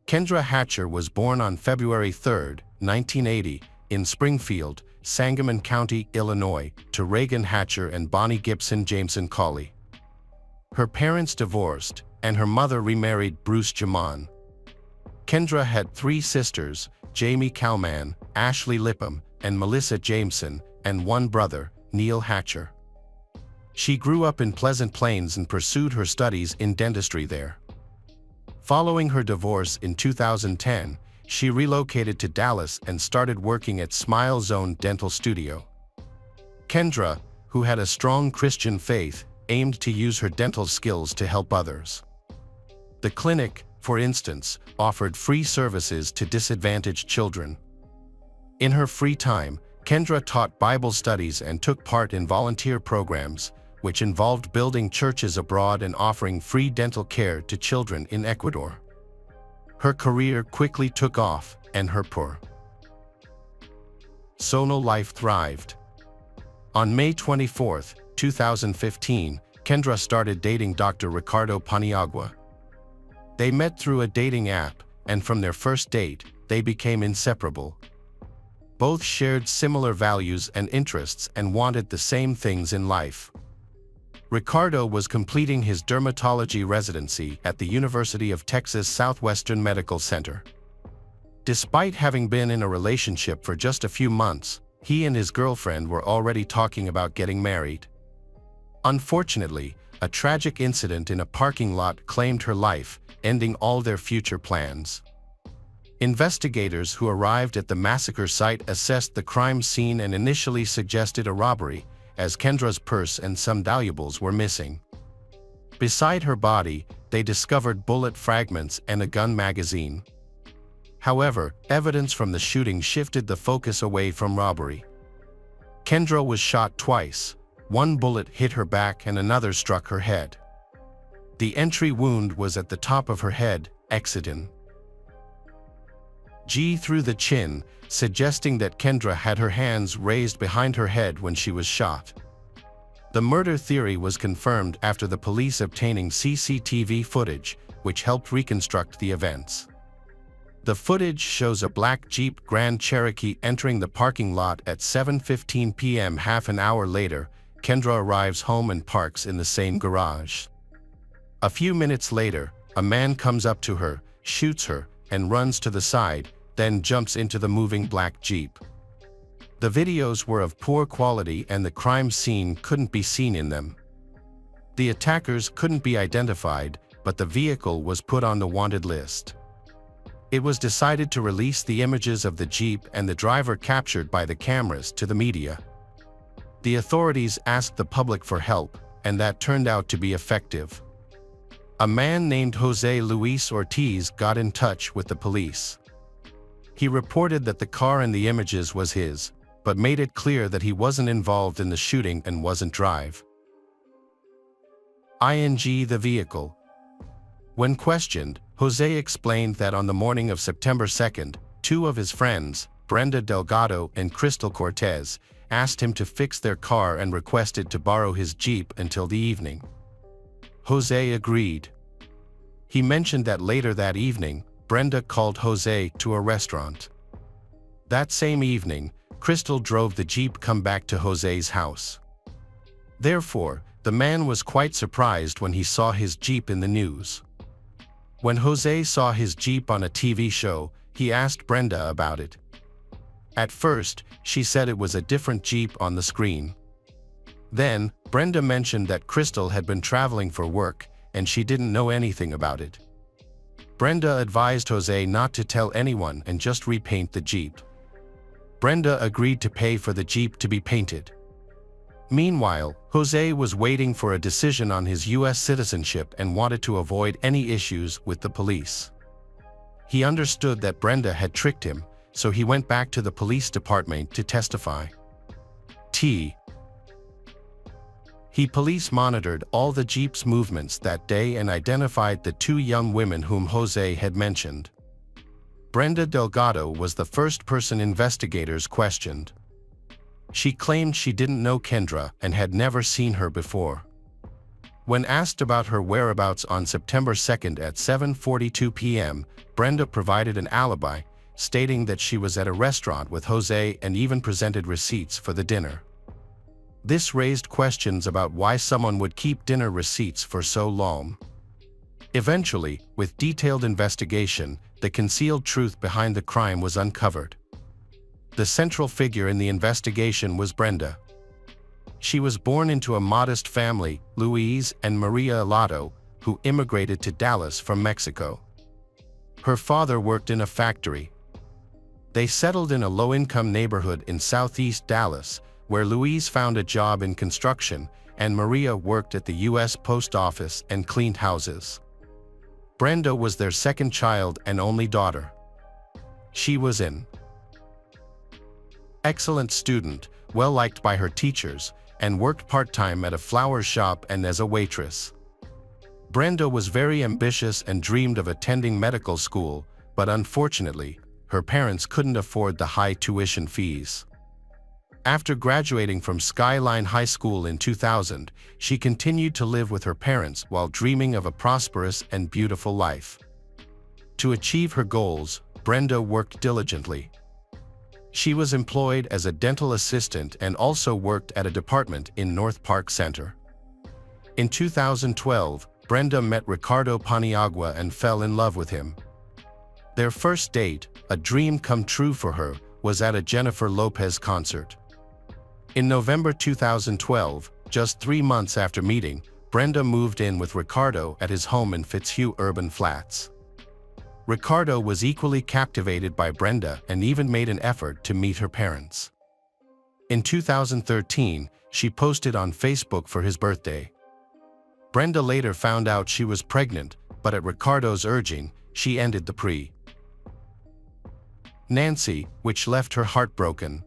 Kendra Hatcher was born on February 3, 1980, in Springfield, Sangamon County, Illinois, to Reagan Hatcher and Bonnie Gibson Jameson Cawley. Her parents divorced, and her mother remarried Bruce Jamon. Kendra had 3 sisters, Jamie Kalman, Ashley Lipham, and Melissa Jameson, and 1 brother, Neil Hatcher. She grew up in Pleasant Plains and pursued her studies in dentistry there. Following her divorce in 2010, she relocated to Dallas and started working at Smile Zone Dental Studio. Kendra, who had a strong Christian faith, aimed to use her dental skills to help others. The clinic, for instance, offered free services to disadvantaged children. In her free time, Kendra taught Bible studies and took part in volunteer programs, which involved building churches abroad and offering free dental care to children in Ecuador. Her career quickly took off, and her personal life thrived. On May 24, 2015, Kendra started dating Dr. Ricardo Paniagua. They met through a dating app, and from their first date, they became inseparable. Both shared similar values and interests and wanted the same things in life. Ricardo was completing his dermatology residency at the University of Texas Southwestern Medical Center. Despite having been in a relationship for just a few months, he and his girlfriend were already talking about getting married. Unfortunately, a tragic incident in a parking lot claimed her life, ending all their future plans. Investigators who arrived at the massacre site assessed the crime scene and initially suggested a robbery, as Kendra's purse and some valuables were missing. Beside her body, they discovered bullet fragments and a gun magazine. However, evidence from the shooting shifted the focus away from robbery. Kendra was shot twice. One bullet hit her back and another struck her head. The entry wound was at the top of her head, exciton G through the chin, suggesting that Kendra had her hands raised behind her head when she was shot. The murder theory was confirmed after the police obtaining CCTV footage, which helped reconstruct the events. The footage shows a black Jeep Grand Cherokee entering the parking lot at 7:15 p.m. Half an hour later, Kendra arrives home and parks in the same garage. A few minutes later, a man comes up to her, shoots her, and runs to the side, then jumps into the moving black Jeep. The videos were of poor quality and the crime scene couldn't be seen in them. The attackers couldn't be identified, but the vehicle was put on the wanted list. It was decided to release the images of the Jeep and the driver captured by the cameras to the media. The authorities asked the public for help, and that turned out to be effective. A man named Jose Luis Ortiz got in touch with the police. He reported that the car in the images was his, but made it clear that he wasn't involved in the shooting and wasn't drive. The vehicle. When questioned, Jose explained that on the morning of September 2nd, two of his friends, Brenda Delgado and Crystal Cortez, asked him to fix their car and requested to borrow his Jeep until the evening. Jose agreed. He mentioned that later that evening, Brenda called Jose to a restaurant. That same evening, Crystal drove the Jeep come back to Jose's house. Therefore, the man was quite surprised when he saw his Jeep in the news. When Jose saw his Jeep on a TV show, he asked Brenda about it. At first, she said it was a different Jeep on the screen. Then, Brenda mentioned that Crystal had been traveling for work, and she didn't know anything about it. Brenda advised Jose not to tell anyone and just repaint the Jeep. Brenda agreed to pay for the Jeep to be painted. Meanwhile, Jose was waiting for a decision on his U.S. citizenship and wanted to avoid any issues with the police. He understood that Brenda had tricked him, so he went back to the police department to testify. He police monitored all the Jeep's movements that day and identified the two young women whom Jose had mentioned. Brenda Delgado was the first person investigators questioned. She claimed she didn't know Kendra and had never seen her before. When asked about her whereabouts on September 2nd at 7:42 p.m., Brenda provided an alibi, stating that she was at a restaurant with Jose and even presented receipts for the dinner. This raised questions about why someone would keep dinner receipts for so long. Eventually, with detailed investigation, the concealed truth behind the crime was uncovered. The central figure in the investigation was Brenda. She was born into a modest family, Luis and Maria Alato, who immigrated to Dallas from Mexico. Her father worked in a factory. They settled in a low-income neighborhood in southeast Dallas, where Luis found a job in construction, and Maria worked at the U.S. Post Office and cleaned houses. Brenda was their second child and only daughter. She was an excellent student, well-liked by her teachers, and worked part-time at a flower shop and as a waitress. Brenda was very ambitious and dreamed of attending medical school, but unfortunately, her parents couldn't afford the high tuition fees. After graduating from Skyline High School in 2000, she continued to live with her parents while dreaming of a prosperous and beautiful life. To achieve her goals, Brenda worked diligently. She was employed as a dental assistant and also worked at a department in North Park Center. In 2012, Brenda met Ricardo Paniagua and fell in love with him. Their first date, a dream come true for her, was at a Jennifer Lopez concert. In November 2012, just 3 months after meeting, Brenda moved in with Ricardo at his home in Fitzhugh Urban Flats. Ricardo was equally captivated by Brenda and even made an effort to meet her parents. In 2013, she posted on Facebook for his birthday. Brenda later found out she was pregnant, but at Ricardo's urging, she ended the pregnancy, which left her heartbroken.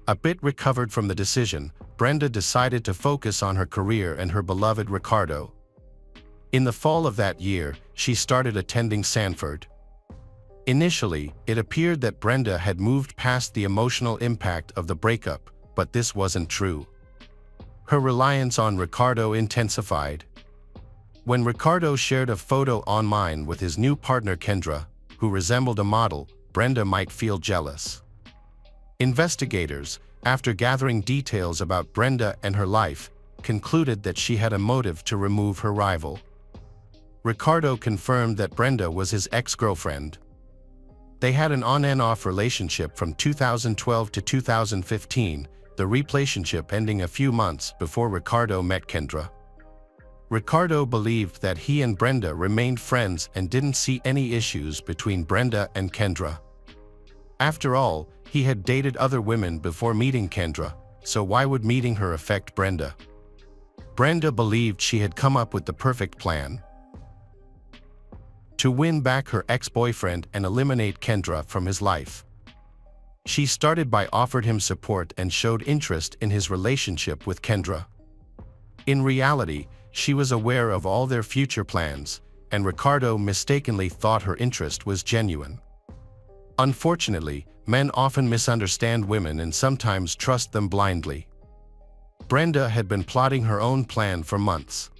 A bit recovered from the decision, Brenda decided to focus on her career and her beloved Ricardo. In the fall of that year, she started attending Sanford. Initially, it appeared that Brenda had moved past the emotional impact of the breakup, but this wasn't true. Her reliance on Ricardo intensified. When Ricardo shared a photo online with his new partner Kendra, who resembled a model, Brenda might feel jealous. Investigators, after gathering details about Brenda and her life, concluded that she had a motive to remove her rival. Ricardo confirmed that Brenda was his ex-girlfriend. They had an on and off relationship from 2012 to 2015, the relationship ending a few months before Ricardo met Kendra. Ricardo believed that he and Brenda remained friends and didn't see any issues between Brenda and Kendra. After all, he had dated other women before meeting Kendra, so why would meeting her affect Brenda? Brenda believed she had come up with the perfect plan to win back her ex-boyfriend and eliminate Kendra from his life. She started by offering him support and showed interest in his relationship with Kendra. In reality, she was aware of all their future plans, and Ricardo mistakenly thought her interest was genuine. Unfortunately, men often misunderstand women and sometimes trust them blindly. Brenda had been plotting her own plan for months.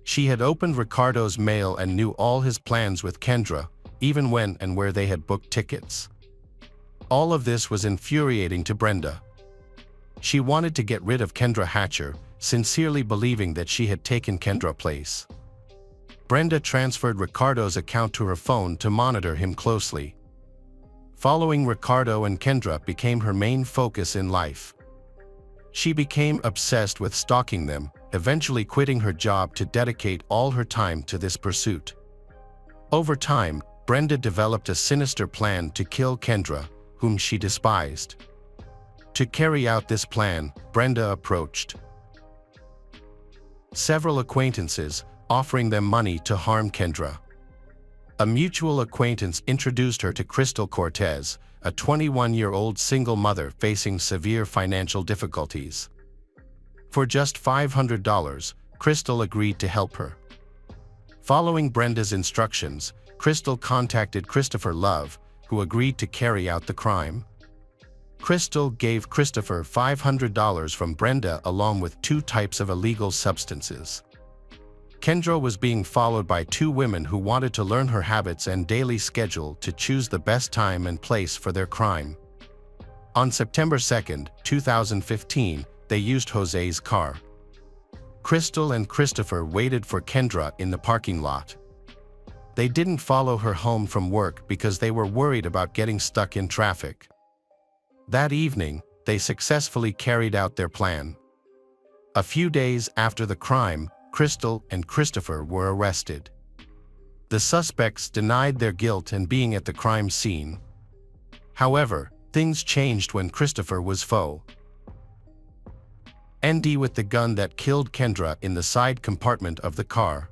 She had opened Ricardo's mail and knew all his plans with Kendra, even when and where they had booked tickets. All of this was infuriating to Brenda. She wanted to get rid of Kendra Hatcher, sincerely believing that she had taken Kendra's place. Brenda transferred Ricardo's account to her phone to monitor him closely. Following Ricardo and Kendra became her main focus in life. She became obsessed with stalking them, eventually quitting her job to dedicate all her time to this pursuit. Over time, Brenda developed a sinister plan to kill Kendra, whom she despised. To carry out this plan, Brenda approached several acquaintances, offering them money to harm Kendra. A mutual acquaintance introduced her to Crystal Cortez, a 21-year-old single mother facing severe financial difficulties. For just $500, Crystal agreed to help her. Following Brenda's instructions, Crystal contacted Christopher Love, who agreed to carry out the crime. Crystal gave Christopher $500 from Brenda along with 2 types of illegal substances. Kendra was being followed by 2 women who wanted to learn her habits and daily schedule to choose the best time and place for their crime. On September 2, 2015, they used Jose's car. Crystal and Christopher waited for Kendra in the parking lot. They didn't follow her home from work because they were worried about getting stuck in traffic. That evening, they successfully carried out their plan. A few days after the crime, Crystal and Christopher were arrested. The suspects denied their guilt and being at the crime scene. However, things changed when Christopher was ND with the gun that killed Kendra in the side compartment of the car.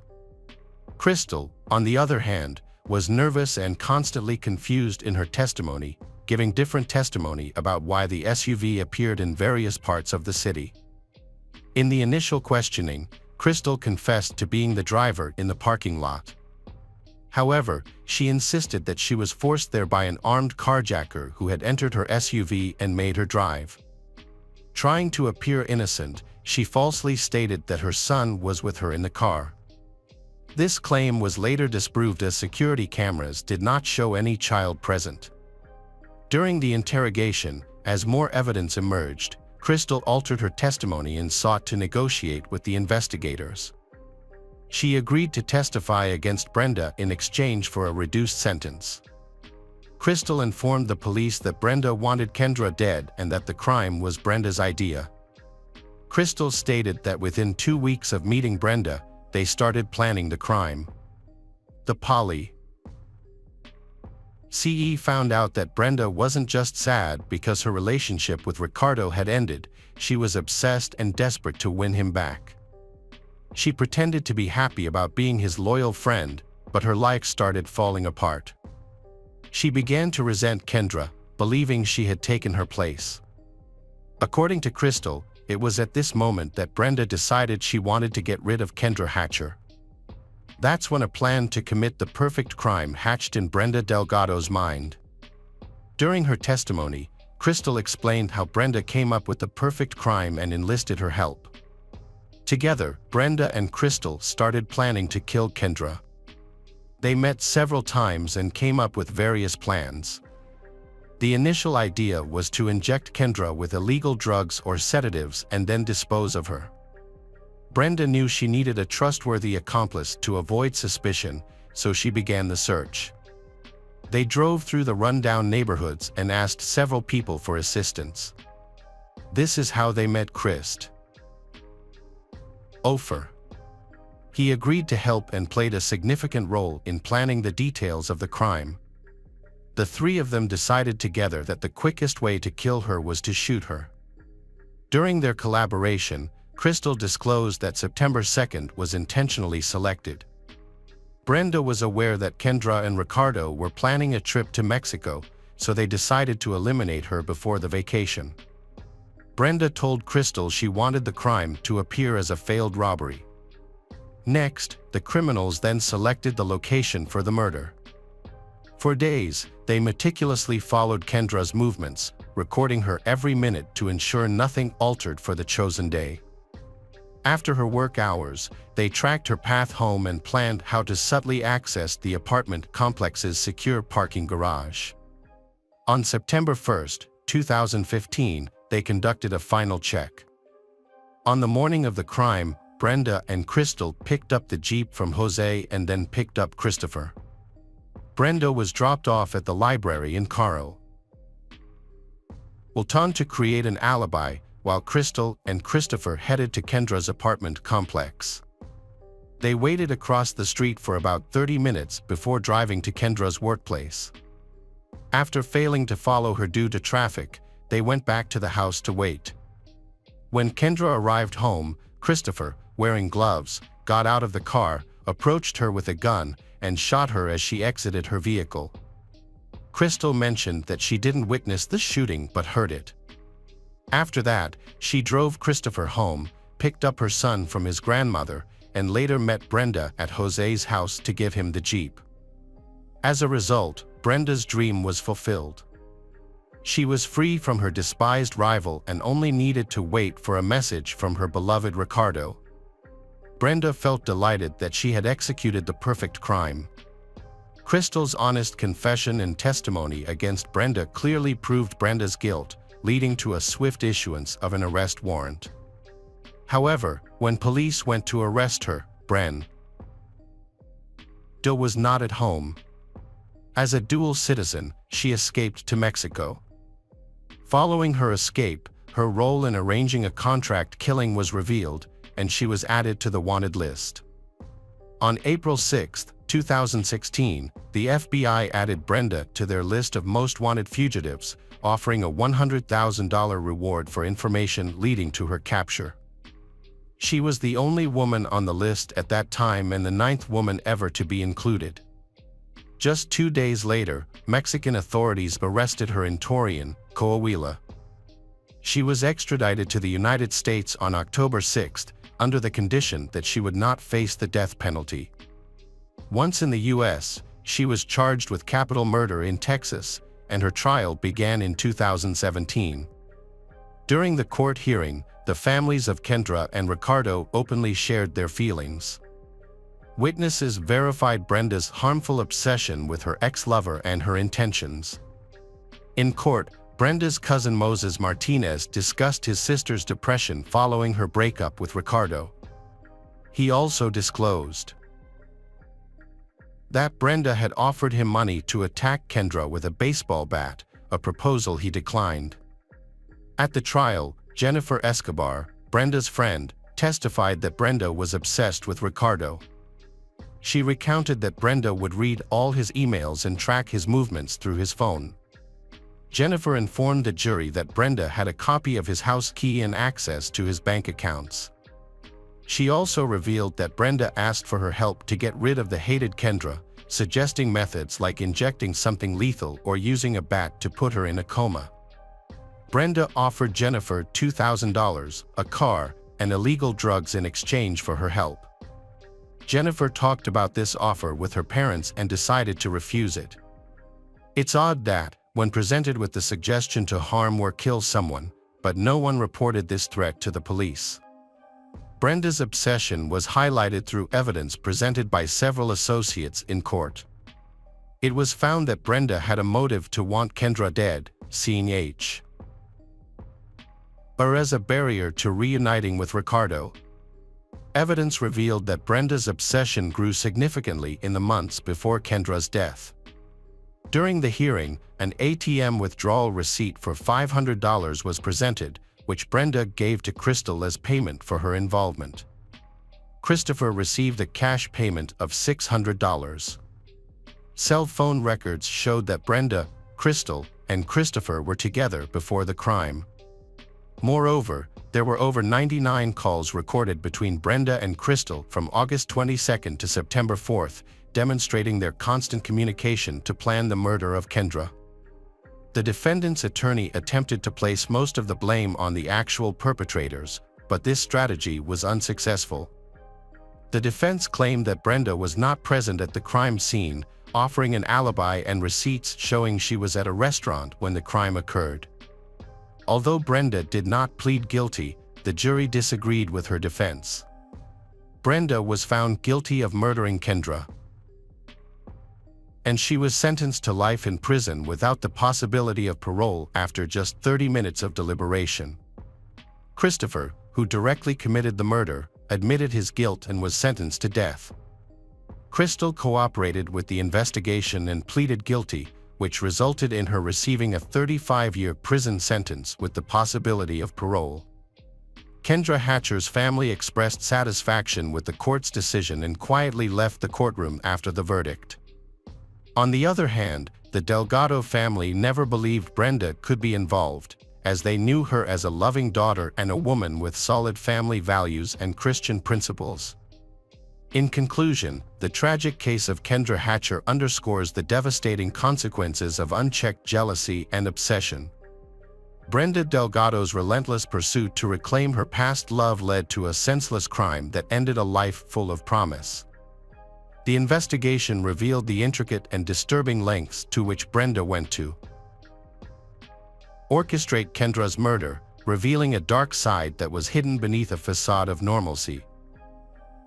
Crystal, on the other hand, was nervous and constantly confused in her testimony, giving different testimony about why the SUV appeared in various parts of the city. In the initial questioning, Crystal confessed to being the driver in the parking lot. However, she insisted that she was forced there by an armed carjacker who had entered her SUV and made her drive. Trying to appear innocent, she falsely stated that her son was with her in the car. This claim was later disproved as security cameras did not show any child present. During the interrogation, as more evidence emerged, Crystal altered her testimony and sought to negotiate with the investigators. She agreed to testify against Brenda in exchange for a reduced sentence. Crystal informed the police that Brenda wanted Kendra dead and that the crime was Brenda's idea. Crystal stated that within 2 weeks of meeting Brenda, they started planning the crime. The CE found out that Brenda wasn't just sad because her relationship with Ricardo had ended, she was obsessed and desperate to win him back. She pretended to be happy about being his loyal friend, but her life started falling apart. She began to resent Kendra, believing she had taken her place. According to Crystal, it was at this moment that Brenda decided she wanted to get rid of Kendra Hatcher. That's when a plan to commit the perfect crime hatched in Brenda Delgado's mind. During her testimony, Crystal explained how Brenda came up with the perfect crime and enlisted her help. Together, Brenda and Crystal started planning to kill Kendra. They met several times and came up with various plans. The initial idea was to inject Kendra with illegal drugs or sedatives and then dispose of her. Brenda knew she needed a trustworthy accomplice to avoid suspicion, so she began the search. They drove through the rundown neighborhoods and asked several people for assistance. This is how they met Christ Ofer. He agreed to help and played a significant role in planning the details of the crime. The three of them decided together that the quickest way to kill her was to shoot her. During their collaboration, Crystal disclosed that September 2nd was intentionally selected. Brenda was aware that Kendra and Ricardo were planning a trip to Mexico, so they decided to eliminate her before the vacation. Brenda told Crystal she wanted the crime to appear as a failed robbery. Next, the criminals then selected the location for the murder. For days, they meticulously followed Kendra's movements, recording her every minute to ensure nothing altered for the chosen day. After her work hours, they tracked her path home and planned how to subtly access the apartment complex's secure parking garage. On September 1, 2015, they conducted a final check. On the morning of the crime, Brenda and Crystal picked up the Jeep from Jose and then picked up Christopher. Brenda was dropped off at the library in Caro Wilton to create an alibi, while Crystal and Christopher headed to Kendra's apartment complex. They waited across the street for about 30 minutes before driving to Kendra's workplace. After failing to follow her due to traffic, they went back to the house to wait. When Kendra arrived home, Christopher, wearing gloves, got out of the car, approached her with a gun, and shot her as she exited her vehicle. Crystal mentioned that she didn't witness the shooting but heard it. After that, she drove Christopher home, picked up her son from his grandmother, and later met Brenda at Jose's house to give him the Jeep. As a result, Brenda's dream was fulfilled. She was free from her despised rival and only needed to wait for a message from her beloved Ricardo. Brenda felt delighted that she had executed the perfect crime. Crystal's honest confession and testimony against Brenda clearly proved Brenda's guilt, leading to a swift issuance of an arrest warrant. However, when police went to arrest her, Brenda was not at home. As a dual citizen, she escaped to Mexico. Following her escape, her role in arranging a contract killing was revealed, and she was added to the wanted list. On April 6, 2016, the FBI added Brenda to their list of most wanted fugitives, offering a $100,000 reward for information leading to her capture. She was the only woman on the list at that time and the 9th woman ever to be included. Just 2 days later, Mexican authorities arrested her in Torreon, Coahuila. She was extradited to the United States on October 6, under the condition that she would not face the death penalty. Once in the U.S., she was charged with capital murder in Texas, and her trial began in 2017. During the court hearing, the families of Kendra and Ricardo openly shared their feelings. Witnesses verified Brenda's harmful obsession with her ex-lover and her intentions. In court, Brenda's cousin Moses Martinez discussed his sister's depression following her breakup with Ricardo. He also disclosed that Brenda had offered him money to attack Kendra with a baseball bat, a proposal he declined. At the trial, Jennifer Escobar, Brenda's friend, testified that Brenda was obsessed with Ricardo. She recounted that Brenda would read all his emails and track his movements through his phone. Jennifer informed the jury that Brenda had a copy of his house key and access to his bank accounts. She also revealed that Brenda asked for her help to get rid of the hated Kendra, suggesting methods like injecting something lethal or using a bat to put her in a coma. Brenda offered Jennifer $2,000, a car, and illegal drugs in exchange for her help. Jennifer talked about this offer with her parents and decided to refuse it. It's odd that, when presented with the suggestion to harm or kill someone, but no one reported this threat to the police. Brenda's obsession was highlighted through evidence presented by several associates in court. It was found that Brenda had a motive to want Kendra dead, seeing H. or as a barrier to reuniting with Ricardo. Evidence revealed that Brenda's obsession grew significantly in the months before Kendra's death. During the hearing, an ATM withdrawal receipt for $500 was presented, which Brenda gave to Crystal as payment for her involvement. Christopher received a cash payment of $600. Cell phone records showed that Brenda, Crystal, and Christopher were together before the crime. Moreover, there were over 99 calls recorded between Brenda and Crystal from August 22 to September 4, demonstrating their constant communication to plan the murder of Kendra. The defendant's attorney attempted to place most of the blame on the actual perpetrators, but this strategy was unsuccessful. The defense claimed that Brenda was not present at the crime scene, offering an alibi and receipts showing she was at a restaurant when the crime occurred. Although Brenda did not plead guilty, the jury disagreed with her defense. Brenda was found guilty of murdering Kendra, and she was sentenced to life in prison without the possibility of parole after just 30 minutes of deliberation. Christopher, who directly committed the murder, admitted his guilt and was sentenced to death. Crystal cooperated with the investigation and pleaded guilty, which resulted in her receiving a 35-year prison sentence with the possibility of parole. Kendra Hatcher's family expressed satisfaction with the court's decision and quietly left the courtroom after the verdict. On the other hand, the Delgado family never believed Brenda could be involved, as they knew her as a loving daughter and a woman with solid family values and Christian principles. In conclusion, the tragic case of Kendra Hatcher underscores the devastating consequences of unchecked jealousy and obsession. Brenda Delgado's relentless pursuit to reclaim her past love led to a senseless crime that ended a life full of promise. The investigation revealed the intricate and disturbing lengths to which Brenda went to orchestrate Kendra's murder, revealing a dark side that was hidden beneath a facade of normalcy.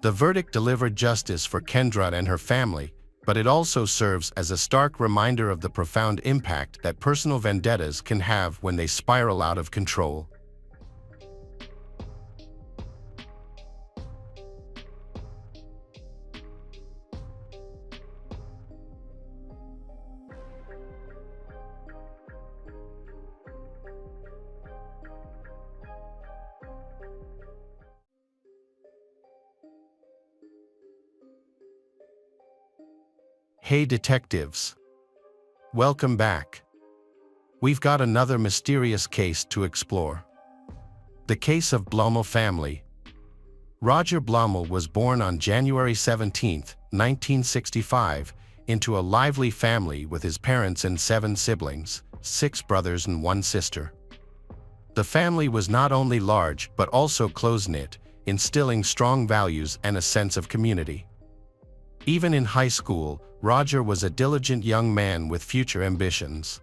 The verdict delivered justice for Kendra and her family, but it also serves as a stark reminder of the profound impact that personal vendettas can have when they spiral out of control. Hey detectives! Welcome back. We've got another mysterious case to explore. The case of Blomel family. Roger Blomel was born on January 17, 1965, into a lively family with his parents and 7 siblings, 6 brothers and 1 sister. The family was not only large but also close-knit, instilling strong values and a sense of community. Even in high school, Roger was a diligent young man with future ambitions.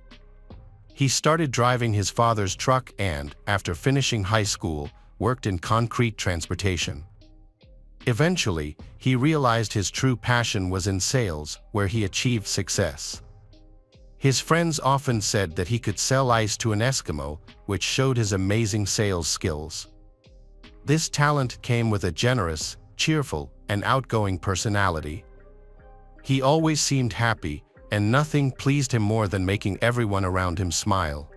He started driving his father's truck and, after finishing high school, worked in concrete transportation. Eventually, he realized his true passion was in sales, where he achieved success. His friends often said that he could sell ice to an Eskimo, which showed his amazing sales skills. This talent came with a generous, cheerful, and outgoing personality. He always seemed happy, and nothing pleased him more than making everyone around him smile.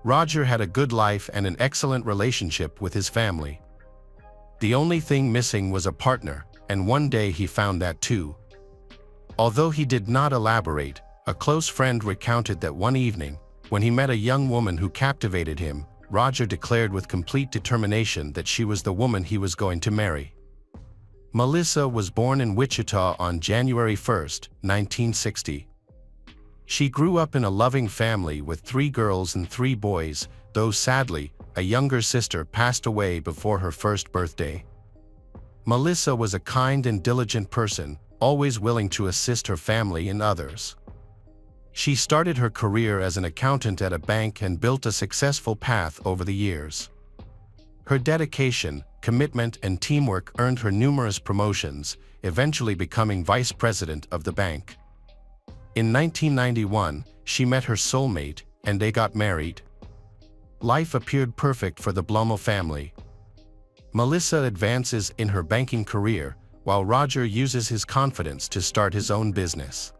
Roger had a good life and an excellent relationship with his family. The only thing missing was a partner, and one day he found that too. Although he did not elaborate, a close friend recounted that one evening, when he met a young woman who captivated him, Roger declared with complete determination that she was the woman he was going to marry. Melissa was born in Wichita on January 1, 1960. She grew up in a loving family with 3 girls and 3 boys, though sadly, a younger sister passed away before her first birthday. Melissa was a kind and diligent person, always willing to assist her family and others. She started her career as an accountant at a bank and built a successful path over the years. Her dedication, commitment, and teamwork earned her numerous promotions, eventually becoming vice president of the bank. In 1991, she met her soulmate, and they got married. Life appeared perfect for the Blumel family. Melissa advances in her banking career, while Roger uses his confidence to start his own business.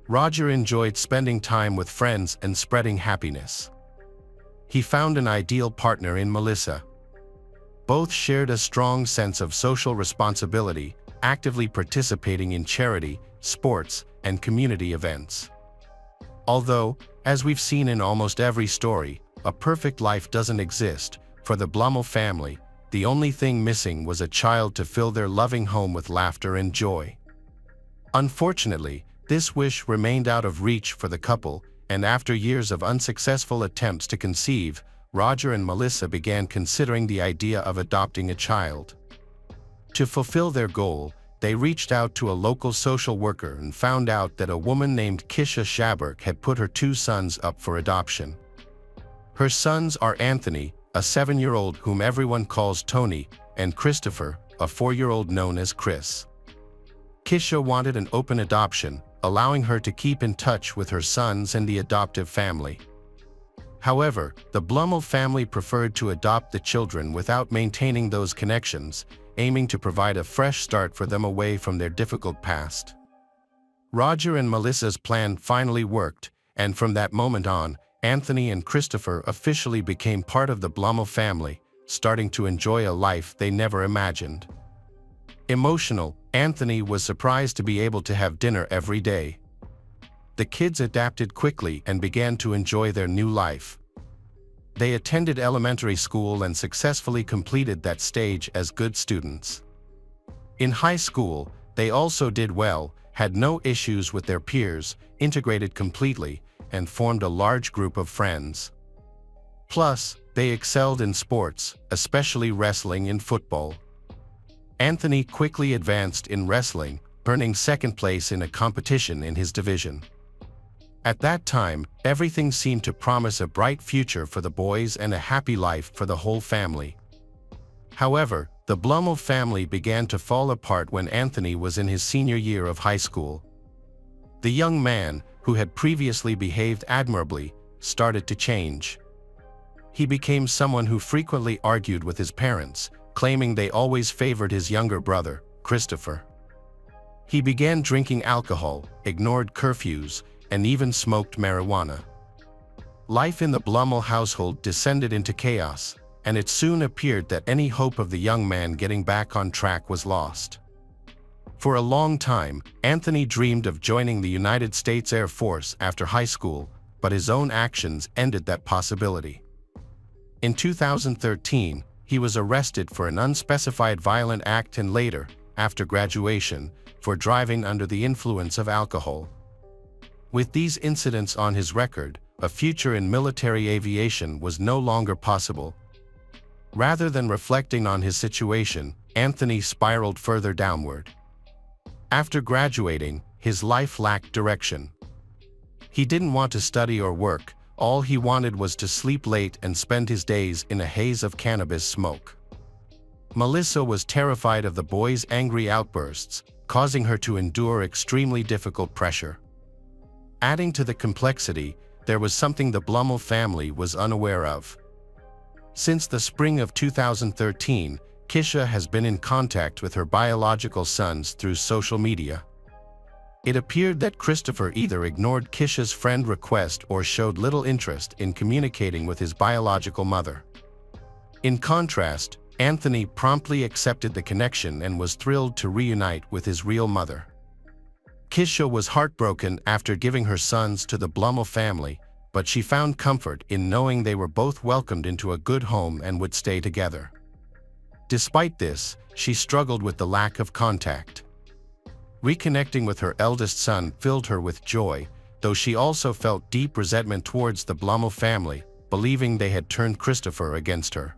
Roger enjoyed spending time with friends and spreading happiness. He found an ideal partner in Melissa. Both shared a strong sense of social responsibility, actively participating in charity, sports, and community events. Although, as we've seen in almost every story, a perfect life doesn't exist, for the Blumel family, the only thing missing was a child to fill their loving home with laughter and joy. Unfortunately, this wish remained out of reach for the couple, and after years of unsuccessful attempts to conceive, Roger and Melissa began considering the idea of adopting a child. To fulfill their goal, they reached out to a local social worker and found out that a woman named Kisha Shaberg had put her 2 sons up for adoption. Her sons are Anthony, a 7-year-old whom everyone calls Tony, and Christopher, a 4-year-old known as Chris. Kisha wanted an open adoption, allowing her to keep in touch with her sons and the adoptive family. However, the Blumel family preferred to adopt the children without maintaining those connections, aiming to provide a fresh start for them away from their difficult past. Roger and Melissa's plan finally worked, and from that moment on, Anthony and Christopher officially became part of the Blumel family, starting to enjoy a life they never imagined. Emotional, Anthony was surprised to be able to have dinner every day. The kids adapted quickly and began to enjoy their new life. They attended elementary school and successfully completed that stage as good students. In high school, they also did well, had no issues with their peers, integrated completely, and formed a large group of friends. Plus, they excelled in sports, especially wrestling and football. Anthony quickly advanced in wrestling, earning 2nd place in a competition in his division. At that time, everything seemed to promise a bright future for the boys and a happy life for the whole family. However, the Blumel family began to fall apart when Anthony was in his senior year of high school. The young man, who had previously behaved admirably, started to change. He became someone who frequently argued with his parents, claiming they always favored his younger brother, Christopher. He began drinking alcohol, ignored curfews, and even smoked marijuana. Life in the Blumel household descended into chaos, and it soon appeared that any hope of the young man getting back on track was lost. For a long time, Anthony dreamed of joining the United States Air Force after high school, but his own actions ended that possibility. In 2013, he was arrested for an unspecified violent act and later, after graduation, for driving under the influence of alcohol. With these incidents on his record, a future in military aviation was no longer possible. Rather than reflecting on his situation, Anthony spiraled further downward. After graduating, his life lacked direction. He didn't want to study or work, all he wanted was to sleep late and spend his days in a haze of cannabis smoke. Melissa was terrified of the boy's angry outbursts, causing her to endure extremely difficult pressure. Adding to the complexity, there was something the Blumel family was unaware of. Since the spring of 2013, Kisha has been in contact with her biological sons through social media. It appeared that Christopher either ignored Kisha's friend request or showed little interest in communicating with his biological mother. In contrast, Anthony promptly accepted the connection and was thrilled to reunite with his real mother. Kisha was heartbroken after giving her sons to the Blumel family, but she found comfort in knowing they were both welcomed into a good home and would stay together. Despite this, she struggled with the lack of contact. Reconnecting with her eldest son filled her with joy, though she also felt deep resentment towards the Blumel family, believing they had turned Christopher against her.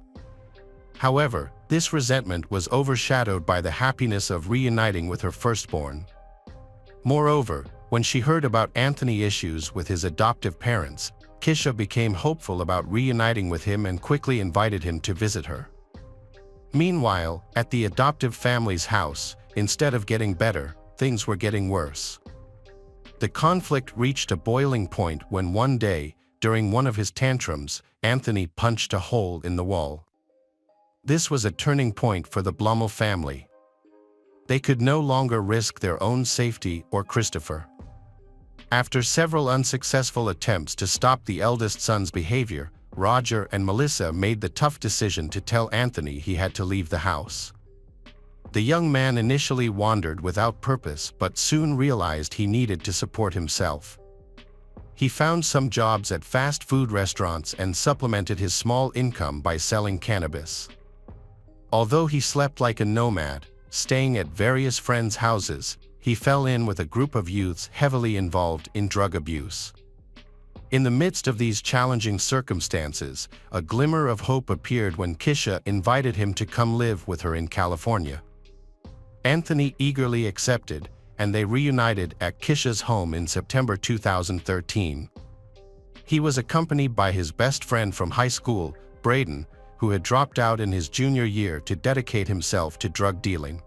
However, this resentment was overshadowed by the happiness of reuniting with her firstborn. Moreover, when she heard about Anthony's issues with his adoptive parents, Kisha became hopeful about reuniting with him and quickly invited him to visit her. Meanwhile, at the adoptive family's house, instead of getting better, things were getting worse. The conflict reached a boiling point when one day, during one of his tantrums, Anthony punched a hole in the wall. This was a turning point for the Blumel family. They could no longer risk their own safety or Christopher. After several unsuccessful attempts to stop the eldest son's behavior, Roger and Melissa made the tough decision to tell Anthony he had to leave the house. The young man initially wandered without purpose but soon realized he needed to support himself. He found some jobs at fast food restaurants and supplemented his small income by selling cannabis. Although he slept like a nomad, staying at various friends' houses, he fell in with a group of youths heavily involved in drug abuse. In the midst of these challenging circumstances, a glimmer of hope appeared when Kisha invited him to come live with her in California. Anthony eagerly accepted, and they reunited at Kisha's home in September 2013. He was accompanied by his best friend from high school, Braden, who had dropped out in his junior year to dedicate himself to drug dealing.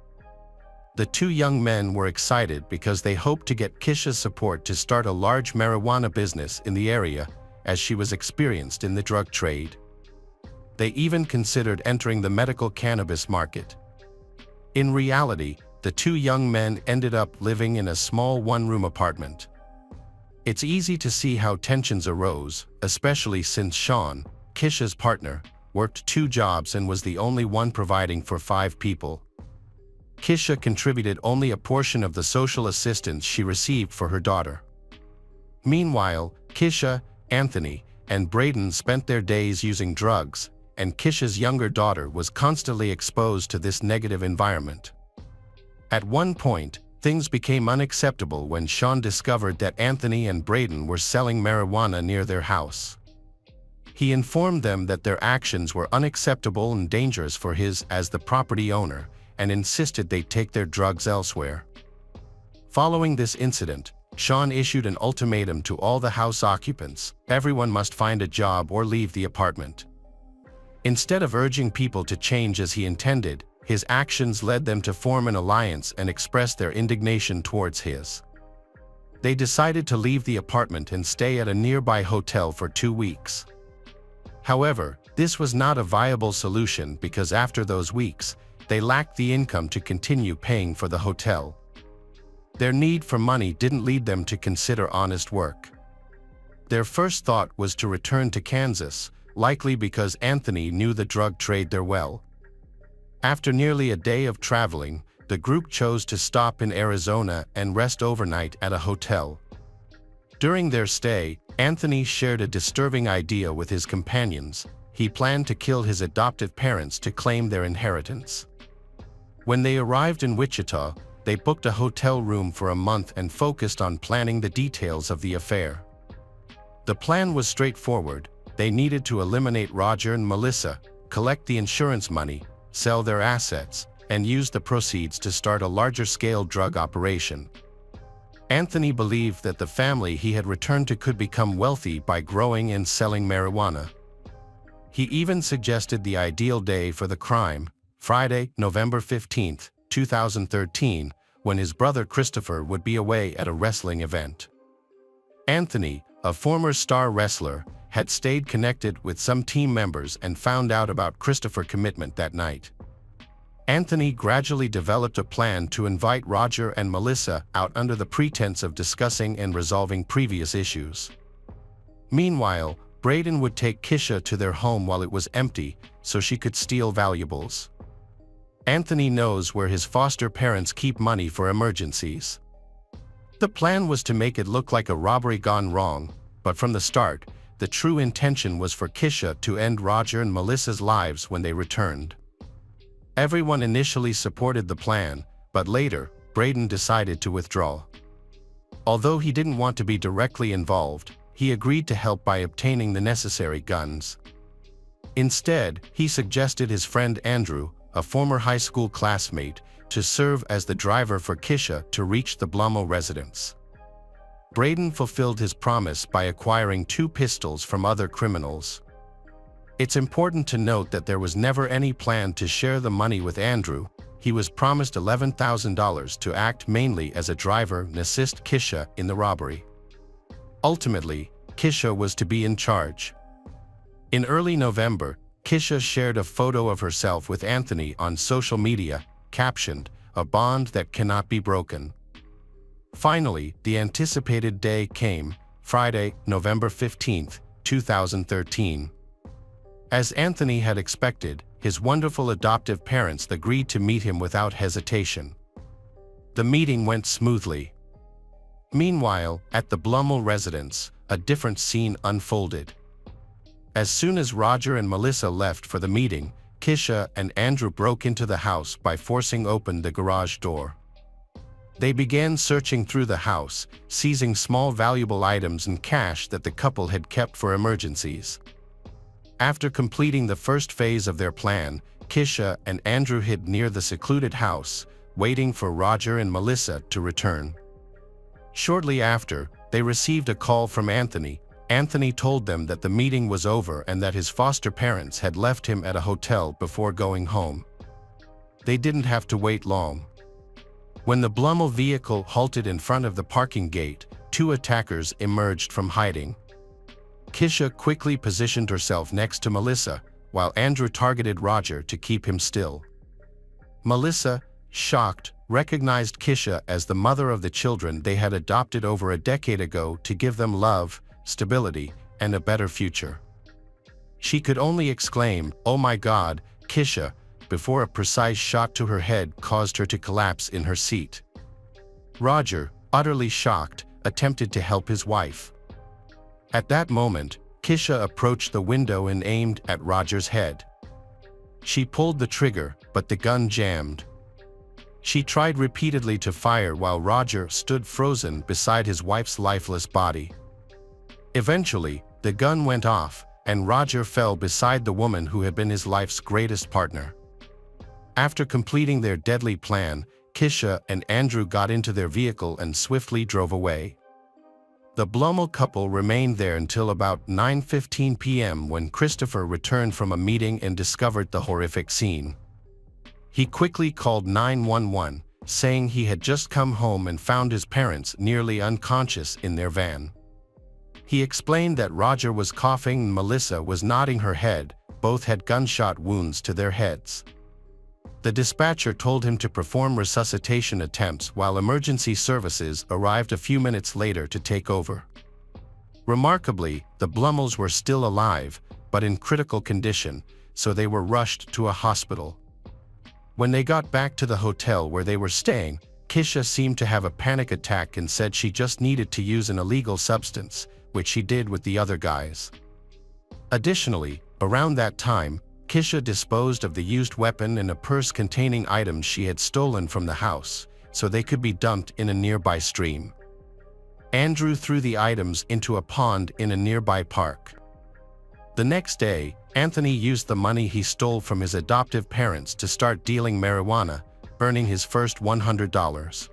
The two young men were excited because they hoped to get Kisha's support to start a large marijuana business in the area, as she was experienced in the drug trade. They even considered entering the medical cannabis market. In reality, the two young men ended up living in a small one-room apartment. It's easy to see how tensions arose, especially since Sean, Kisha's partner, worked 2 jobs and was the only one providing for 5 people. Kisha contributed only a portion of the social assistance she received for her daughter. Meanwhile, Kisha, Anthony, and Braden spent their days using drugs, and Kisha's younger daughter was constantly exposed to this negative environment. At one point, things became unacceptable when Sean discovered that Anthony and Braden were selling marijuana near their house. He informed them that their actions were unacceptable and dangerous for his as the property owner, and insisted they take their drugs elsewhere. Following this incident, Sean issued an ultimatum to all the house occupants: everyone must find a job or leave the apartment. Instead of urging people to change as he intended, his actions led them to form an alliance and express their indignation towards his. They decided to leave the apartment and stay at a nearby hotel for 2 weeks. However, this was not a viable solution because after those weeks, they lacked the income to continue paying for the hotel. Their need for money didn't lead them to consider honest work. Their first thought was to return to Kansas, likely because Anthony knew the drug trade there well. After nearly a day of traveling, the group chose to stop in Arizona and rest overnight at a hotel. During their stay, Anthony shared a disturbing idea with his companions. He planned to kill his adoptive parents to claim their inheritance. When they arrived in Wichita, they booked a hotel room for a month and focused on planning the details of the affair. The plan was straightforward. They needed to eliminate Roger and Melissa, collect the insurance money, sell their assets, and use the proceeds to start a larger-scale drug operation. Anthony believed that the family he had returned to could become wealthy by growing and selling marijuana. He even suggested the ideal day for the crime: Friday, November 15, 2013, when his brother Christopher would be away at a wrestling event. Anthony, a former star wrestler, had stayed connected with some team members and found out about Christopher's commitment that night. Anthony gradually developed a plan to invite Roger and Melissa out under the pretense of discussing and resolving previous issues. Meanwhile, Braden would take Kisha to their home while it was empty so she could steal valuables. Anthony knows where his foster parents keep money for emergencies. The plan was to make it look like a robbery gone wrong, but from the start, the true intention was for Kisha to end Roger and Melissa's lives when they returned. Everyone initially supported the plan, but later, Braden decided to withdraw. Although he didn't want to be directly involved, he agreed to help by obtaining the necessary guns. Instead, he suggested his friend Andrew, a former high school classmate, to serve as the driver for Kisha to reach the Blumel residence. Braden fulfilled his promise by acquiring 2 pistols from other criminals. It's important to note that there was never any plan to share the money with Andrew. He was promised $11,000 to act mainly as a driver and assist Kisha in the robbery. Ultimately, Kisha was to be in charge. In early November, Kisha shared a photo of herself with Anthony on social media, captioned, "A bond that cannot be broken." Finally, the anticipated day came, Friday, November 15, 2013. As Anthony had expected, his wonderful adoptive parents agreed to meet him without hesitation. The meeting went smoothly. Meanwhile, at the Blumel residence, a different scene unfolded. As soon as Roger and Melissa left for the meeting, Kisha and Andrew broke into the house by forcing open the garage door. They began searching through the house, seizing small valuable items and cash that the couple had kept for emergencies. After completing the first phase of their plan, Kisha and Andrew hid near the secluded house, waiting for Roger and Melissa to return. Shortly after, they received a call from Anthony. Anthony told them that the meeting was over and that his foster parents had left him at a hotel before going home. They didn't have to wait long. When the Blumel vehicle halted in front of the parking gate, 2 attackers emerged from hiding. Kisha quickly positioned herself next to Melissa, while Andrew targeted Roger to keep him still. Melissa, shocked, recognized Kisha as the mother of the children they had adopted over a decade ago to give them love, stability, and a better future. She could only exclaim, "Oh my God, Kisha," before a precise shot to her head caused her to collapse in her seat. Roger, utterly shocked, attempted to help his wife. At that moment, Kisha approached the window and aimed at Roger's head. She pulled the trigger, but the gun jammed. She tried repeatedly to fire while Roger stood frozen beside his wife's lifeless body. Eventually, the gun went off, and Roger fell beside the woman who had been his life's greatest partner. After completing their deadly plan, Kisha and Andrew got into their vehicle and swiftly drove away. The Blumel couple remained there until about 9:15 p.m. when Christopher returned from a meeting and discovered the horrific scene. He quickly called 911, saying he had just come home and found his parents nearly unconscious in their van. He explained that Roger was coughing and Melissa was nodding her head. Both had gunshot wounds to their heads. The dispatcher told him to perform resuscitation attempts while emergency services arrived a few minutes later to take over. Remarkably, the Blumels were still alive, but in critical condition, so they were rushed to a hospital. When they got back to the hotel where they were staying, Kisha seemed to have a panic attack and said she just needed to use an illegal substance, which she did with the other guys. Additionally, around that time, Kisha disposed of the used weapon and a purse containing items she had stolen from the house, so they could be dumped in a nearby stream. Andrew threw the items into a pond in a nearby park. The next day, Anthony used the money he stole from his adoptive parents to start dealing marijuana, earning his first $100.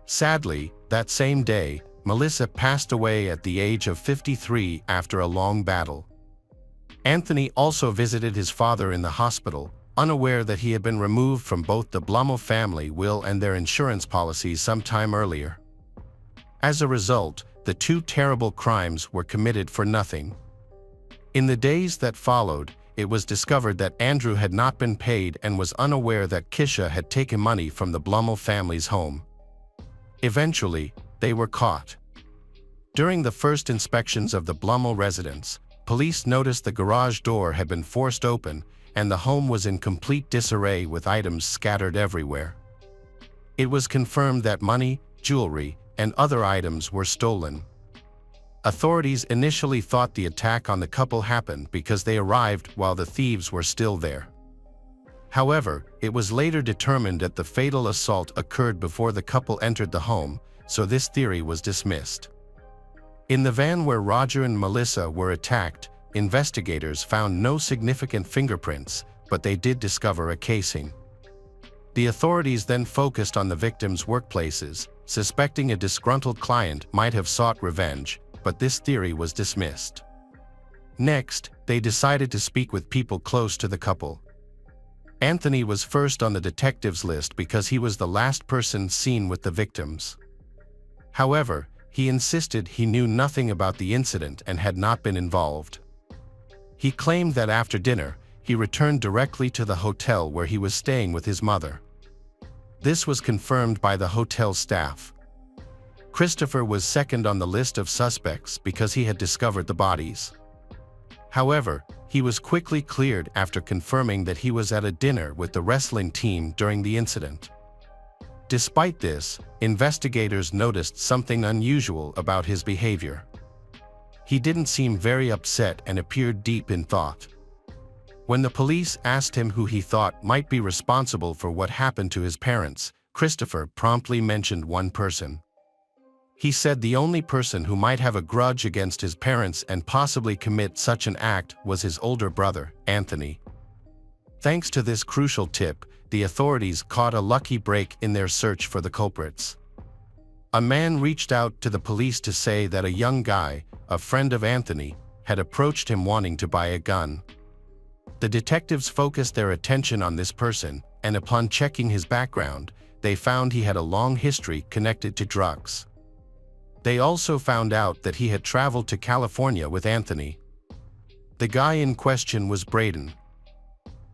Sadly, that same day, Melissa passed away at the age of 53 after a long battle. Anthony also visited his father in the hospital, unaware that he had been removed from both the Blumel family will and their insurance policies some time earlier. As a result, the two terrible crimes were committed for nothing. In the days that followed, it was discovered that Andrew had not been paid and was unaware that Kisha had taken money from the Blumel family's home. Eventually, they were caught. During the first inspections of the Blumel residence, police noticed the garage door had been forced open and the home was in complete disarray with items scattered everywhere. It was confirmed that money, jewelry, and other items were stolen. Authorities initially thought the attack on the couple happened because they arrived while the thieves were still there. However, it was later determined that the fatal assault occurred before the couple entered the home, so this theory was dismissed. In the van where Roger and Melissa were attacked, investigators found no significant fingerprints, but they did discover a casing. The authorities then focused on the victims' workplaces, suspecting a disgruntled client might have sought revenge, but this theory was dismissed. Next, they decided to speak with people close to the couple. Anthony was first on the detectives' list because he was the last person seen with the victims. However, he insisted he knew nothing about the incident and had not been involved. He claimed that after dinner, he returned directly to the hotel where he was staying with his mother. This was confirmed by the hotel staff. Christopher was second on the list of suspects because he had discovered the bodies. However, he was quickly cleared after confirming that he was at a dinner with the wrestling team during the incident. Despite this, investigators noticed something unusual about his behavior. He didn't seem very upset and appeared deep in thought. When the police asked him who he thought might be responsible for what happened to his parents, Christopher promptly mentioned one person. He said the only person who might have a grudge against his parents and possibly commit such an act was his older brother, Anthony. Thanks to this crucial tip, the authorities caught a lucky break in their search for the culprits. A man reached out to the police to say that a young guy, a friend of Anthony, had approached him wanting to buy a gun. The detectives focused their attention on this person, and upon checking his background, they found he had a long history connected to drugs. They also found out that he had traveled to California with Anthony. The guy in question was Braden.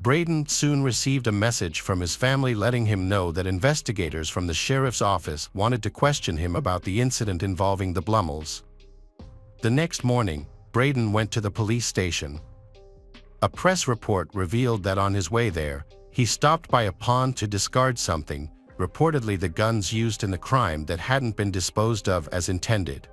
Braden soon received a message from his family letting him know that investigators from the sheriff's office wanted to question him about the incident involving the Blumels. The next morning, Braden went to the police station. A press report revealed that on his way there, he stopped by a pond to discard something, reportedly the guns used in the crime that hadn't been disposed of as intended.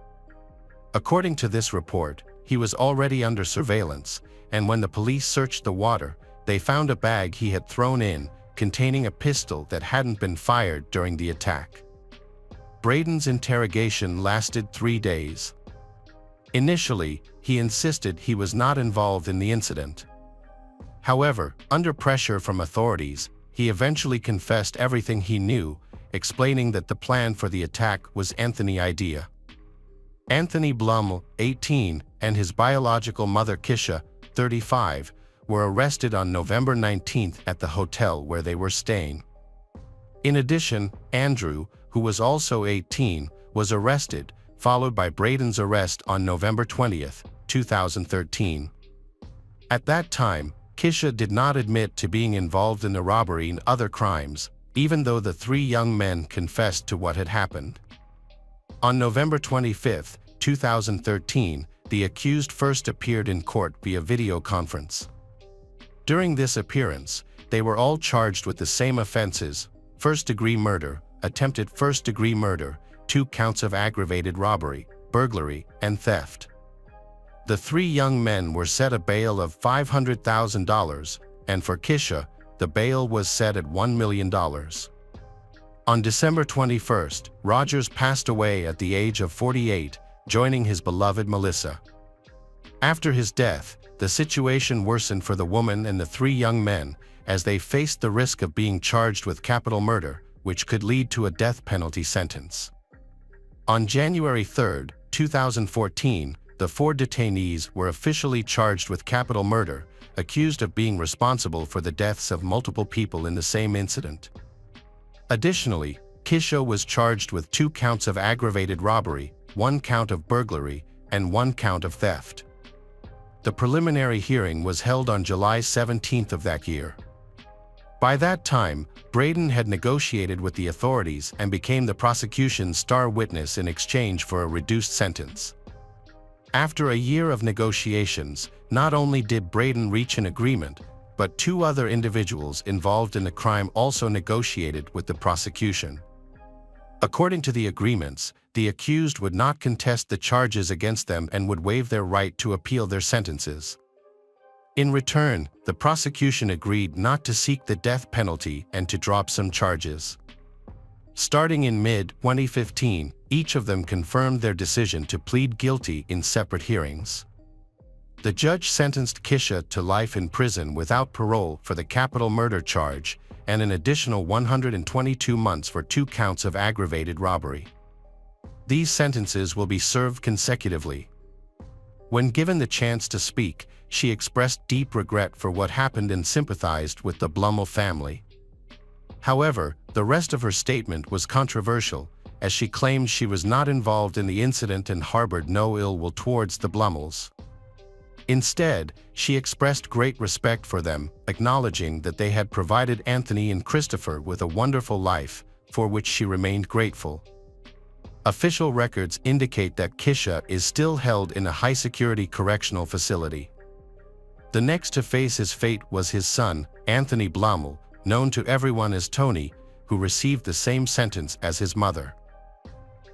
According to this report, he was already under surveillance, and when the police searched the water, they found a bag he had thrown in, containing a pistol that hadn't been fired during the attack. Braden's interrogation lasted 3 days. Initially, he insisted he was not involved in the incident. However, under pressure from authorities, he eventually confessed everything he knew, explaining that the plan for the attack was Anthony's idea. Anthony Blumel, 18, and his biological mother Kisha, 35, were arrested on November 19 at the hotel where they were staying. In addition, Andrew, who was also 18, was arrested, followed by Braden's arrest on November 20, 2013. At that time, Kisha did not admit to being involved in the robbery and other crimes, even though the 3 young men confessed to what had happened. On November 25, 2013, the accused first appeared in court via video conference. During this appearance, they were all charged with the same offenses: first-degree murder, attempted first-degree murder, 2 counts of aggravated robbery, burglary, and theft. The 3 young men were set a bail of $500,000, and for Kisha, the bail was set at $1 million. On December 21, Rogers passed away at the age of 48, joining his beloved Melissa. After his death, the situation worsened for the woman and the 3 young men, as they faced the risk of being charged with capital murder, which could lead to a death penalty sentence. On January 3, 2014, the 4 detainees were officially charged with capital murder, accused of being responsible for the deaths of multiple people in the same incident. Additionally, Kisha was charged with 2 counts of aggravated robbery, 1 count of burglary, and 1 count of theft. The preliminary hearing was held on July 17th of that year. By that time, Braden had negotiated with the authorities and became the prosecution's star witness in exchange for a reduced sentence. After a year of negotiations, not only did Braden reach an agreement, but 2 other individuals involved in the crime also negotiated with the prosecution. According to the agreements, the accused would not contest the charges against them and would waive their right to appeal their sentences. In return, the prosecution agreed not to seek the death penalty and to drop some charges. Starting in mid-2015, each of them confirmed their decision to plead guilty in separate hearings. The judge sentenced Kisha to life in prison without parole for the capital murder charge and an additional 122 months for 2 counts of aggravated robbery. These sentences will be served consecutively. When given the chance to speak, she expressed deep regret for what happened and sympathized with the Blummel family. However, the rest of her statement was controversial, as she claimed she was not involved in the incident and harbored no ill will towards the Blummels. Instead, she expressed great respect for them, acknowledging that they had provided Anthony and Christopher with a wonderful life, for which she remained grateful. Official records indicate that Kisha is still held in a high-security correctional facility. The next to face his fate was his son, Anthony Blummel, known to everyone as Tony, who received the same sentence as his mother.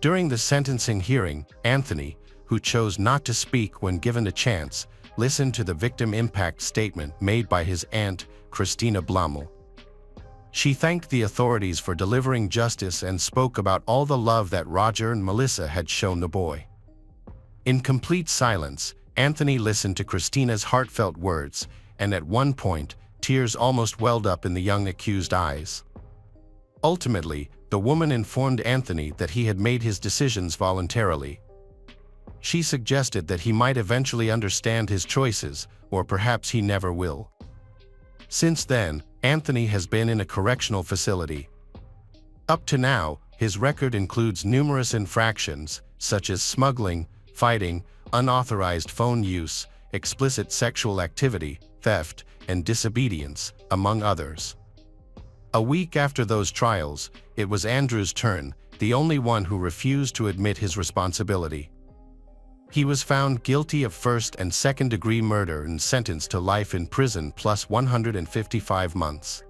During the sentencing hearing, Anthony, who chose not to speak when given a chance, listened to the victim impact statement made by his aunt, Christina Blummel. She thanked the authorities for delivering justice and spoke about all the love that Roger and Melissa had shown the boy. In complete silence, Anthony listened to Christina's heartfelt words, and at one point, tears almost welled up in the young accused's eyes. Ultimately, the woman informed Anthony that he had made his decisions voluntarily. She suggested that he might eventually understand his choices, or perhaps he never will. Since then, Anthony has been in a correctional facility. Up to now, his record includes numerous infractions, such as smuggling, fighting, unauthorized phone use, explicit sexual activity, theft, and disobedience, among others. A week after those trials, it was Andrew's turn, the only one who refused to admit his responsibility. He was found guilty of first and second-degree murder and sentenced to life in prison plus 155 months.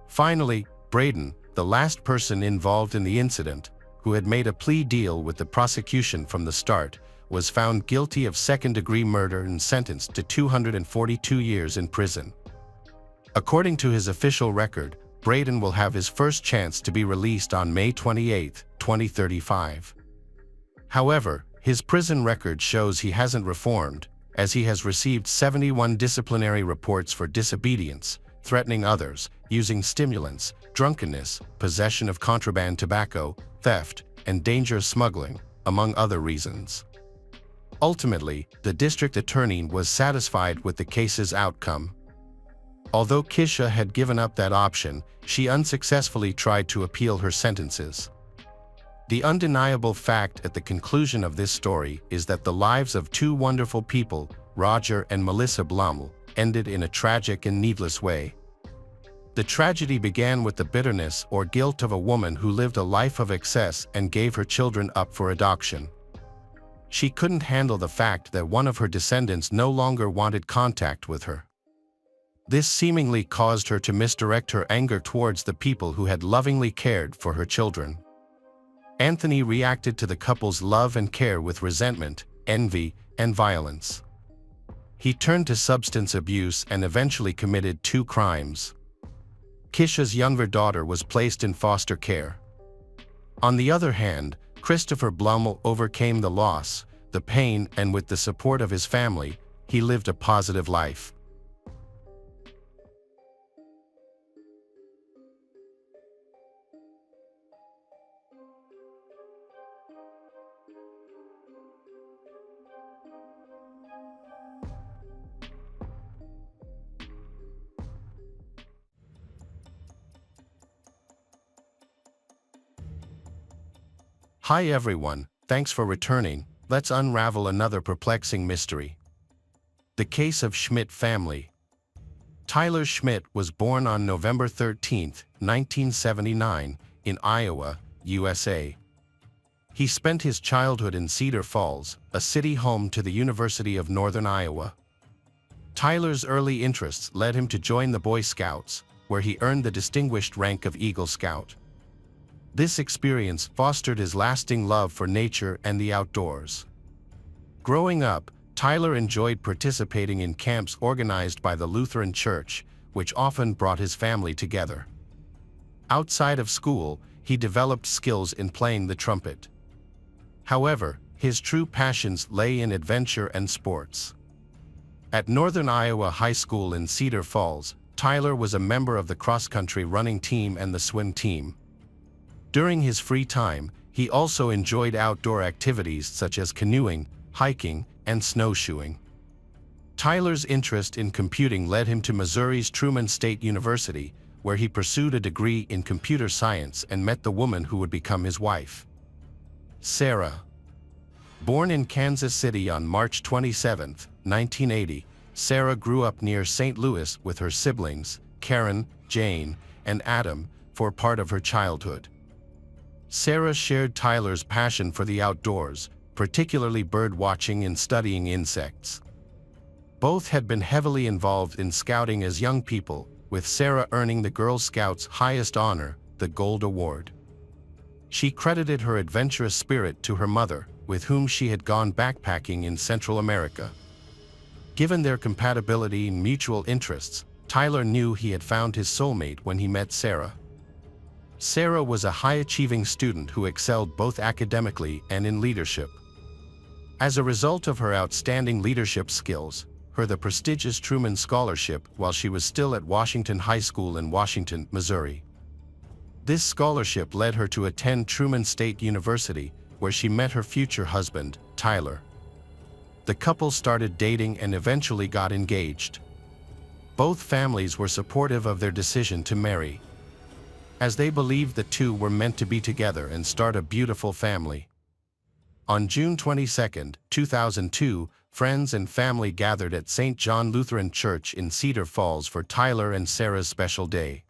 Finally, Braden, the last person involved in the incident, who had made a plea deal with the prosecution from the start, was found guilty of second-degree murder and sentenced to 242 years in prison. According to his official record, Braden will have his first chance to be released on May 28, 2035. However, his prison record shows he hasn't reformed, as he has received 71 disciplinary reports for disobedience, threatening others, using stimulants, drunkenness, possession of contraband tobacco, theft, and dangerous smuggling, among other reasons. Ultimately, the district attorney was satisfied with the case's outcome. Although Kisha had given up that option, she unsuccessfully tried to appeal her sentences. The undeniable fact at the conclusion of this story is that the lives of 2 wonderful people, Roger and Melissa Blummel, ended in a tragic and needless way. The tragedy began with the bitterness or guilt of a woman who lived a life of excess and gave her children up for adoption. She couldn't handle the fact that one of her descendants no longer wanted contact with her. This seemingly caused her to misdirect her anger towards the people who had lovingly cared for her children. Anthony reacted to the couple's love and care with resentment, envy, and violence. He turned to substance abuse and eventually committed 2 crimes. Kisha's younger daughter was placed in foster care. On the other hand, Christopher Blummel overcame the loss, the pain, and with the support of his family, he lived a positive life. Hi everyone, thanks for returning. Let's unravel another perplexing mystery. The case of Schmidt family. Tyler Schmidt was born on November 13, 1979, in Iowa, USA. He spent his childhood in Cedar Falls, a city home to the University of Northern Iowa. Tyler's early interests led him to join the Boy Scouts, where he earned the distinguished rank of Eagle Scout. This experience fostered his lasting love for nature and the outdoors. Growing up, Tyler enjoyed participating in camps organized by the Lutheran Church, which often brought his family together. Outside of school, he developed skills in playing the trumpet. However, his true passions lay in adventure and sports. At Northern Iowa High School in Cedar Falls, Tyler was a member of the cross-country running team and the swim team. During his free time, he also enjoyed outdoor activities such as canoeing, hiking, and snowshoeing. Tyler's interest in computing led him to Missouri's Truman State University, where he pursued a degree in computer science and met the woman who would become his wife, Sarah. Born in Kansas City on March 27, 1980, Sarah grew up near St. Louis with her siblings, Karen, Jane, and Adam, for part of her childhood. Sarah shared Tyler's passion for the outdoors, particularly bird watching and studying insects. Both had been heavily involved in scouting as young people, with Sarah earning the Girl Scouts' highest honor, the Gold Award. She credited her adventurous spirit to her mother, with whom she had gone backpacking in Central America. Given their compatibility and mutual interests, Tyler knew he had found his soulmate when he met Sarah. Sarah was a high-achieving student who excelled both academically and in leadership. As a result of her outstanding leadership skills, the prestigious Truman Scholarship while she was still at Washington High School in Washington, Missouri. This scholarship led her to attend Truman State University, where she met her future husband, Tyler. The couple started dating and eventually got engaged. Both families were supportive of their decision to marry, as they believed the two were meant to be together and start a beautiful family. On June 22, 2002, friends and family gathered at St. John Lutheran Church in Cedar Falls for Tyler and Sarah's special day.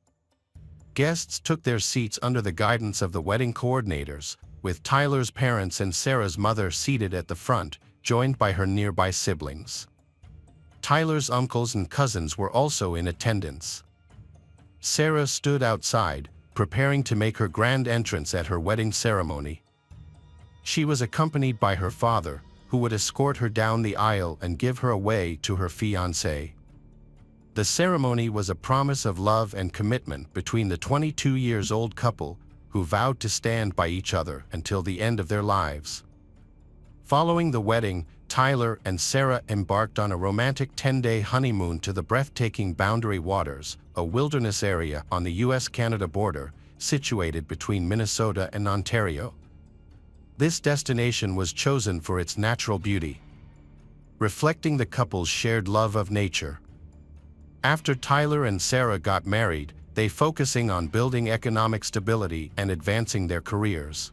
Guests took their seats under the guidance of the wedding coordinators, with Tyler's parents and Sarah's mother seated at the front, joined by her nearby siblings. Tyler's uncles and cousins were also in attendance. Sarah stood outside, preparing to make her grand entrance at her wedding ceremony. She was accompanied by her father, who would escort her down the aisle and give her away to her fiancé. The ceremony was a promise of love and commitment between the 22-year-old couple, who vowed to stand by each other until the end of their lives. Following the wedding, Tyler and Sarah embarked on a romantic 10-day honeymoon to the breathtaking Boundary Waters, a wilderness area on the U.S.-Canada border, situated between Minnesota and Ontario. This destination was chosen for its natural beauty, reflecting the couple's shared love of nature. After Tyler and Sarah got married, they focusing on building economic stability and advancing their careers.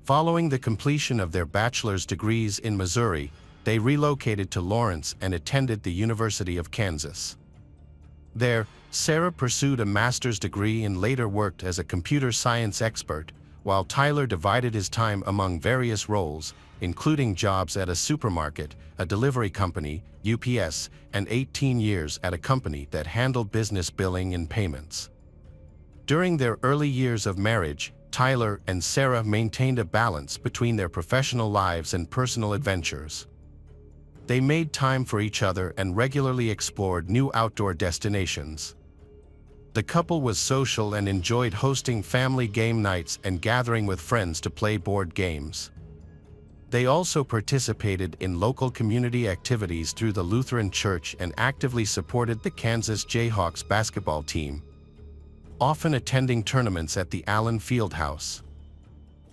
Following the completion of their bachelor's degrees in Missouri, they relocated to Lawrence and attended the University of Kansas. There, Sarah pursued a master's degree and later worked as a computer science expert, while Tyler divided his time among various roles, including jobs at a supermarket, a delivery company, UPS, and 18 years at a company that handled business billing and payments. During their early years of marriage, Tyler and Sarah maintained a balance between their professional lives and personal adventures. They made time for each other and regularly explored new outdoor destinations. The couple was social and enjoyed hosting family game nights and gathering with friends to play board games. They also participated in local community activities through the Lutheran Church and actively supported the Kansas Jayhawks basketball team, often attending tournaments at the Allen Fieldhouse.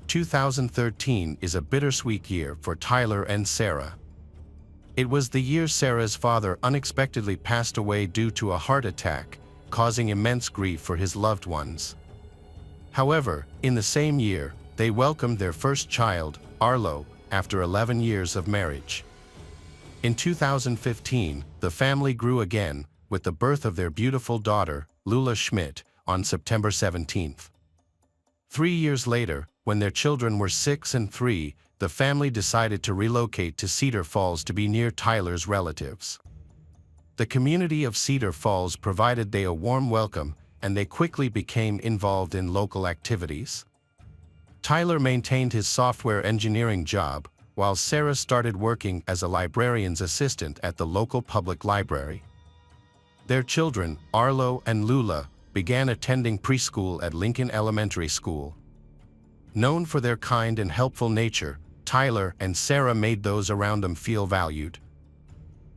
2013 is a bittersweet year for Tyler and Sarah. It was the year Sarah's father unexpectedly passed away due to a heart attack, causing immense grief for his loved ones. However, in the same year, They welcomed their first child, Arlo, after 11 years of marriage. In 2015, the family grew again, with the birth of their beautiful daughter, Lula Schmidt, on September 17. 3 years later, when their children were 6 and 3, the family decided to relocate to Cedar Falls to be near Tyler's relatives. The community of Cedar Falls provided they a warm welcome, and they quickly became involved in local activities. Tyler maintained his software engineering job, while Sarah started working as a librarian's assistant at the local public library. Their children, Arlo and Lula, began attending preschool at Lincoln Elementary School. Known for their kind and helpful nature, Tyler and Sarah made those around them feel valued.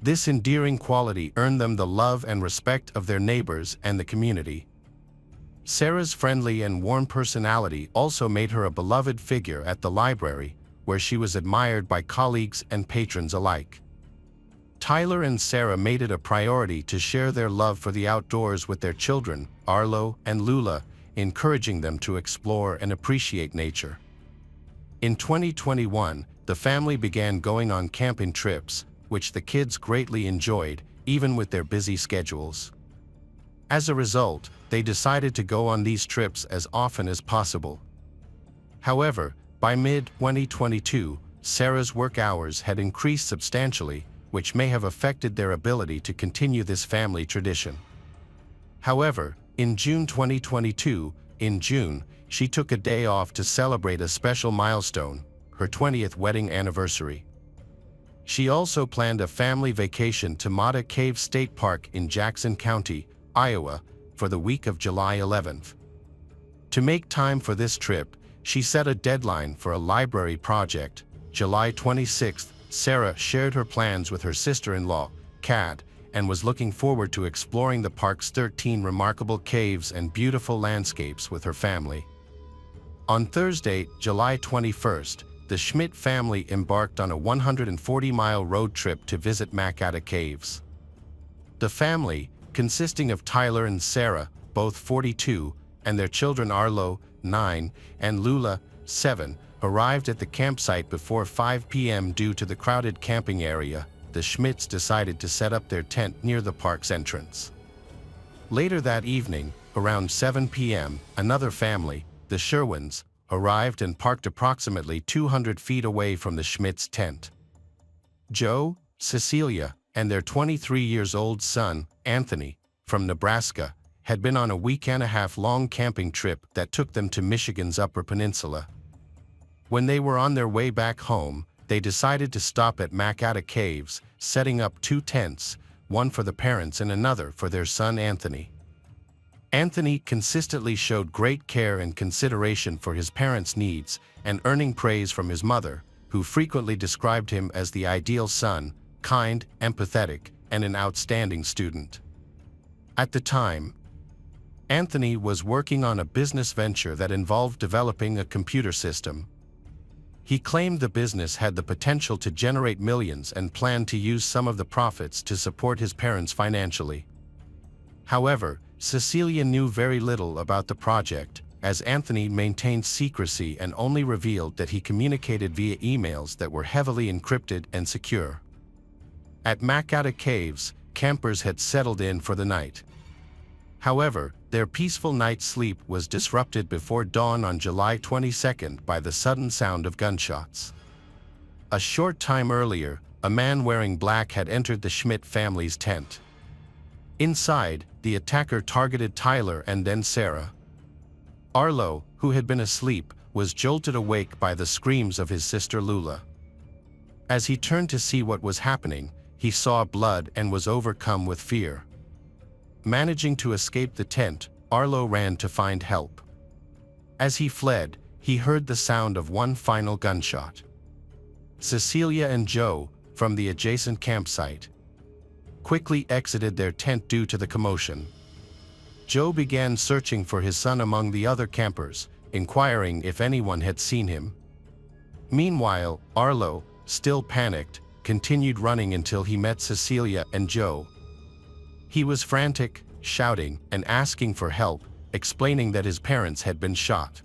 This endearing quality earned them the love and respect of their neighbors and the community. Sarah's friendly and warm personality also made her a beloved figure at the library, where she was admired by colleagues and patrons alike. Tyler and Sarah made it a priority to share their love for the outdoors with their children, Arlo and Lula, encouraging them to explore and appreciate nature. In 2021, the family began going on camping trips, which the kids greatly enjoyed, even with their busy schedules. As a result, they decided to go on these trips as often as possible. However, by mid-2022, Sarah's work hours had increased substantially, which may have affected their ability to continue this family tradition. However, in June 2022, she took a day off to celebrate a special milestone, her 20th wedding anniversary. She also planned a family vacation to Mata Cave State Park in Jackson County, Iowa, for the week of July 11th. To make time for this trip, she set a deadline for a library project. July 26th, Sarah shared her plans with her sister-in-law, Kat, and was looking forward to exploring the park's 13 remarkable caves and beautiful landscapes with her family. On Thursday, July 21st, the Schmidt family embarked on a 140-mile road trip to visit Makata Caves. The family, consisting of Tyler and Sarah, both 42, and their children Arlo, 9, and Lula, 7, arrived at the campsite before 5 p.m. due to the crowded camping area. The Schmidts decided to set up their tent near the park's entrance. Later that evening, around 7 p.m., another family, the Sherwins, arrived and parked approximately 200 feet away from the Schmidts' tent. Joe, Cecilia, and their 23-year-old son, Anthony, from Nebraska, had been on a week-and-a-half-long camping trip that took them to Michigan's Upper Peninsula. When they were on their way back home, they decided to stop at Makata Caves, setting up 2 tents, one for the parents and another for their son Anthony. Anthony consistently showed great care and consideration for his parents' needs, and earning praise from his mother, who frequently described him as the ideal son, kind, empathetic, and an outstanding student. At the time, Anthony was working on a business venture that involved developing a computer system. He claimed the business had the potential to generate millions and planned to use some of the profits to support his parents financially. However, Cecilia knew very little about the project, as Anthony maintained secrecy and only revealed that he communicated via emails that were heavily encrypted and secure. At Makata Caves, campers had settled in for the night. However, their peaceful night's sleep was disrupted before dawn on July 22nd by the sudden sound of gunshots. A short time earlier, a man wearing black had entered the Schmidt family's tent. Inside, the attacker targeted Tyler and then Sarah. Arlo, who had been asleep, was jolted awake by the screams of his sister Lula. As he turned to see what was happening, he saw blood and was overcome with fear. Managing to escape the tent, Arlo ran to find help. As he fled, he heard the sound of one final gunshot. Cecilia and Joe, from the adjacent campsite, quickly exited their tent due to the commotion. Joe began searching for his son among the other campers, inquiring if anyone had seen him. Meanwhile, Arlo, still panicked, continued running until he met Cecilia and Joe. He was frantic, shouting and asking for help, explaining that his parents had been shot.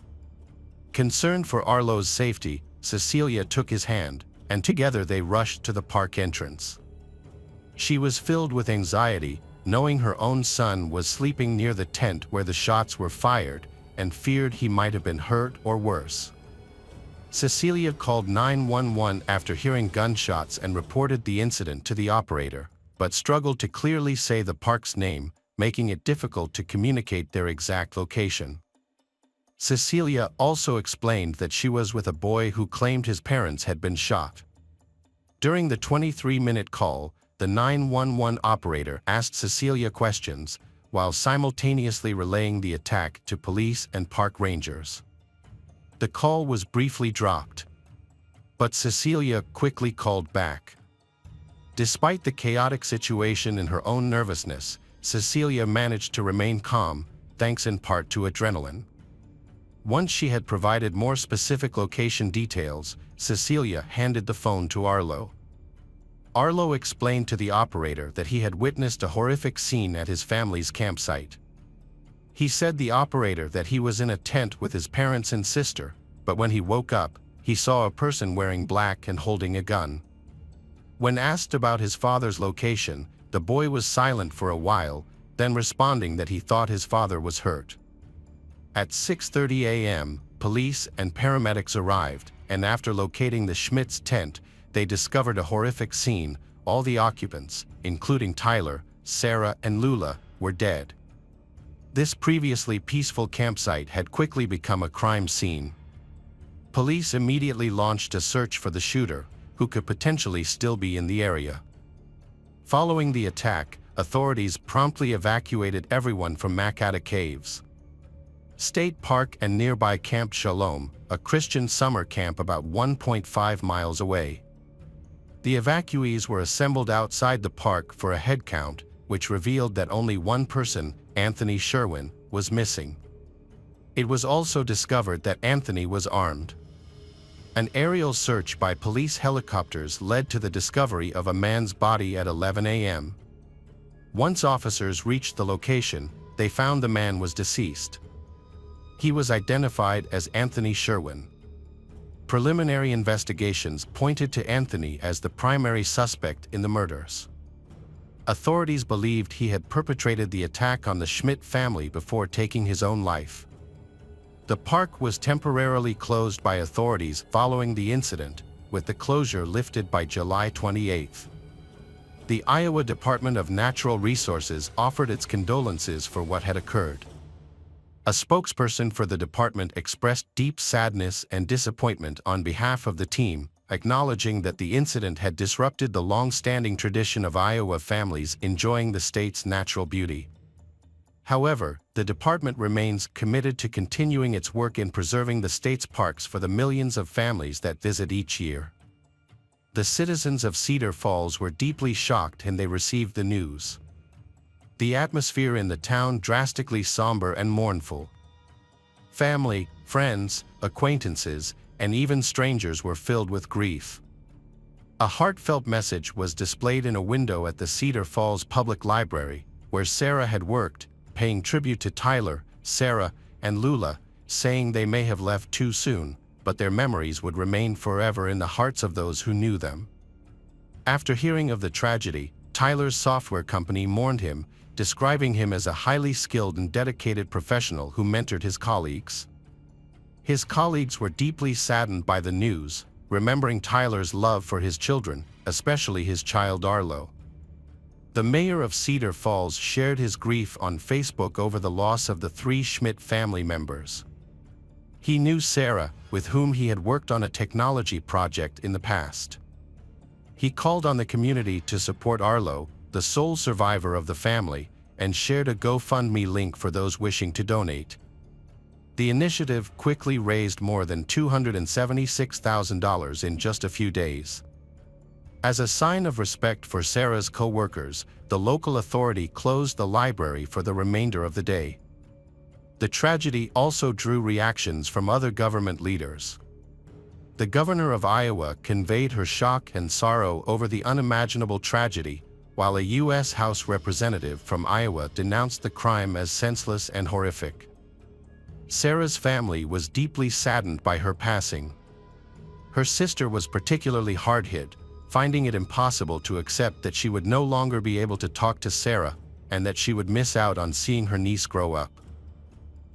Concerned for Arlo's safety, Cecilia took his hand, and together they rushed to the park entrance. She was filled with anxiety, knowing her own son was sleeping near the tent where the shots were fired, and feared he might have been hurt or worse. Cecilia called 911 after hearing gunshots and reported the incident to the operator, but struggled to clearly say the park's name, making it difficult to communicate their exact location. Cecilia also explained that she was with a boy who claimed his parents had been shot. During the 23-minute call, the 911 operator asked Cecilia questions, while simultaneously relaying the attack to police and park rangers. The call was briefly dropped, but Cecilia quickly called back. Despite the chaotic situation and her own nervousness, Cecilia managed to remain calm, thanks in part to adrenaline. Once she had provided more specific location details, Cecilia handed the phone to Arlo. Arlo explained to the operator that he had witnessed a horrific scene at his family's campsite. He said the operator that he was in a tent with his parents and sister, but when he woke up, he saw a person wearing black and holding a gun. When asked about his father's location, the boy was silent for a while, then responding that he thought his father was hurt. At 6:30 a.m., police and paramedics arrived, and after locating the Schmidt's tent, they discovered a horrific scene. All the occupants, including Tyler, Sarah, and Lula, were dead. This previously peaceful campsite had quickly become a crime scene. Police immediately launched a search for the shooter, who could potentially still be in the area. Following the attack, authorities promptly evacuated everyone from Makata Caves State Park and nearby Camp Shalom, a Christian summer camp about 1.5 miles away. The evacuees were assembled outside the park for a head count, which revealed that only one person, Anthony Sherwin, was missing. It was also discovered that Anthony was armed. An aerial search by police helicopters led to the discovery of a man's body at 11 a.m. Once officers reached the location, they found the man was deceased. He was identified as Anthony Sherwin. Preliminary investigations pointed to Anthony as the primary suspect in the murders. Authorities believed he had perpetrated the attack on the Schmidt family before taking his own life. The park was temporarily closed by authorities following the incident, with the closure lifted by July 28. The Iowa Department of Natural Resources offered its condolences for what had occurred. A spokesperson for the department expressed deep sadness and disappointment on behalf of the team, acknowledging that the incident had disrupted the long-standing tradition of Iowa families enjoying the state's natural beauty. However, the department remains committed to continuing its work in preserving the state's parks for the millions of families that visit each year. The citizens of Cedar Falls were deeply shocked when they received the news. The atmosphere in the town drastically somber and mournful. Family, friends, acquaintances, and even strangers were filled with grief. A heartfelt message was displayed in a window at the Cedar Falls Public Library, where Sarah had worked, paying tribute to Tyler, Sarah, and Lula, saying they may have left too soon, but their memories would remain forever in the hearts of those who knew them. After hearing of the tragedy, Tyler's software company mourned him, describing him as a highly skilled and dedicated professional who mentored his colleagues. His colleagues were deeply saddened by the news, remembering Tyler's love for his children, especially his child Arlo. The mayor of Cedar Falls shared his grief on Facebook over the loss of the 3 Schmidt family members. He knew Sarah, with whom he had worked on a technology project in the past. He called on the community to support Arlo, the sole survivor of the family, and shared a GoFundMe link for those wishing to donate. The initiative quickly raised more than $276,000 in just a few days. As a sign of respect for Sarah's co-workers, the local authority closed the library for the remainder of the day. The tragedy also drew reactions from other government leaders. The governor of Iowa conveyed her shock and sorrow over the unimaginable tragedy, while a U.S. House representative from Iowa denounced the crime as senseless and horrific. Sarah's family was deeply saddened by her passing. Her sister was particularly hard-hit, finding it impossible to accept that she would no longer be able to talk to Sarah and that she would miss out on seeing her niece grow up.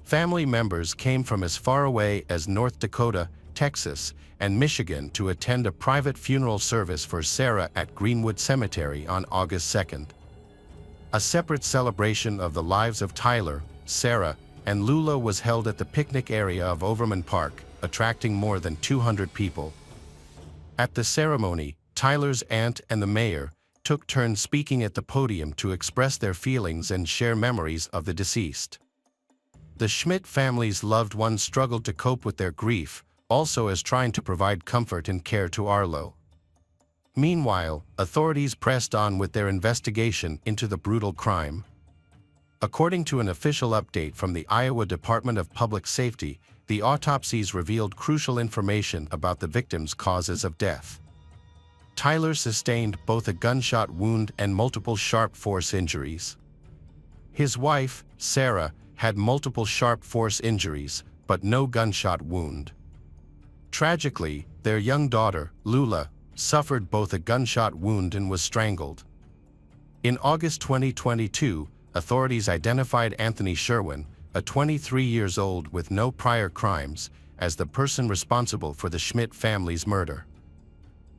Family members came from as far away as North Dakota, Texas, and Michigan to attend a private funeral service for Sarah at Greenwood Cemetery on August 2nd. A separate celebration of the lives of Tyler, Sarah, and Lula was held at the picnic area of Overman Park, attracting more than 200 people. At the ceremony, Tyler's aunt and the mayor took turns speaking at the podium to express their feelings and share memories of the deceased. The Schmidt family's loved ones struggled to cope with their grief, also as trying to provide comfort and care to Arlo. Meanwhile, authorities pressed on with their investigation into the brutal crime. According to an official update from the Iowa Department of Public Safety, the autopsies revealed crucial information about the victims' causes of death. Tyler sustained both a gunshot wound and multiple sharp force injuries. His wife, Sarah, had multiple sharp force injuries, but no gunshot wound. Tragically, their young daughter, Lula, suffered both a gunshot wound and was strangled. In August 2022, authorities identified Anthony Sherwin, a 23 years old with no prior crimes, as the person responsible for the Schmidt family's murder.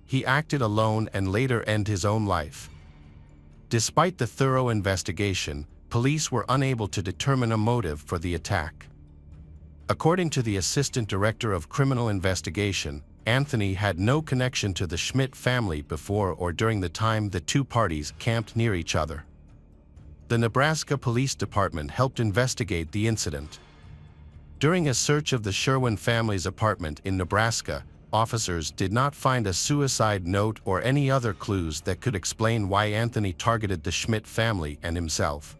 He acted alone and later ended his own life. Despite the thorough investigation, police were unable to determine a motive for the attack. According to the Assistant Director of Criminal Investigation, Anthony had no connection to the Schmidt family before or during the time the two parties camped near each other. The Nebraska Police Department helped investigate the incident. During a search of the Sherwin family's apartment in Nebraska, officers did not find a suicide note or any other clues that could explain why Anthony targeted the Schmidt family and himself.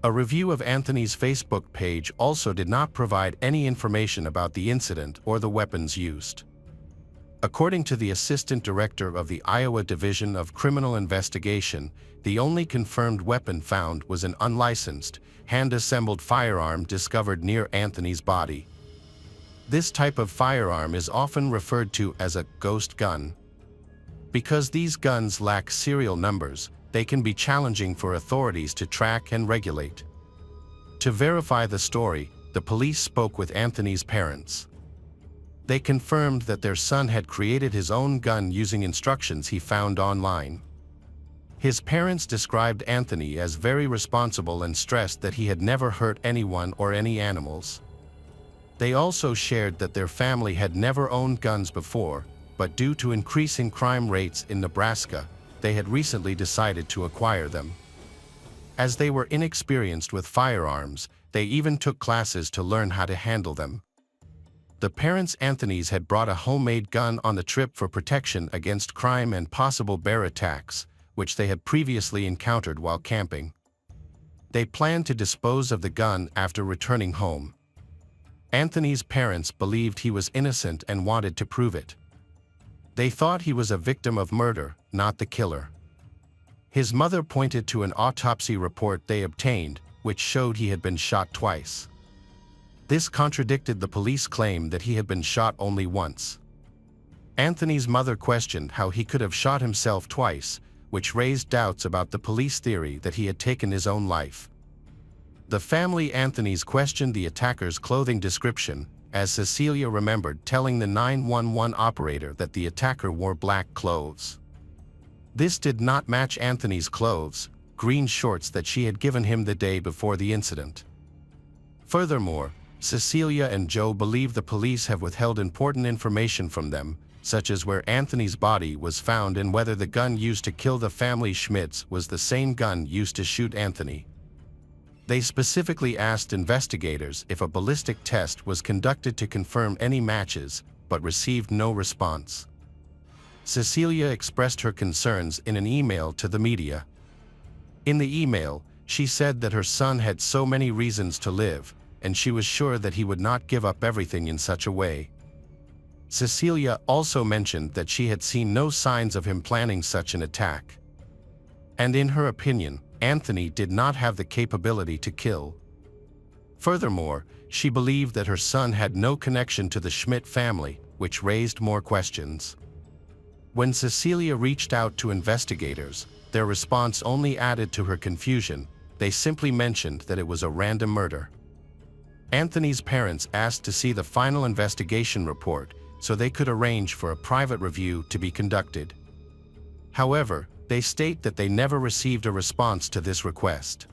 A review of Anthony's Facebook page also did not provide any information about the incident or the weapons used. According to the Assistant Director of the Iowa Division of Criminal Investigation, the only confirmed weapon found was an unlicensed, hand-assembled firearm discovered near Anthony's body. This type of firearm is often referred to as a ghost gun. Because these guns lack serial numbers, they can be challenging for authorities to track and regulate. To verify the story, the police spoke with Anthony's parents. They confirmed that their son had created his own gun using instructions he found online. His parents described Anthony as very responsible and stressed that he had never hurt anyone or any animals. They also shared that their family had never owned guns before, but due to increasing crime rates in Nebraska, they had recently decided to acquire them. As they were inexperienced with firearms, they even took classes to learn how to handle them. The parents Anthony's had brought a homemade gun on the trip for protection against crime and possible bear attacks, which they had previously encountered while camping. They planned to dispose of the gun after returning home. Anthony's parents believed he was innocent and wanted to prove it. They thought he was a victim of murder, not the killer. His mother pointed to an autopsy report they obtained, which showed he had been shot twice. This contradicted the police claim that he had been shot only once. Anthony's mother questioned how he could have shot himself twice, which raised doubts about the police theory that he had taken his own life. The family Anthony's questioned the attacker's clothing description, as Cecilia remembered telling the 911 operator that the attacker wore black clothes. This did not match Anthony's clothes, green shorts that she had given him the day before the incident. Furthermore, Cecilia and Joe believe the police have withheld important information from them, such as where Anthony's body was found and whether the gun used to kill the family Schmidts was the same gun used to shoot Anthony. They specifically asked investigators if a ballistic test was conducted to confirm any matches, but received no response. Cecilia expressed her concerns in an email to the media. In the email, she said that her son had so many reasons to live, and she was sure that he would not give up everything in such a way. Cecilia also mentioned that she had seen no signs of him planning such an attack. And in her opinion, Anthony did not have the capability to kill. Furthermore, she believed that her son had no connection to the Schmidt family, which raised more questions. When Cecilia reached out to investigators, their response only added to her confusion. They simply mentioned that it was a random murder. Anthony's parents asked to see the final investigation report so they could arrange for a private review to be conducted. However, they state that they never received a response to this request.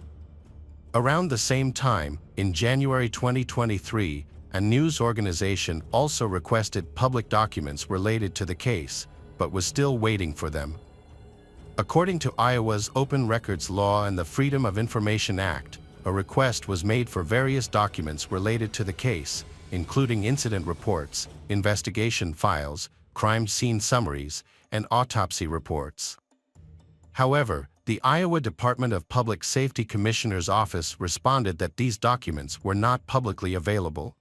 Around the same time, in January 2023, a news organization also requested public documents related to the case, but was still waiting for them. According to Iowa's Open Records Law and the Freedom of Information Act, a request was made for various documents related to the case, including incident reports, investigation files, crime scene summaries, and autopsy reports. However, the Iowa Department of Public Safety Commissioner's office responded that these documents were not publicly available.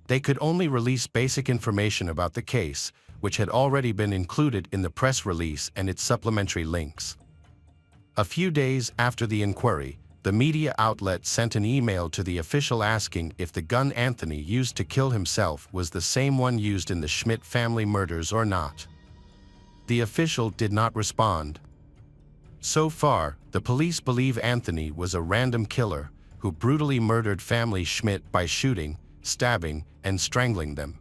They could only release basic information about the case, which had already been included in the press release and its supplementary links. A few days after the inquiry, the media outlet sent an email to the official asking if the gun Anthony used to kill himself was the same one used in the Schmidt family murders or not. The official did not respond. So far, the police believe Anthony was a random killer who brutally murdered family Schmidt by shooting, stabbing, and strangling them.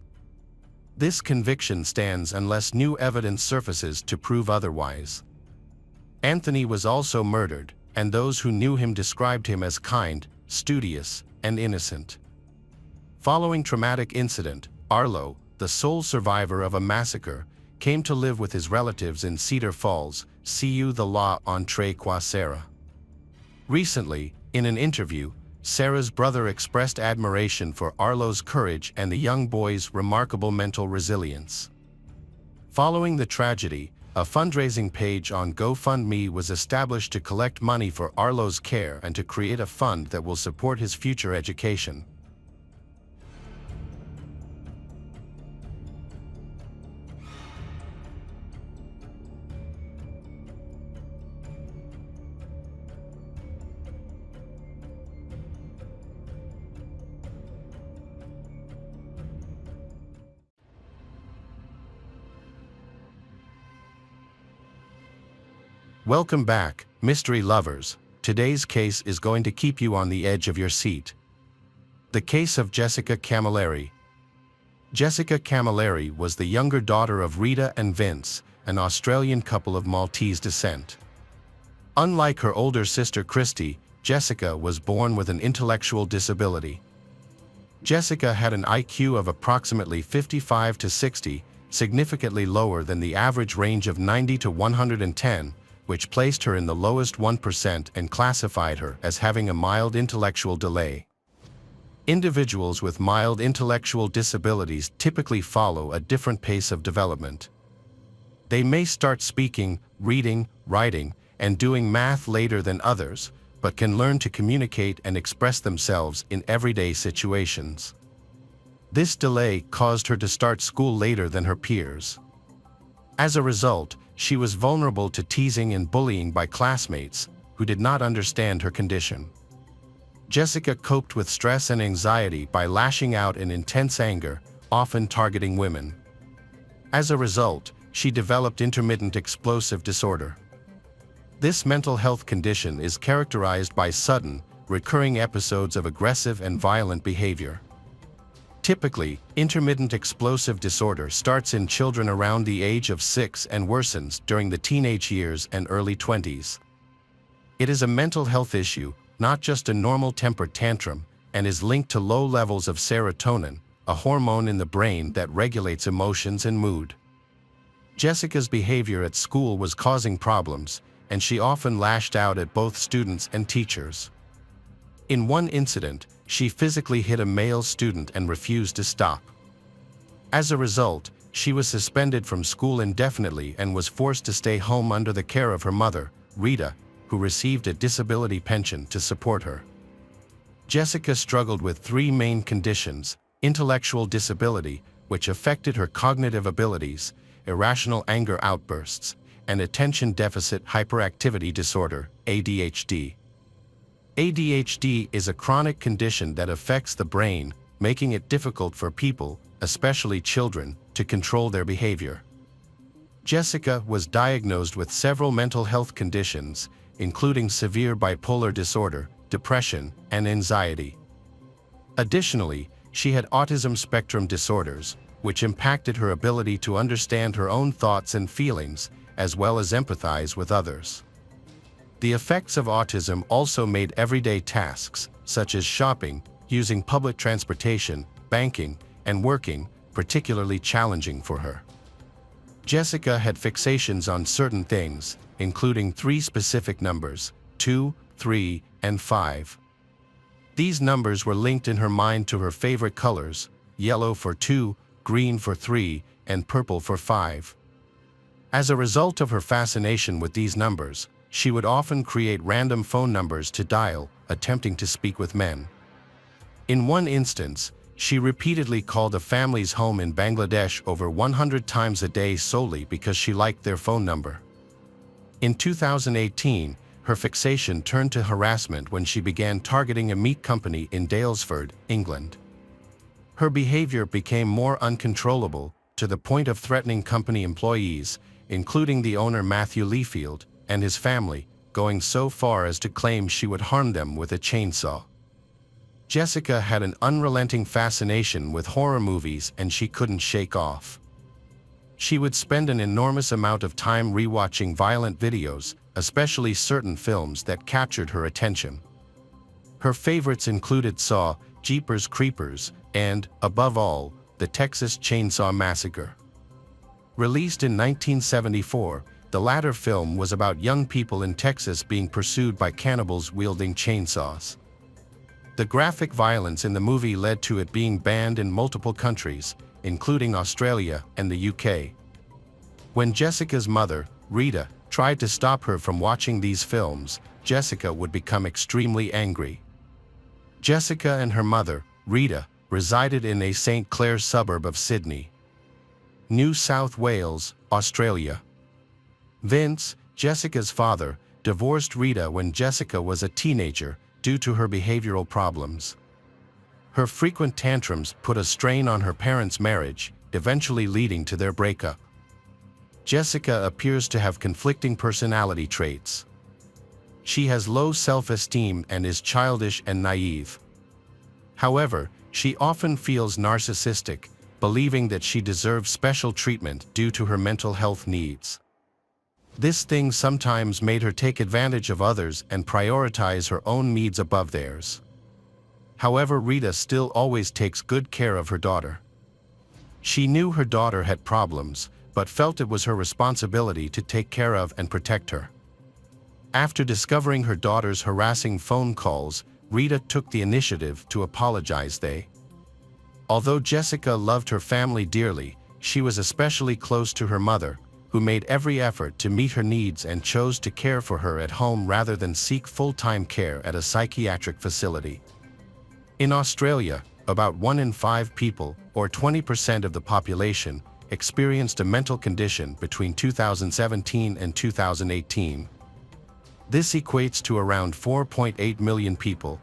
This conviction stands unless new evidence surfaces to prove otherwise. Anthony was also murdered, and those who knew him described him as kind, studious, and innocent. Following traumatic incident, Arlo, the sole survivor of a massacre, came to live with his relatives in Cedar Falls, CU the law entre qua Sarah. Recently, in an interview, Sarah's brother expressed admiration for Arlo's courage and the young boy's remarkable mental resilience. Following the tragedy, a fundraising page on GoFundMe was established to collect money for Arlo's care and to create a fund that will support his future education. Welcome back, mystery lovers. Today's case is going to keep you on the edge of your seat. The case of Jessica Camilleri. Jessica Camilleri was the younger daughter of Rita and Vince, an Australian couple of Maltese descent. Unlike her older sister Christy, Jessica was born with an intellectual disability. Jessica had an IQ of approximately 55 to 60, significantly lower than the average range of 90 to 110, which placed her in the lowest 1% and classified her as having a mild intellectual delay. Individuals with mild intellectual disabilities typically follow a different pace of development. They may start speaking, reading, writing, and doing math later than others, but can learn to communicate and express themselves in everyday situations. This delay caused her to start school later than her peers. As a result, she was vulnerable to teasing and bullying by classmates who did not understand her condition. Jessica coped with stress and anxiety by lashing out in intense anger, often targeting women. As a result, she developed intermittent explosive disorder. This mental health condition is characterized by sudden, recurring episodes of aggressive and violent behavior. Typically, intermittent explosive disorder starts in children around the age of 6 and worsens during the teenage years and early 20s. It is a mental health issue, not just a normal temper tantrum, and is linked to low levels of serotonin, a hormone in the brain that regulates emotions and mood. Jessica's behavior at school was causing problems, and she often lashed out at both students and teachers. In one incident, she physically hit a male student and refused to stop. As a result, she was suspended from school indefinitely and was forced to stay home under the care of her mother, Rita, who received a disability pension to support her. Jessica struggled with three main conditions: intellectual disability, which affected her cognitive abilities, irrational anger outbursts, and attention deficit hyperactivity disorder, ADHD. ADHD is a chronic condition that affects the brain, making it difficult for people, especially children, to control their behavior. Jessica was diagnosed with several mental health conditions, including severe bipolar disorder, depression, and anxiety. Additionally, she had autism spectrum disorders, which impacted her ability to understand her own thoughts and feelings, as well as empathize with others. The effects of autism also made everyday tasks, such as shopping, using public transportation, banking, and working, particularly challenging for her. Jessica had fixations on certain things, including 3 specific numbers: 2, 3, and 5. These numbers were linked in her mind to her favorite colors: yellow for 2, green for 3, and purple for 5. As a result of her fascination with these numbers, she would often create random phone numbers to dial, attempting to speak with men. In one instance, she repeatedly called a family's home in Bangladesh over 100 times a day solely because she liked their phone number. In 2018, her fixation turned to harassment when she began targeting a meat company in Daylesford, England. Her behavior became more uncontrollable, to the point of threatening company employees, including the owner Matthew Leafield, and his family, going so far as to claim she would harm them with a chainsaw. Jessica had an unrelenting fascination with horror movies and she couldn't shake off. She would spend an enormous amount of time rewatching violent videos, especially certain films that captured her attention. Her favorites included Saw, Jeepers Creepers, and, above all, the Texas Chainsaw Massacre. Released in 1974, the latter film was about young people in Texas being pursued by cannibals wielding chainsaws. The graphic violence in the movie led to it being banned in multiple countries, including Australia and the UK. When Jessica's mother, Rita, tried to stop her from watching these films, Jessica would become extremely angry. Jessica and her mother, Rita, resided in a St. Clair suburb of Sydney, New South Wales, Australia. Vince, Jessica's father, divorced Rita when Jessica was a teenager due to her behavioral problems. Her frequent tantrums put a strain on her parents' marriage, eventually leading to their breakup. Jessica appears to have conflicting personality traits. She has low self-esteem and is childish and naive. However, she often feels narcissistic, believing that she deserves special treatment due to her mental health needs. This thing sometimes made her take advantage of others and prioritize her own needs above theirs. However, Rita still always takes good care of her daughter. She knew her daughter had problems, but felt it was her responsibility to take care of and protect her. After discovering her daughter's harassing phone calls, Rita took the initiative to apologize. Although Jessica loved her family dearly, she was especially close to her mother, who made every effort to meet her needs and chose to care for her at home rather than seek full-time care at a psychiatric facility. In Australia, about 1 in 5 people, or 20% of the population, experienced a mental condition between 2017 and 2018. This equates to around 4.8 million people.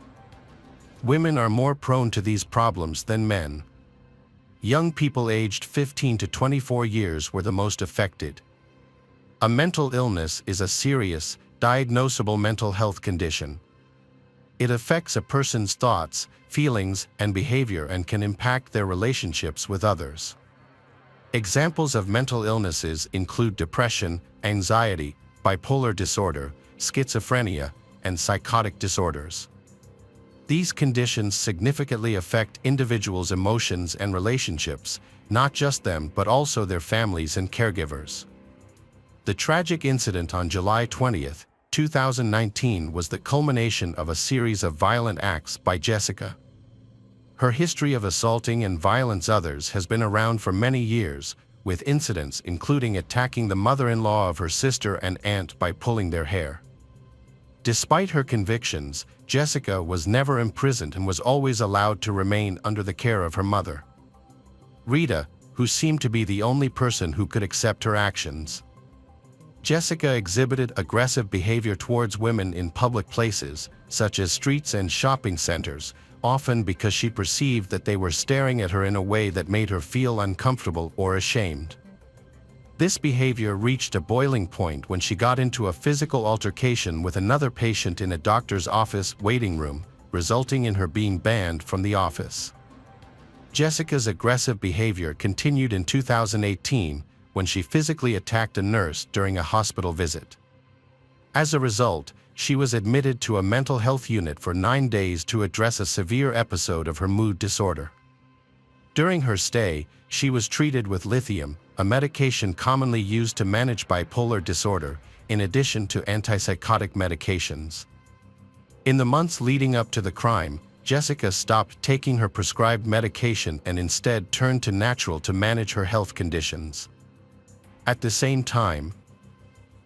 Women are more prone to these problems than men. Young people aged 15 to 24 years were the most affected. A mental illness is a serious, diagnosable mental health condition. It affects a person's thoughts, feelings, and behavior and can impact their relationships with others. Examples of mental illnesses include depression, anxiety, bipolar disorder, schizophrenia, and psychotic disorders. These conditions significantly affect individuals' emotions and relationships, not just them but also their families and caregivers. The tragic incident on July 20, 2019 was the culmination of a series of violent acts by Jessica. Her history of assaulting and violence others has been around for many years, with incidents including attacking the mother-in-law of her sister and aunt by pulling their hair. Despite her convictions, Jessica was never imprisoned and was always allowed to remain under the care of her mother, Rita, who seemed to be the only person who could accept her actions. Jessica exhibited aggressive behavior towards women in public places, such as streets and shopping centers, often because she perceived that they were staring at her in a way that made her feel uncomfortable or ashamed. This behavior reached a boiling point when she got into a physical altercation with another patient in a doctor's office waiting room, resulting in her being banned from the office. Jessica's aggressive behavior continued in 2018 when she physically attacked a nurse during a hospital visit. As a result, she was admitted to a mental health unit for 9 days to address a severe episode of her mood disorder. During her stay, she was treated with lithium, a medication commonly used to manage bipolar disorder, in addition to antipsychotic medications. In the months leading up to the crime, Jessica stopped taking her prescribed medication and instead turned to natural to manage her health conditions. At the same time,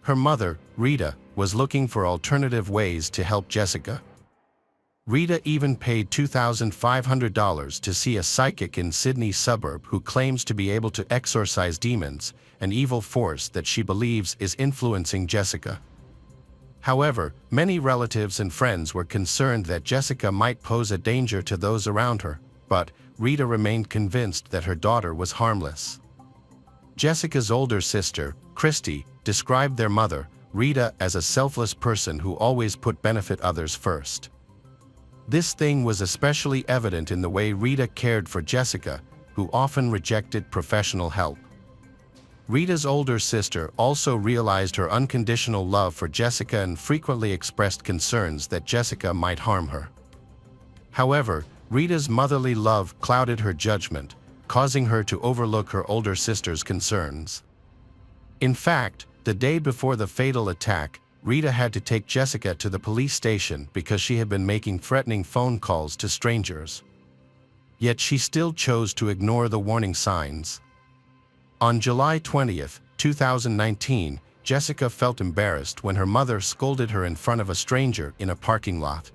her mother, Rita, was looking for alternative ways to help Jessica. Rita even paid $2,500 to see a psychic in Sydney's suburb who claims to be able to exorcise demons, an evil force that she believes is influencing Jessica. However, many relatives and friends were concerned that Jessica might pose a danger to those around her, but Rita remained convinced that her daughter was harmless. Jessica's older sister, Christy, described their mother, Rita, as a selfless person who always put benefit others first. This thing was especially evident in the way Rita cared for Jessica, who often rejected professional help. Rita's older sister also realized her unconditional love for Jessica and frequently expressed concerns that Jessica might harm her. However, Rita's motherly love clouded her judgment, causing her to overlook her older sister's concerns. In fact, the day before the fatal attack, Rita had to take Jessica to the police station because she had been making threatening phone calls to strangers. Yet she still chose to ignore the warning signs. On July 20, 2019, Jessica felt embarrassed when her mother scolded her in front of a stranger in a parking lot.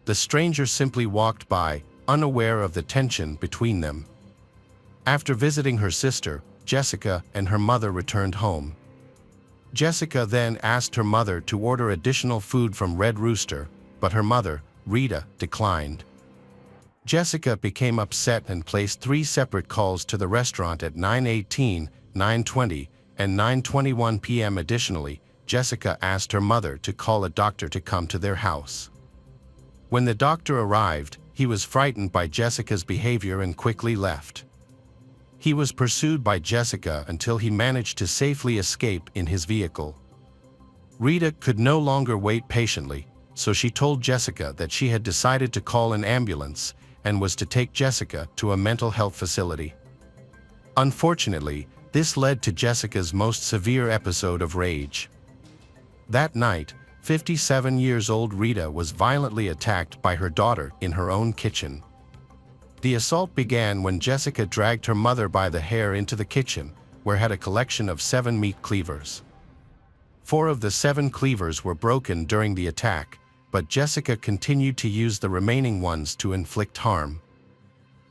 The stranger simply walked by, unaware of the tension between them. After visiting her sister, Jessica and her mother returned home. Jessica then asked her mother to order additional food from Red Rooster, but her mother, Rita, declined. Jessica became upset and placed 3 separate calls to the restaurant at 9:18, 9:20, and 9:21 p.m. Additionally, Jessica asked her mother to call a doctor to come to their house. When the doctor arrived, he was frightened by Jessica's behavior and quickly left. He was pursued by Jessica until he managed to safely escape in his vehicle. Rita could no longer wait patiently, so she told Jessica that she had decided to call an ambulance and was to take Jessica to a mental health facility. Unfortunately, this led to Jessica's most severe episode of rage. That night, 57-year-old Rita was violently attacked by her daughter in her own kitchen. The assault began when Jessica dragged her mother by the hair into the kitchen, where had a collection of 7 meat cleavers. 4 of the 7 cleavers were broken during the attack, but Jessica continued to use the remaining ones to inflict harm.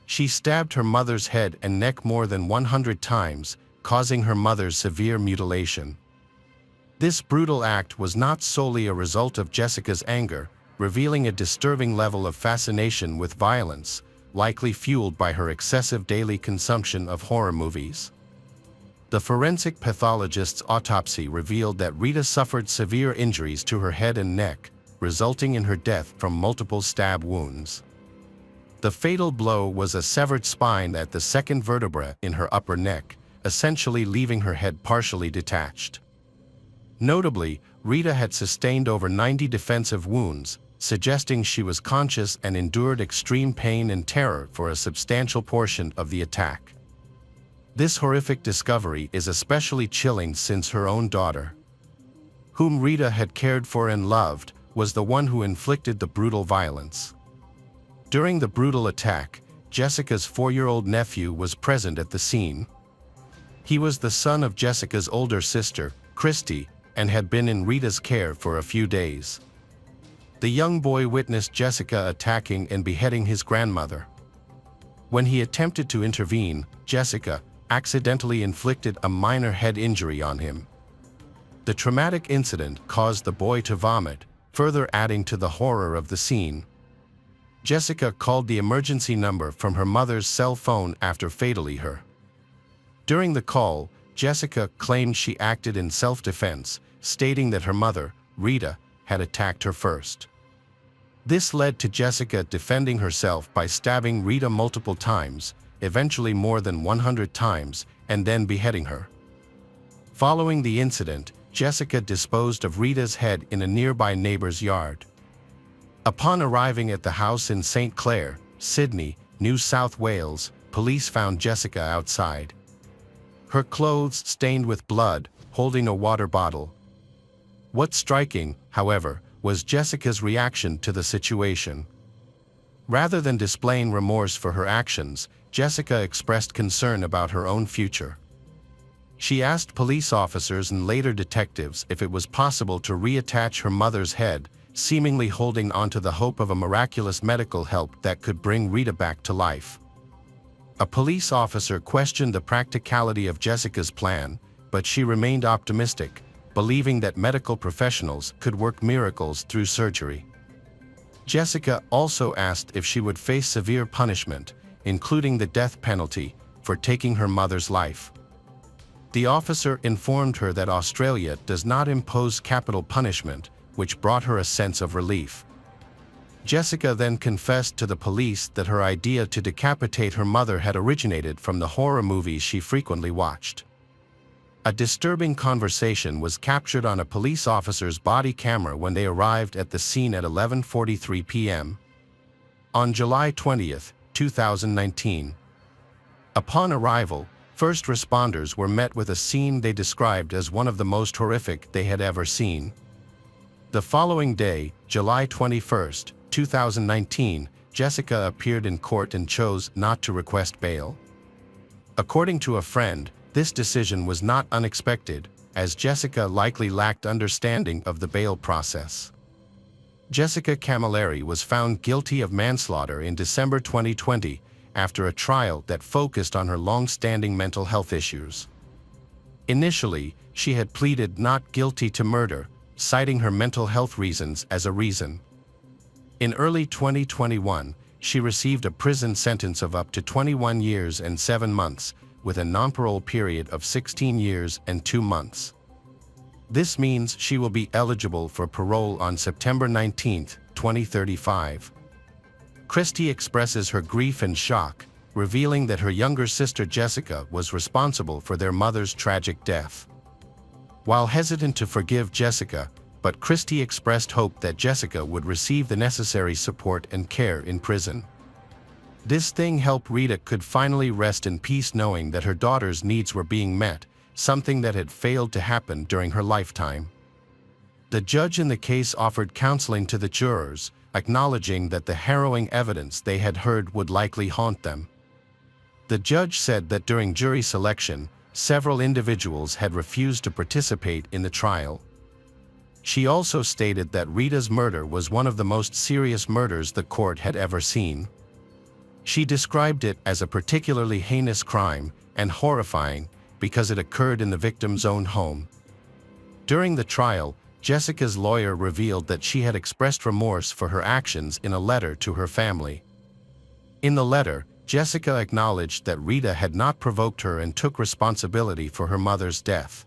She stabbed her mother's head and neck more than 100 times, causing her mother's severe mutilation. This brutal act was not solely a result of Jessica's anger, revealing a disturbing level of fascination with violence, likely fueled by her excessive daily consumption of horror movies. The forensic pathologist's autopsy revealed that Rita suffered severe injuries to her head and neck, resulting in her death from multiple stab wounds. The fatal blow was a severed spine at the 2nd vertebra in her upper neck, essentially leaving her head partially detached. Notably, Rita had sustained over 90 defensive wounds, suggesting she was conscious and endured extreme pain and terror for a substantial portion of the attack. This horrific discovery is especially chilling since her own daughter, whom Rita had cared for and loved, was the one who inflicted the brutal violence. During the brutal attack, Jessica's 4-year-old nephew was present at the scene. He was the son of Jessica's older sister, Christy, and had been in Rita's care for a few days. The young boy witnessed Jessica attacking and beheading his grandmother. When he attempted to intervene, Jessica accidentally inflicted a minor head injury on him. The traumatic incident caused the boy to vomit, further adding to the horror of the scene. Jessica called the emergency number from her mother's cell phone after fatally hurt. During the call, Jessica claimed she acted in self-defense, stating that her mother, Rita, had attacked her first. This led to Jessica defending herself by stabbing Rita multiple times, eventually more than 100 times, and then beheading her. Following the incident, Jessica disposed of Rita's head in a nearby neighbor's yard. Upon arriving at the house in St. Clair, Sydney, New South Wales, police found Jessica outside. Her clothes stained with blood, holding a water bottle. What's striking, however, was Jessica's reaction to the situation. Rather than displaying remorse for her actions, Jessica expressed concern about her own future. She asked police officers and later detectives if it was possible to reattach her mother's head, seemingly holding onto the hope of a miraculous medical help that could bring Rita back to life. A police officer questioned the practicality of Jessica's plan, but she remained optimistic, believing that medical professionals could work miracles through surgery. Jessica also asked if she would face severe punishment, including the death penalty, for taking her mother's life. The officer informed her that Australia does not impose capital punishment, which brought her a sense of relief. Jessica then confessed to the police that her idea to decapitate her mother had originated from the horror movies she frequently watched. A disturbing conversation was captured on a police officer's body camera when they arrived at the scene at 11:43 p.m. on July 20, 2019. Upon arrival, first responders were met with a scene they described as one of the most horrific they had ever seen. The following day, July 21, 2019, Jessica appeared in court and chose not to request bail. According to a friend, this decision was not unexpected, as Jessica likely lacked understanding of the bail process. Jessica Camilleri was found guilty of manslaughter in December 2020 after a trial that focused on her long-standing mental health issues. Initially, she had pleaded not guilty to murder, citing her mental health reasons as a reason. In early 2021, she received a prison sentence of up to 21 years and 7 months, with a non-parole period of 16 years and 2 months. This means she will be eligible for parole on September 19, 2035. Christie expresses her grief and shock, revealing that her younger sister Jessica was responsible for their mother's tragic death. While hesitant to forgive Jessica, but Christie expressed hope that Jessica would receive the necessary support and care in prison. This thing helped Rita could finally rest in peace knowing that her daughter's needs were being met, something that had failed to happen during her lifetime. The judge in the case offered counseling to the jurors, acknowledging that the harrowing evidence they had heard would likely haunt them. The judge said that during jury selection, several individuals had refused to participate in the trial. She also stated that Rita's murder was one of the most serious murders the court had ever seen. She described it as a particularly heinous crime and horrifying because it occurred in the victim's own home. During the trial, Jessica's lawyer revealed that she had expressed remorse for her actions in a letter to her family. In the letter, Jessica acknowledged that Rita had not provoked her and took responsibility for her mother's death.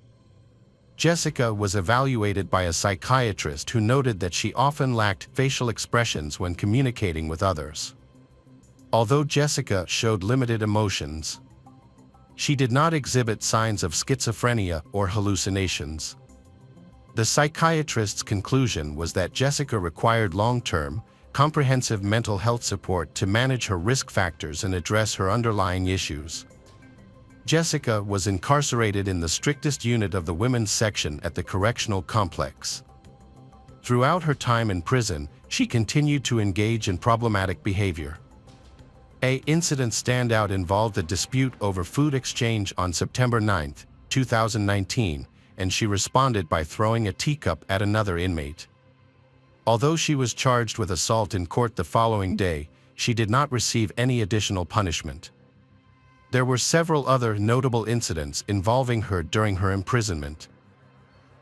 Jessica was evaluated by a psychiatrist who noted that she often lacked facial expressions when communicating with others. Although Jessica showed limited emotions, she did not exhibit signs of schizophrenia or hallucinations. The psychiatrist's conclusion was that Jessica required long-term, comprehensive mental health support to manage her risk factors and address her underlying issues. Jessica was incarcerated in the strictest unit of the women's section at the correctional complex. Throughout her time in prison, she continued to engage in problematic behavior. An incident standout involved a dispute over food exchange on September 9, 2019, and she responded by throwing a teacup at another inmate. Although she was charged with assault in court the following day, she did not receive any additional punishment. There were several other notable incidents involving her during her imprisonment.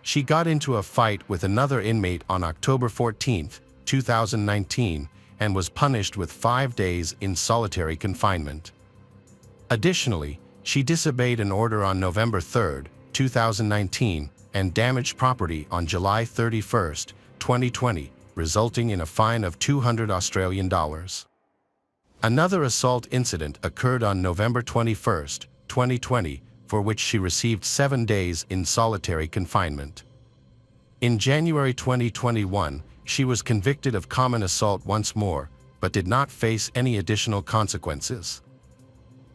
She got into a fight with another inmate on October 14, 2019, and was punished with 5 days in solitary confinement. Additionally, she disobeyed an order on November 3, 2019, and damaged property on July 31, 2020, resulting in a fine of $200. Another assault incident occurred on November 21, 2020, for which she received 7 days in solitary confinement. In January 2021, she was convicted of common assault once more, but did not face any additional consequences.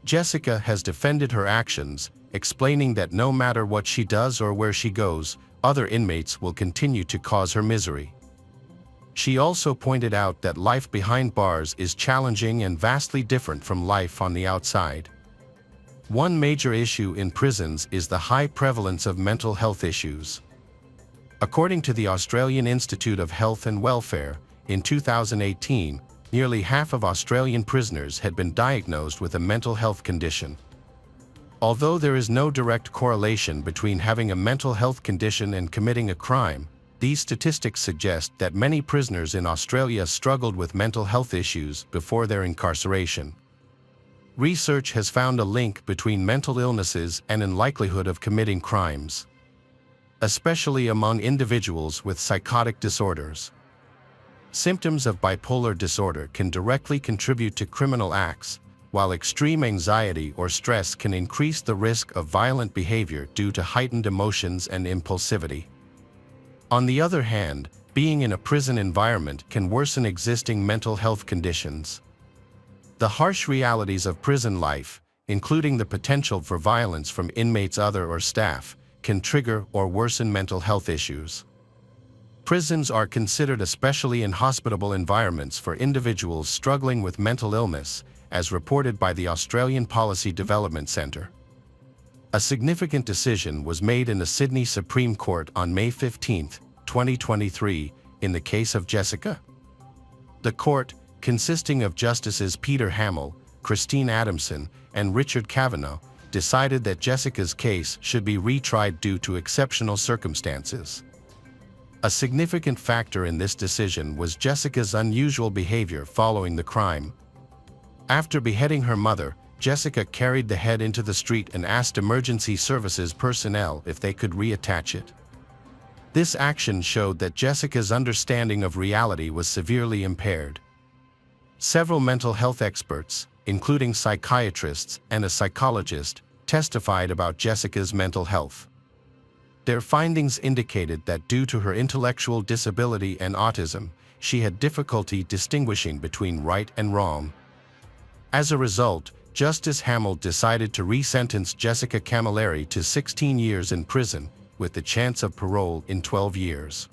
Jessica has defended her actions, explaining that no matter what she does or where she goes, other inmates will continue to cause her misery. She also pointed out that life behind bars is challenging and vastly different from life on the outside. One major issue in prisons is the high prevalence of mental health issues. According to the Australian Institute of Health and Welfare, in 2018, nearly half of Australian prisoners had been diagnosed with a mental health condition. Although there is no direct correlation between having a mental health condition and committing a crime, these statistics suggest that many prisoners in Australia struggled with mental health issues before their incarceration. Research has found a link between mental illnesses and in likelihood of committing crimes, especially among individuals with psychotic disorders. Symptoms of bipolar disorder can directly contribute to criminal acts, while extreme anxiety or stress can increase the risk of violent behavior due to heightened emotions and impulsivity. On the other hand, being in a prison environment can worsen existing mental health conditions. The harsh realities of prison life, including the potential for violence from inmates or staff, can trigger or worsen mental health issues. Prisons are considered especially inhospitable environments for individuals struggling with mental illness, as reported by the Australian Policy Development Centre. A significant decision was made in the Sydney Supreme Court on May 15, 2023, in the case of Jessica. The court, consisting of Justices Peter Hamill, Christine Adamson, and Richard Kavanagh, decided that Jessica's case should be retried due to exceptional circumstances. A significant factor in this decision was Jessica's unusual behavior following the crime. After beheading her mother, Jessica carried the head into the street and asked emergency services personnel if they could reattach it. This action showed that Jessica's understanding of reality was severely impaired. Several mental health experts, including psychiatrists and a psychologist, testified about Jessica's mental health. Their findings indicated that due to her intellectual disability and autism, she had difficulty distinguishing between right and wrong. As a result, Justice Hamill decided to re-sentence Jessica Camilleri to 16 years in prison, with the chance of parole in 12 years.